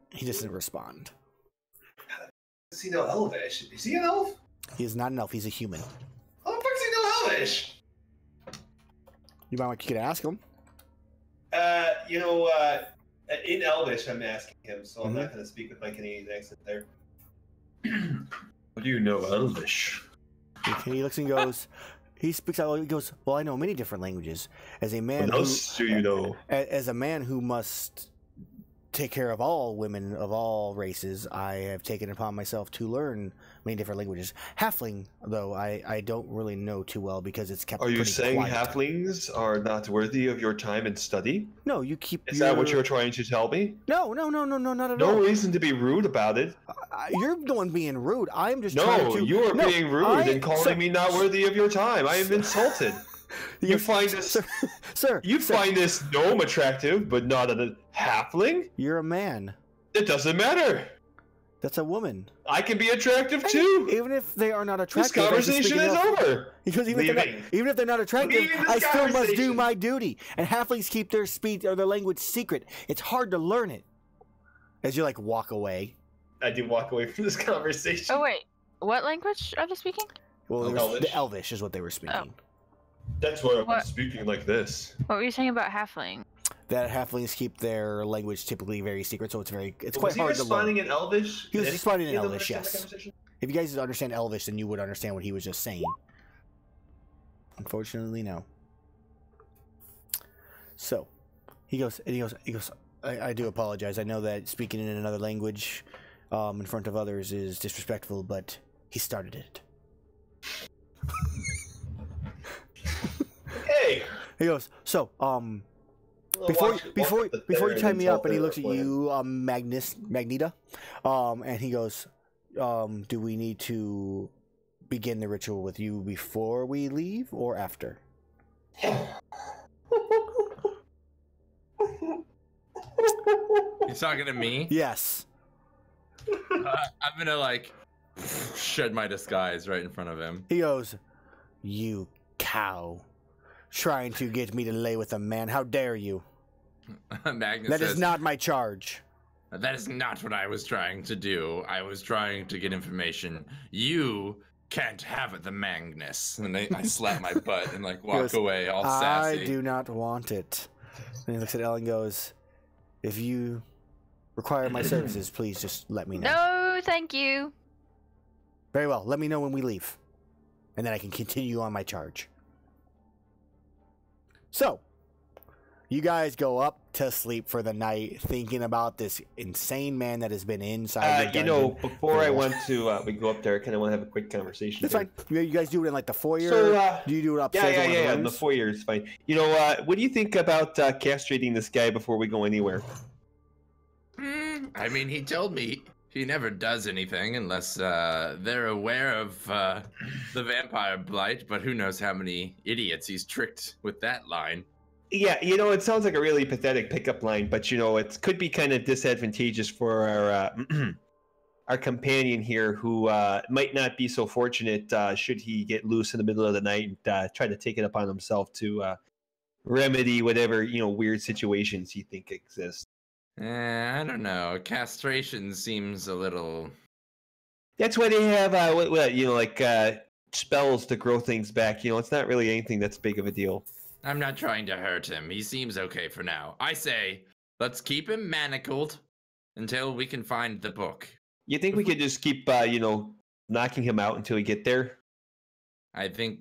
he doesn't respond. Does he know Elvish? Is he an elf? He is not an elf, he's a human. How the fuck does he know Elvish? You could ask him. In Elvish, I'm asking him, so I'm not going to speak with my Canadian accent there. What do you know Elvish? He looks and goes, he speaks out, he goes, well, I know many different languages. As a man What else do you know? As a man who must take care of all women of all races, I have taken upon myself to learn many different languages. Halfling, though, I don't really know too well because it's kept. Are you saying quiet. halflings are not worthy of your time and study? No, you keep. Is that what you're trying to tell me? No, not at all. No reason to be rude about it. You're the one being rude. I'm just trying to. You are being rude and calling me not worthy of your time. I am insulted. You find this, sir. You find this gnome attractive, but not a halfling? You're a man. It doesn't matter. That's a woman. I can be attractive too. Even if they are not attractive. This conversation is over. Because even if they're not attractive, I still must do my duty. And halflings keep their speech or their language secret. It's hard to learn it. As you walk away. I do walk away from this conversation. Oh wait, what language are they speaking? Well, the Elvish is what they were speaking. Oh. That's why I'm speaking like this. What were you saying about halfling? That halflings keep their language typically very secret, so it's quite hard to learn. Was he responding in Elvish? He was responding in Elvish, yes. If you guys understand Elvish, then you would understand what he was just saying. Unfortunately, no. So, he goes, I do apologize. I know that speaking in another language in front of others is disrespectful, but he started it. Hey! He goes, so, before you tie me up, and he looks at you, Magneta, and he goes, do we need to begin the ritual with you before we leave or after? He's talking to me? Yes. I'm gonna shed my disguise right in front of him. He goes, you cow. Trying to get me to lay with a man. How dare you? Magnus That says, is not my charge. That is not what I was trying to do. I was trying to get information. You can't have it, the Magnus. And I slap my butt and walk away all sassy. I do not want it. And he looks at Ellen and goes, if you require my services, please just let me know. No, thank you. Very well. Let me know when we leave. And then I can continue on my charge. So, you guys go up to sleep for the night thinking about this insane man that has been inside the dungeon. Before I want to we go up there, I kind of want to have a quick conversation. That's fine. You guys do it in the foyer? So, do you do it upstairs? Yeah, in the foyer is fine. What do you think about castrating this guy before we go anywhere? I mean, he told me he never does anything unless they're aware of the vampire blight, but who knows how many idiots he's tricked with that line. Yeah, it sounds like a really pathetic pickup line, but it could be kind of disadvantageous for our our companion here, who might not be so fortunate should he get loose in the middle of the night and try to take it upon himself to remedy whatever weird situations he think exist. I don't know. Castration seems a little. That's why they have spells to grow things back. It's not really anything that's big of a deal. I'm not trying to hurt him. He seems okay for now. I say, let's keep him manacled until we can find the book. You think we could just keep, knocking him out until we get there? I think,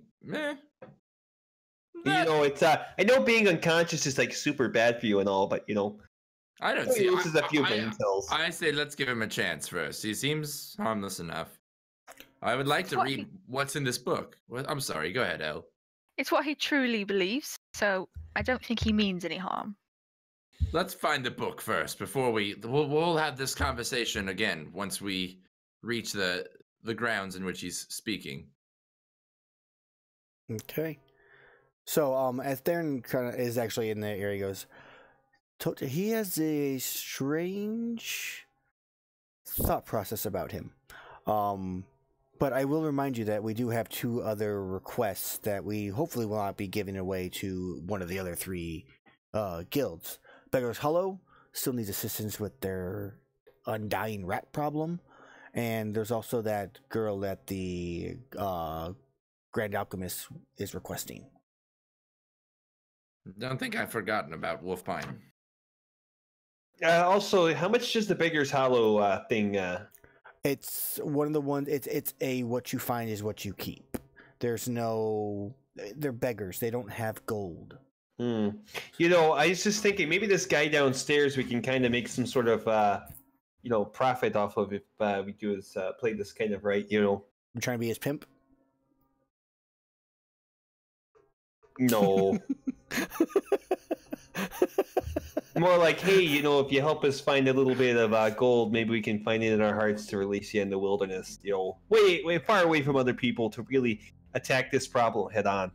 it's I know being unconscious is super bad for you and all, but I don't see. This is a few brain cells. I say let's give him a chance first. He seems harmless enough. I would like to read what's in this book. I'm sorry. Go ahead, Elle. It's what he truly believes, so I don't think he means any harm. Let's find the book first before we'll have this conversation again once we reach the grounds in which he's speaking. Okay. So, as Theron kind of is actually in the area, he goes, he has a strange thought process about him. But I will remind you that we do have 2 other requests that we hopefully will not be giving away to one of the other 3 guilds. Beggar's Hollow still needs assistance with their undying rat problem. And there's also that girl that the Grand Alchemist is requesting. Don't think I've forgotten about Wolfpine. Also, how much does the Beggar's Hollow thing? It's one of the ones. It's a what you find is what you keep. There's no. They're beggars. They don't have gold. You know, I was just thinking maybe this guy downstairs we can kind of make some sort of profit off of if we do is play this kind of right. You know, I'm trying to be his pimp. No. More like, hey, you know, if you help us find a little bit of gold, maybe we can find it in our hearts to release you in the wilderness. You know, way far away from other people to really attack this problem head on.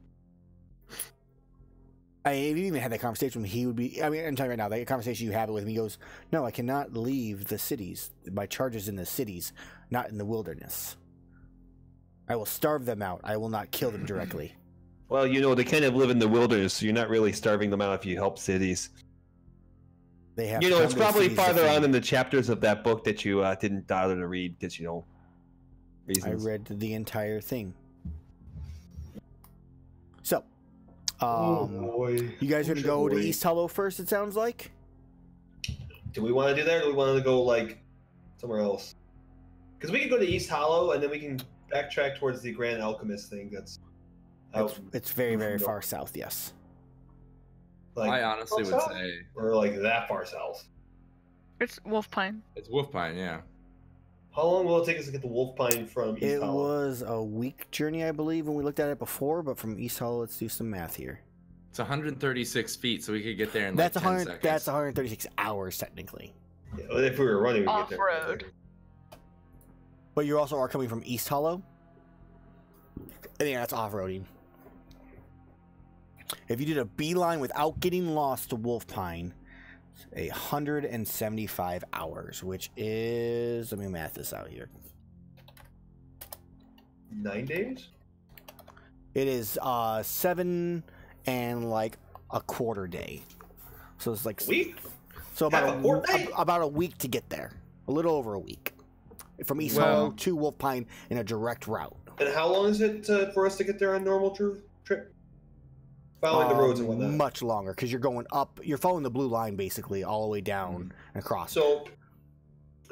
I even had that conversation with him. He would be. I mean, I'm telling you right now, that conversation you have with him, he goes, "No, I cannot leave the cities. My charge is in the cities, not in the wilderness. I will starve them out. I will not kill them directly." Well, you know, they kind of live in the wilderness, so you're not really starving them out if you help cities. They have. You know, it's probably farther on in the chapters of that book that you didn't bother to read because, you know, reasons. I read the entire thing. So, you guys are going to go to East Hollow first, it sounds like? Do we want to do that, or do we want to go, like, somewhere else? Because we can go to East Hollow, and then we can backtrack towards the Grand Alchemist thing. It's very, very far south, yes. Like, I honestly would say... Or, like, that far south? It's Wolfpine. It's Wolfpine, yeah. How long will it take us to get the Wolfpine from East Hollow? It was a week journey, I believe, when we looked at it before, but from East Hollow, let's do some math here. It's 136 feet, so we could get there in like 10 seconds. That's 136 hours, technically. Yeah, well, if we were running, we'd Off get there. road. But you also are coming from East Hollow? I think that's off-roading. If you did a beeline without getting lost to Wolfpine, 175 hours, which is... Let me math this out here. 9 days? It is 7 and like a quarter day. So it's like... Week? So about a week to get there. A little over a week. From East Hollow to Wolfpine in a direct route. And how long is it for us to get there on normal trip? Following the roads and whatnot. Much longer, because you're going up. You're following the blue line, basically, all the way down and across. So,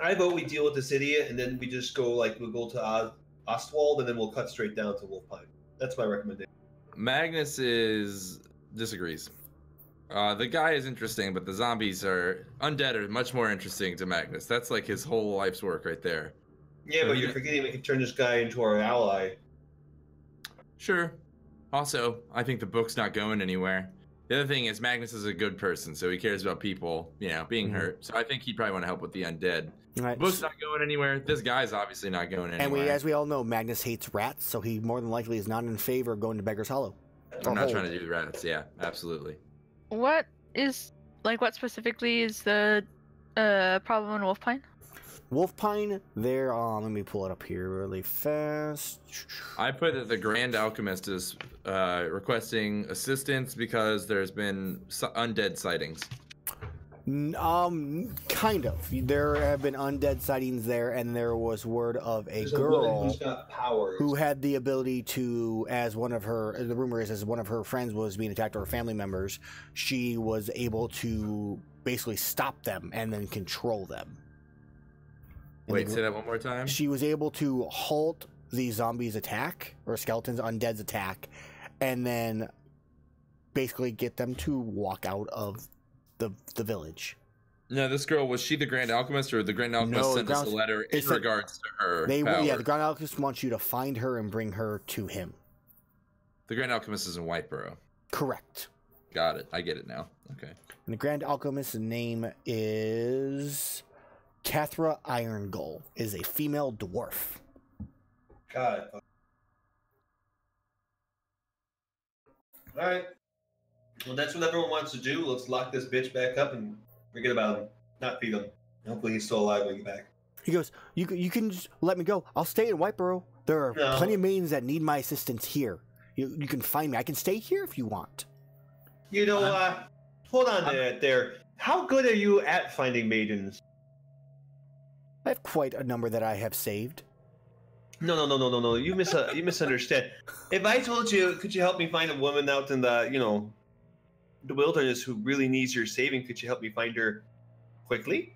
I vote we deal with the city, and then we just go, like, we'll go to Ostwald, and then we'll cut straight down to Wolfpine. That's my recommendation. Magnus disagrees. The guy is interesting, but the zombies are... Undead are much more interesting to Magnus. That's like his whole life's work right there. Yeah, but you're forgetting we can turn this guy into our ally. Sure. Also, I think the book's not going anywhere. The other thing is Magnus is a good person, so he cares about people, you know, being hurt. So I think he'd probably want to help with the undead. Right. The book's not going anywhere. This guy's obviously not going anywhere. And as we all know, Magnus hates rats, so he more than likely is not in favor of going to Beggar's Hollow. I'm not trying to do rats. Yeah, absolutely. What specifically is the problem in Wolfpine? Wolfpine, there. Let me pull it up here really fast. I put that the Grand Alchemist is requesting assistance because there's been undead sightings. Kind of. There have been undead sightings there, and there was word of a girl who's got powers, who had the ability to, as one of her, the rumor is, as one of her friends was being attacked, or her family members, she was able to basically stop them and then control them. Wait, say that one more time? She was able to halt the zombies' attack, or skeletons, undead's attack, and then basically get them to walk out of the village. No, this girl, was she the Grand Alchemist, or the Grand Alchemist sent us a letter in regards to her power? Yeah, the Grand Alchemist wants you to find her and bring her to him. The Grand Alchemist is in Whiteborough. Correct. Got it. I get it now. Okay. And the Grand Alchemist's name is... Cathra Irongull, is a female dwarf. God. All right. Well, that's what everyone wants to do. Let's lock this bitch back up and forget about him. Not feed him. Hopefully he's still alive when we get back. He goes, you can just let me go. I'll stay in Whiteboro. There are plenty of maidens that need my assistance here. You can find me. I can stay here if you want. You know, hold on there. How good are you at finding maidens? I have quite a number that I have saved. No. You misunderstand. If I told you, could you help me find a woman out in the, the wilderness who really needs your saving? Could you help me find her quickly?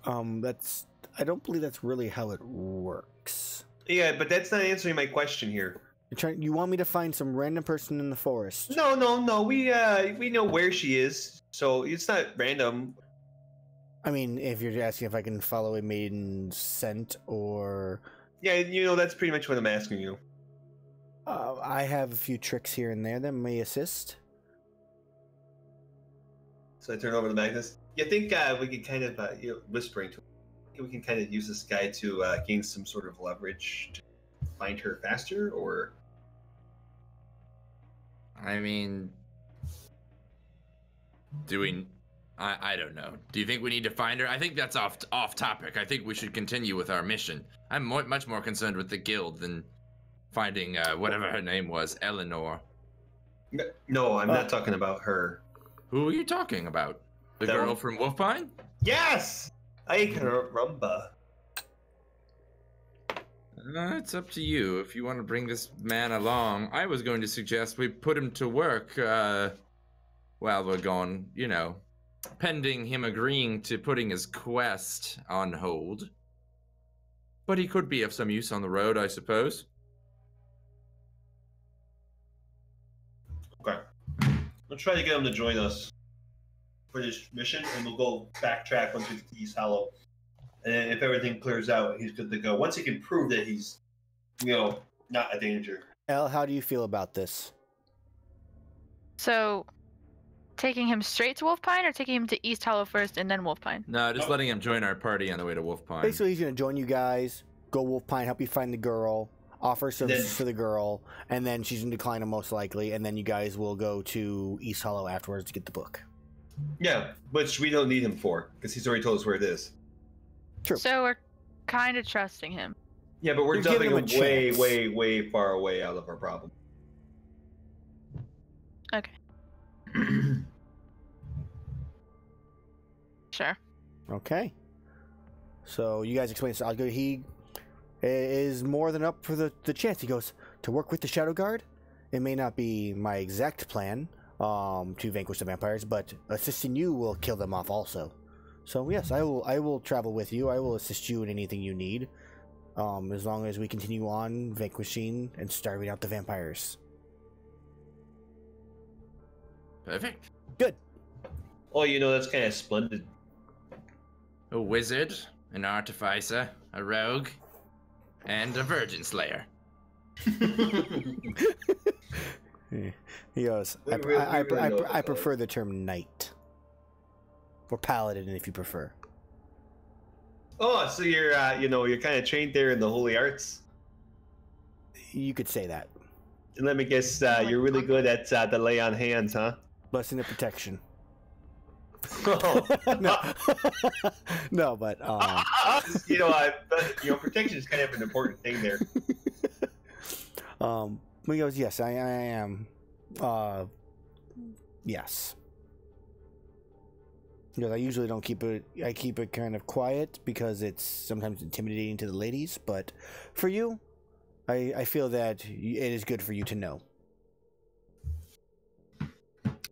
I don't believe that's really how it works. Yeah, but that's not answering my question here. You want me to find some random person in the forest? No. We know where she is, so it's not random. I mean, if you're asking if I can follow a maiden's scent or... Yeah, that's pretty much what I'm asking you. I have a few tricks here and there that may assist. So I turn over to Magnus. You think we could kind of, whispering to him, we can kind of use this guy to gain some sort of leverage to find her faster, or... I mean... I don't know. Do you think we need to find her? I think that's off topic. I think we should continue with our mission. I'm much more concerned with the guild than finding whatever her name was, Eleanor. No, I'm not talking about her. Who are you talking about? The girl from Wolfpine? Yes! I can remember. It's up to you if you want to bring this man along. I was going to suggest we put him to work while we're gone, pending him agreeing to putting his quest on hold. But he could be of some use on the road, I suppose. Okay. We'll try to get him to join us for this mission, and we'll go backtrack once we get to East Hollow. And if everything clears out, he's good to go. Once he can prove that he's, not a danger. Elle, how do you feel about this? So, taking him straight to Wolfpine, or taking him to East Hollow first and then Wolfpine? No, just letting him join our party on the way to Wolfpine. Basically, he's going to join you guys, go Wolfpine, help you find the girl, offer services for the girl, and then she's going to decline him most likely, and then you guys will go to East Hollow afterwards to get the book. Yeah, which we don't need him for, because he's already told us where it is. True. So we're kind of trusting him. Yeah, but we're You're dumping giving him him a chance. way far away out of our problem. Okay. Sure. Okay. So you guys explain this. He is more than up for the chance. He goes, to work with the Shadowguard? It may not be my exact plan to vanquish the vampires, but assisting you will kill them off also. So yes, I will travel with you. I will assist you in anything you need, as long as we continue on vanquishing and starving out the vampires. Perfect. Good. Oh, that's kind of splendid. A wizard, an artificer, a rogue, and a virgin slayer. He goes, I prefer the term knight. Or paladin, if you prefer. Oh, so you're, you're kind of trained there in the holy arts. You could say that. And let me guess, you're really good at the lay on hands, huh? Blessing of protection. Oh. No, but protection is kind of an important thing there. He goes, yes, I am. Yes. He goes, I usually don't keep it. I keep it kind of quiet because it's sometimes intimidating to the ladies. But for you, I feel that it is good for you to know.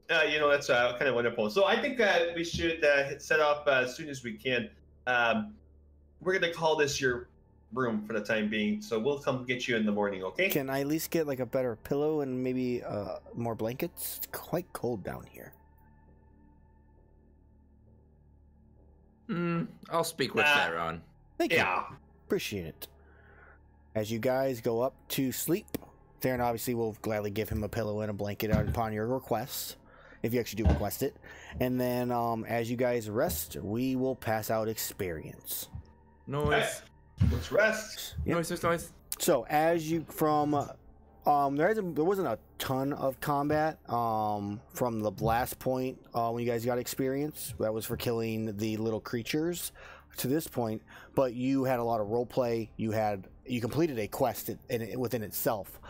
That's kind of wonderful. So I think that we should set up as soon as we can. We're going to call this your room for the time being. So we'll come get you in the morning, okay? Can I at least get like a better pillow and maybe more blankets? It's quite cold down here. I'll speak with Theron. Thank you. Appreciate it. As you guys go up to sleep, Theron obviously will gladly give him a pillow and a blanket upon your request, if you actually do request it. And then as you guys rest, we will pass out experience. Noise. Let's rest. Yep. Noise. So as you from There wasn't a ton of combat from the last point when you guys got experience. That was for killing the little creatures to this point, but you had a lot of role play. You completed a quest within itself.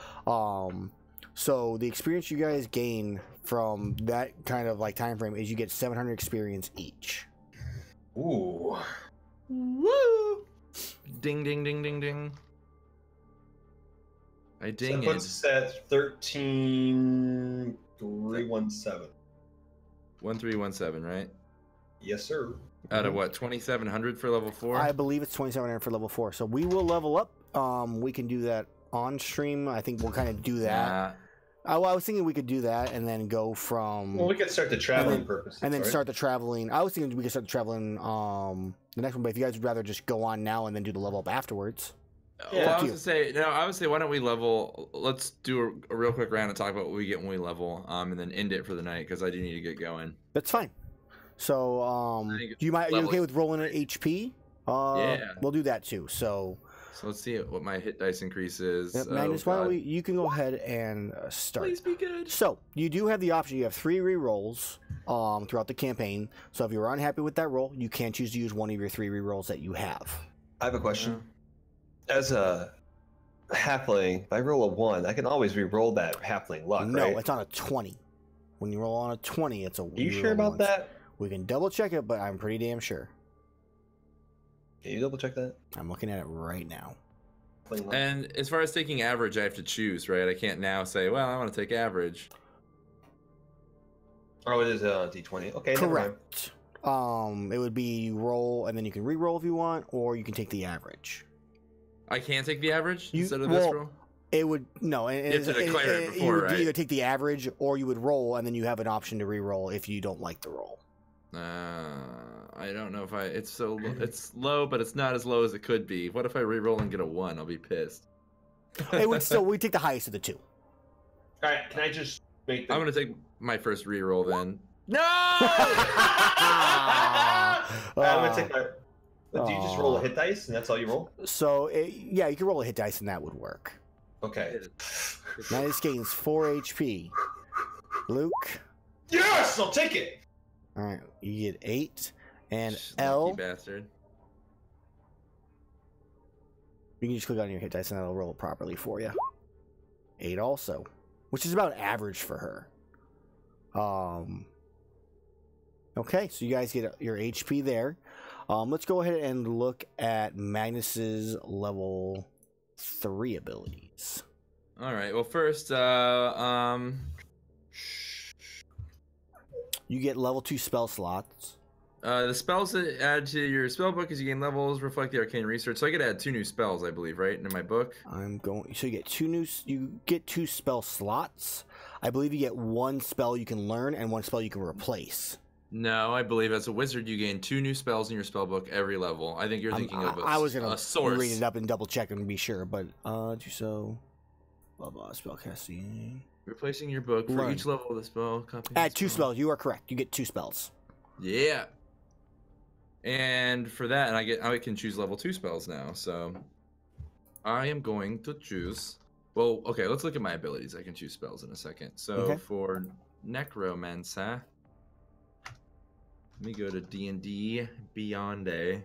So the experience you guys gain from that kind of like time frame is you get 700 experience each. Ooh. Woo! Ding, ding, ding, ding, ding. I ding So that puts us at 13,317. 1317, right? Yes, sir. Out of what, 2,700 for level 4? I believe it's 2,700 for level 4. So we will level up. We can do that on stream. I think we'll kind of do that. I was thinking we could do that and then go from. Well, we could start the traveling purposes. And then right? start the traveling. I was thinking we could start the traveling the next one, but if you guys would rather just go on now and then do the level up afterwards. Yeah, well, I would say why don't we level? Let's do a real quick round and talk about what we get when we level, and then end it for the night because I do need to get going. That's fine. So, are you okay with rolling an HP? Yeah, we'll do that too. So let's see what my hit dice increase is. Yep, Magnus, why don't you can go ahead and start. Please be good. So you do have the option. You have 3 re-rolls throughout the campaign. So if you're unhappy with that roll, you can choose to use one of your 3 re-rolls that you have. I have a question. As a halfling, if I roll a 1, I can always re-roll that halfling luck, No, right? it's on a 20. When you roll on a 20, it's a. Are you sure about that? We can double check it, but I'm pretty damn sure. Can you double check that? I'm looking at it right now. And as far as taking average, I have to choose, right? I can't now say, well, I want to take average. Oh, it is a D20. Okay, correct. It would be roll, and then you can re-roll if you want, or you can take the average. I can't take the average instead of this roll? It would no. You have to declare it before, you would right? either take the average, or you would roll, and then you have an option to re-roll if you don't like the roll. I don't know if it's low, but it's not as low as it could be. What if I re-roll and get a 1? I'll be pissed. It would still. We take the highest of the 2. All right, can I just make? I'm gonna take my first re-roll then. No! I'm gonna take my. Do you just roll a hit dice and that's all you roll? So yeah, you can roll a hit dice and that would work. Okay. Magnus gains 4 HP. Luke. Yes, I'll take it. All right, you get 8, and Lucky L. bastard. You can just click on your hit dice and that'll roll it properly for you. 8 also, which is about average for her. Okay, so you guys get your HP there. Let's go ahead and look at Magnus's level 3 abilities. All right. Well, first, you get level 2 spell slots. The spells that add to your spell book as you gain levels reflect the arcane research. So I get to add 2 new spells, I believe, right, in my book. So you get 2 spell slots. I believe you get 1 spell you can learn and 1 spell you can replace. No, I believe as a wizard you gain 2 new spells in your spell book every level. I think you're thinking of I was gonna a source. read it up and double check and be sure, but blah blah spell casting. Replacing your book for each level of the spell. Copy Add 2 spells. You are correct. You get 2 spells. Yeah. And for that, and I can choose level 2 spells now. So I am going to choose. Well, okay. Let's look at my abilities. I can choose spells in a second. So for Necromancer, let me go to D&D Beyond A.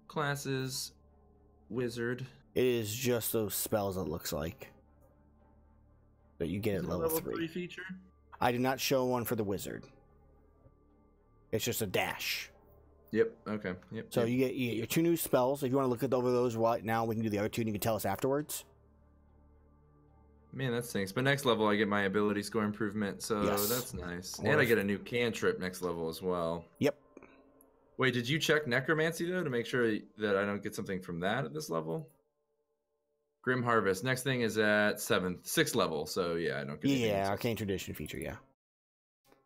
Classes, wizard. It is just those spells, it looks like, that you get at level 3 feature? I did not show one for the wizard. It's just a dash. Yep, okay. Yep. So you get your 2 new spells. If you want to look at over those right now, we can do the other 2 and you can tell us afterwards. Man, that stinks. But next level, I get my ability score improvement, so that's nice. And I get a new cantrip next level as well. Yep. Wait, did you check necromancy, though, to make sure that I don't get something from that at this level? Grim Harvest. Next thing is at 6th level, so yeah, I don't get anything. Yeah, Arcane Tradition feature, yeah.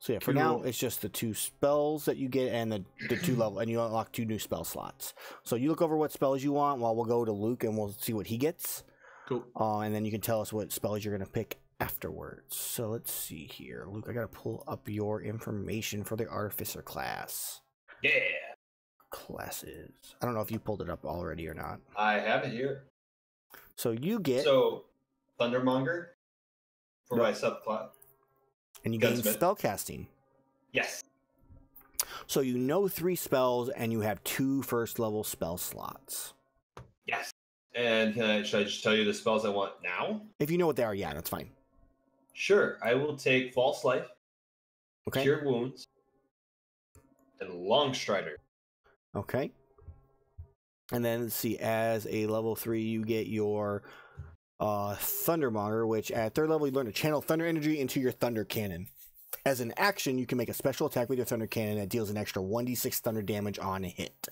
So yeah, for now, it's just the 2 spells that you get and the 2 level, and you unlock 2 new spell slots. So you look over what spells you want while we'll go to Luke and we'll see what he gets. Cool. And then you can tell us what spells you're going to pick afterwards. So let's see here. Luke, I got to pull up your information for the Artificer class. Yeah. Classes. I don't know if you pulled it up already or not. I have it here. So you get Thundermonger for my subclass. And you gain spellcasting. Yes. So you know 3 spells and you have 2 first level spell slots. Yes. And should I just tell you the spells I want now? If you know what they are, yeah, that's fine. Sure. I will take False Life, Cure Wounds, and Longstrider. Okay. And then let's see, as a level 3, you get your Thundermonger, which at 3rd level you learn to channel thunder energy into your thunder cannon. As an action, you can make a special attack with your thunder cannon that deals an extra 1d6 thunder damage on a hit.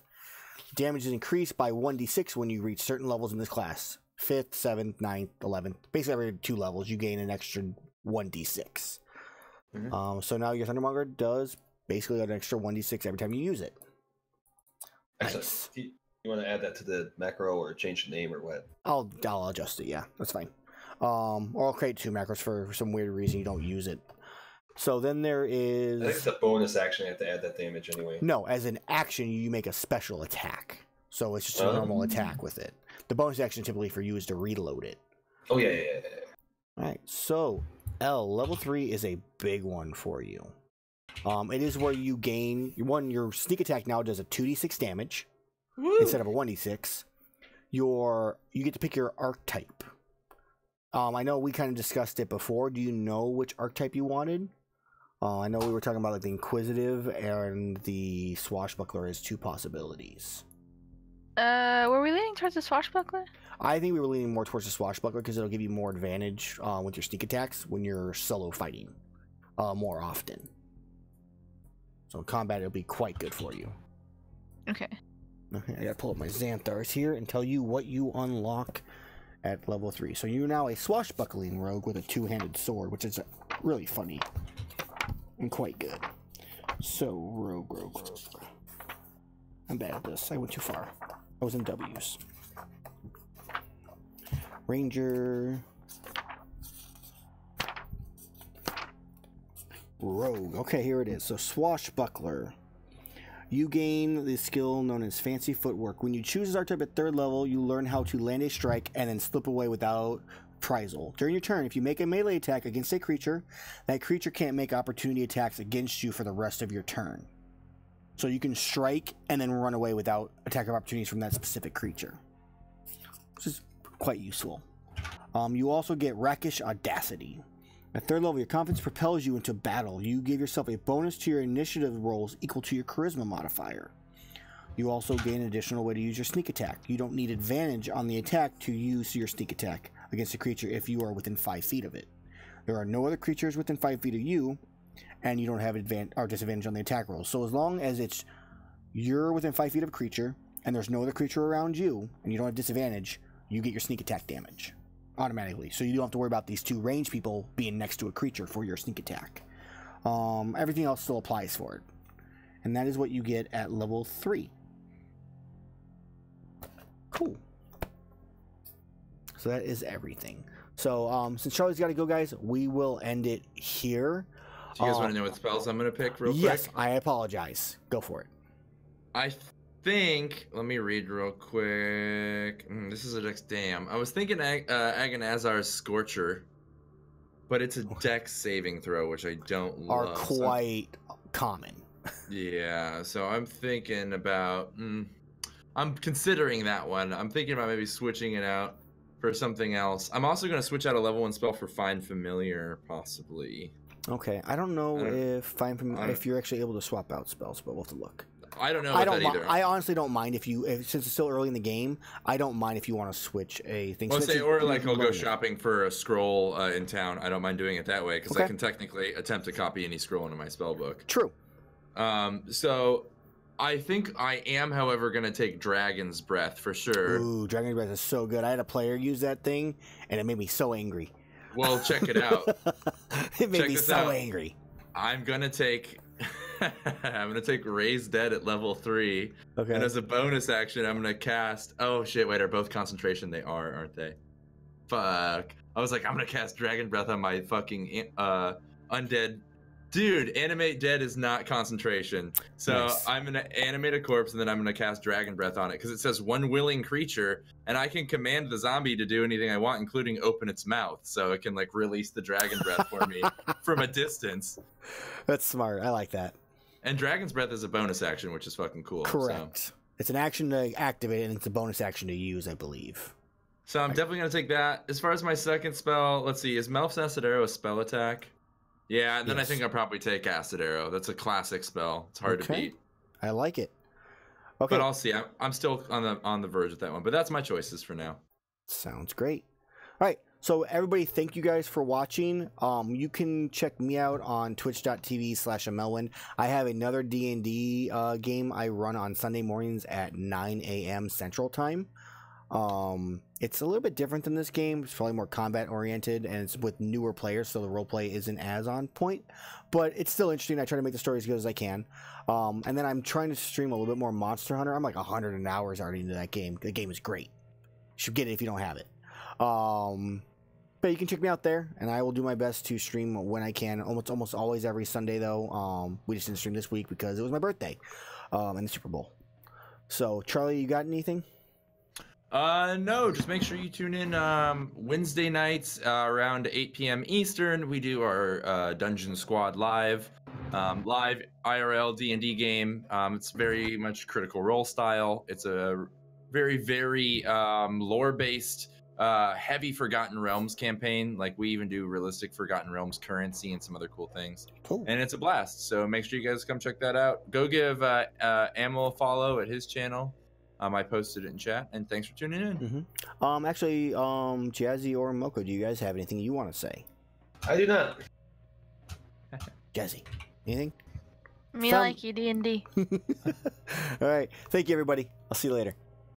Damage is increased by 1d6 when you reach certain levels in this class. 5th, 7th, 9th, 11th. Basically every 2 levels you gain an extra 1d6. Mm-hmm. So now your Thundermonger does basically an extra 1d6 every time you use it. Nice. You want to add that to the macro or change the name or what? I'll adjust it, yeah. That's fine. Or I'll create 2 macros for some weird reason you don't use it. So then there is... I think it's a bonus action. I have to add that damage anyway. No, as an action, you make a special attack. So it's just a normal attack with it. The bonus action typically for you is to reload it. Oh, yeah. All right, so L, level 3 is a big one for you. It is where you gain... Your sneak attack now does a 2d6 damage instead of a 1d6. You get to pick your archetype. I know we kind of discussed it before. Do you know which archetype you wanted? I know we were talking about like the Inquisitive and the Swashbuckler as 2 possibilities. Were we leaning towards the Swashbuckler? I think we were leaning more towards the Swashbuckler because it'll give you more advantage with your sneak attacks when you're solo fighting more often. So in combat, it'll be quite good for you. Okay. Okay, I gotta pull up my Xanthars here and tell you what you unlock at level 3. So you're now a swashbuckling rogue with a 2-handed sword, which is really funny and quite good. So, rogue. I'm bad at this. I went too far. I was in W's. Ranger. Rogue. Okay, here it is. So, swashbuckler. You gain the skill known as Fancy Footwork. When you choose this archetype at 3rd level, you learn how to land a strike and then slip away without reprisal. During your turn, if you make a melee attack against a creature, that creature can't make opportunity attacks against you for the rest of your turn. So you can strike and then run away without attack of opportunities from that specific creature, which is quite useful. You also get Rakish Audacity. At 3rd level, your confidence propels you into battle. You give yourself a bonus to your initiative rolls equal to your charisma modifier. You also gain an additional way to use your sneak attack. You don't need advantage on the attack to use your sneak attack against a creature if you are within 5 feet of it. There are no other creatures within 5 feet of you, and you don't have advantage or disadvantage on the attack rolls. So as long as you're within 5 feet of a creature, and there's no other creature around you, and you don't have disadvantage, you get your sneak attack damage automatically. So you don't have to worry about these 2 range people being next to a creature for your sneak attack. Everything else still applies for it. And that is what you get at level 3. Cool. So that is everything. So since Charlie's got to go, guys, we will end it here. Do you guys want to know what spells I'm going to pick real quick? Yes, I apologize. Go for it. I think, let me read real quick. This is a dex. Damn. I was thinking Agonazar's Scorcher, but it's a dex saving throw, which I don't love. Are quite common. Yeah, so I'm thinking about. I'm considering that one. I'm thinking about maybe switching it out for something else. I'm also going to switch out a level 1 spell for Find Familiar, possibly. Okay, I don't know if you're actually able to swap out spells, but we'll have to look. I don't know about that either. I honestly don't mind if since it's still early in the game, I don't mind if you want to switch a thing. I'll go shopping for a scroll in town. I don't mind doing it that way because I can technically attempt to copy any scroll into my spell book. True. So I think I am, however, going to take Dragon's Breath for sure. Ooh, Dragon's Breath is so good. I had a player use that thing, and it made me so angry. Well, check it out. It made me so angry. I'm going to take... I'm going to take Raise Dead at level 3. Okay. And as a bonus action, I'm going to cast... Oh, shit, wait, are both concentration? They are, aren't they? Fuck. I was like, I'm going to cast Dragon Breath on my fucking undead Dude, animate dead is not concentration. So Nice. I'm gonna animate a corpse and then I'm gonna cast Dragon Breath on it because it says one willing creature, and I can command the zombie to do anything I want, including open its mouth, so it can like release the Dragon Breath for me from a distance. That's smart. I like that. And Dragon's Breath is a bonus action, which is fucking cool. Correct. So. It's an action to activate, and it's a bonus action to use, I believe. So I'm definitely gonna take that. As far as my second spell, let's see, is Melf's Acid Arrow a spell attack? Yeah, and then I think I'll probably take Acid Arrow. That's a classic spell. It's hard to beat. I like it. Okay. But I'll see. I'm still on the verge of that one. But that's my choices for now. Sounds great. All right. So everybody, thank you guys for watching. You can check me out on twitch.tv/Amelwin. I have another D&D game I run on Sunday mornings at 9 a.m. Central Time. It's a little bit different than this game. It's probably more combat oriented, and it's with newer players, so the roleplay isn't as on point, but it's still interesting. I try to make the story as good as I can. And then I'm trying to stream a little bit more Monster Hunter. I'm like 100 hours already into that game. The game is great. You should get it if you don't have it. But you can check me out there, and I will do my best to stream when I can. Almost always every Sunday, though. We just didn't stream this week because it was my birthday, and the Super Bowl. So, Charlie, you got anything? No, just make sure you tune in Wednesday nights around 8 p.m. Eastern. We do our Dungeon Squad live IRL D&D game. It's very much Critical Role style. It's a very, very lore-based, heavy Forgotten Realms campaign. Like, we even do realistic Forgotten Realms currency and some other cool things. Cool. And it's a blast. So make sure you guys come check that out. Go give Ammo a follow at his channel. I posted it in chat, and thanks for tuning in. Actually, Jazzy or Moko, do you guys have anything you want to say? I do not. Jazzy, anything? Me like you, D&D. All right. Thank you, everybody. I'll see you later.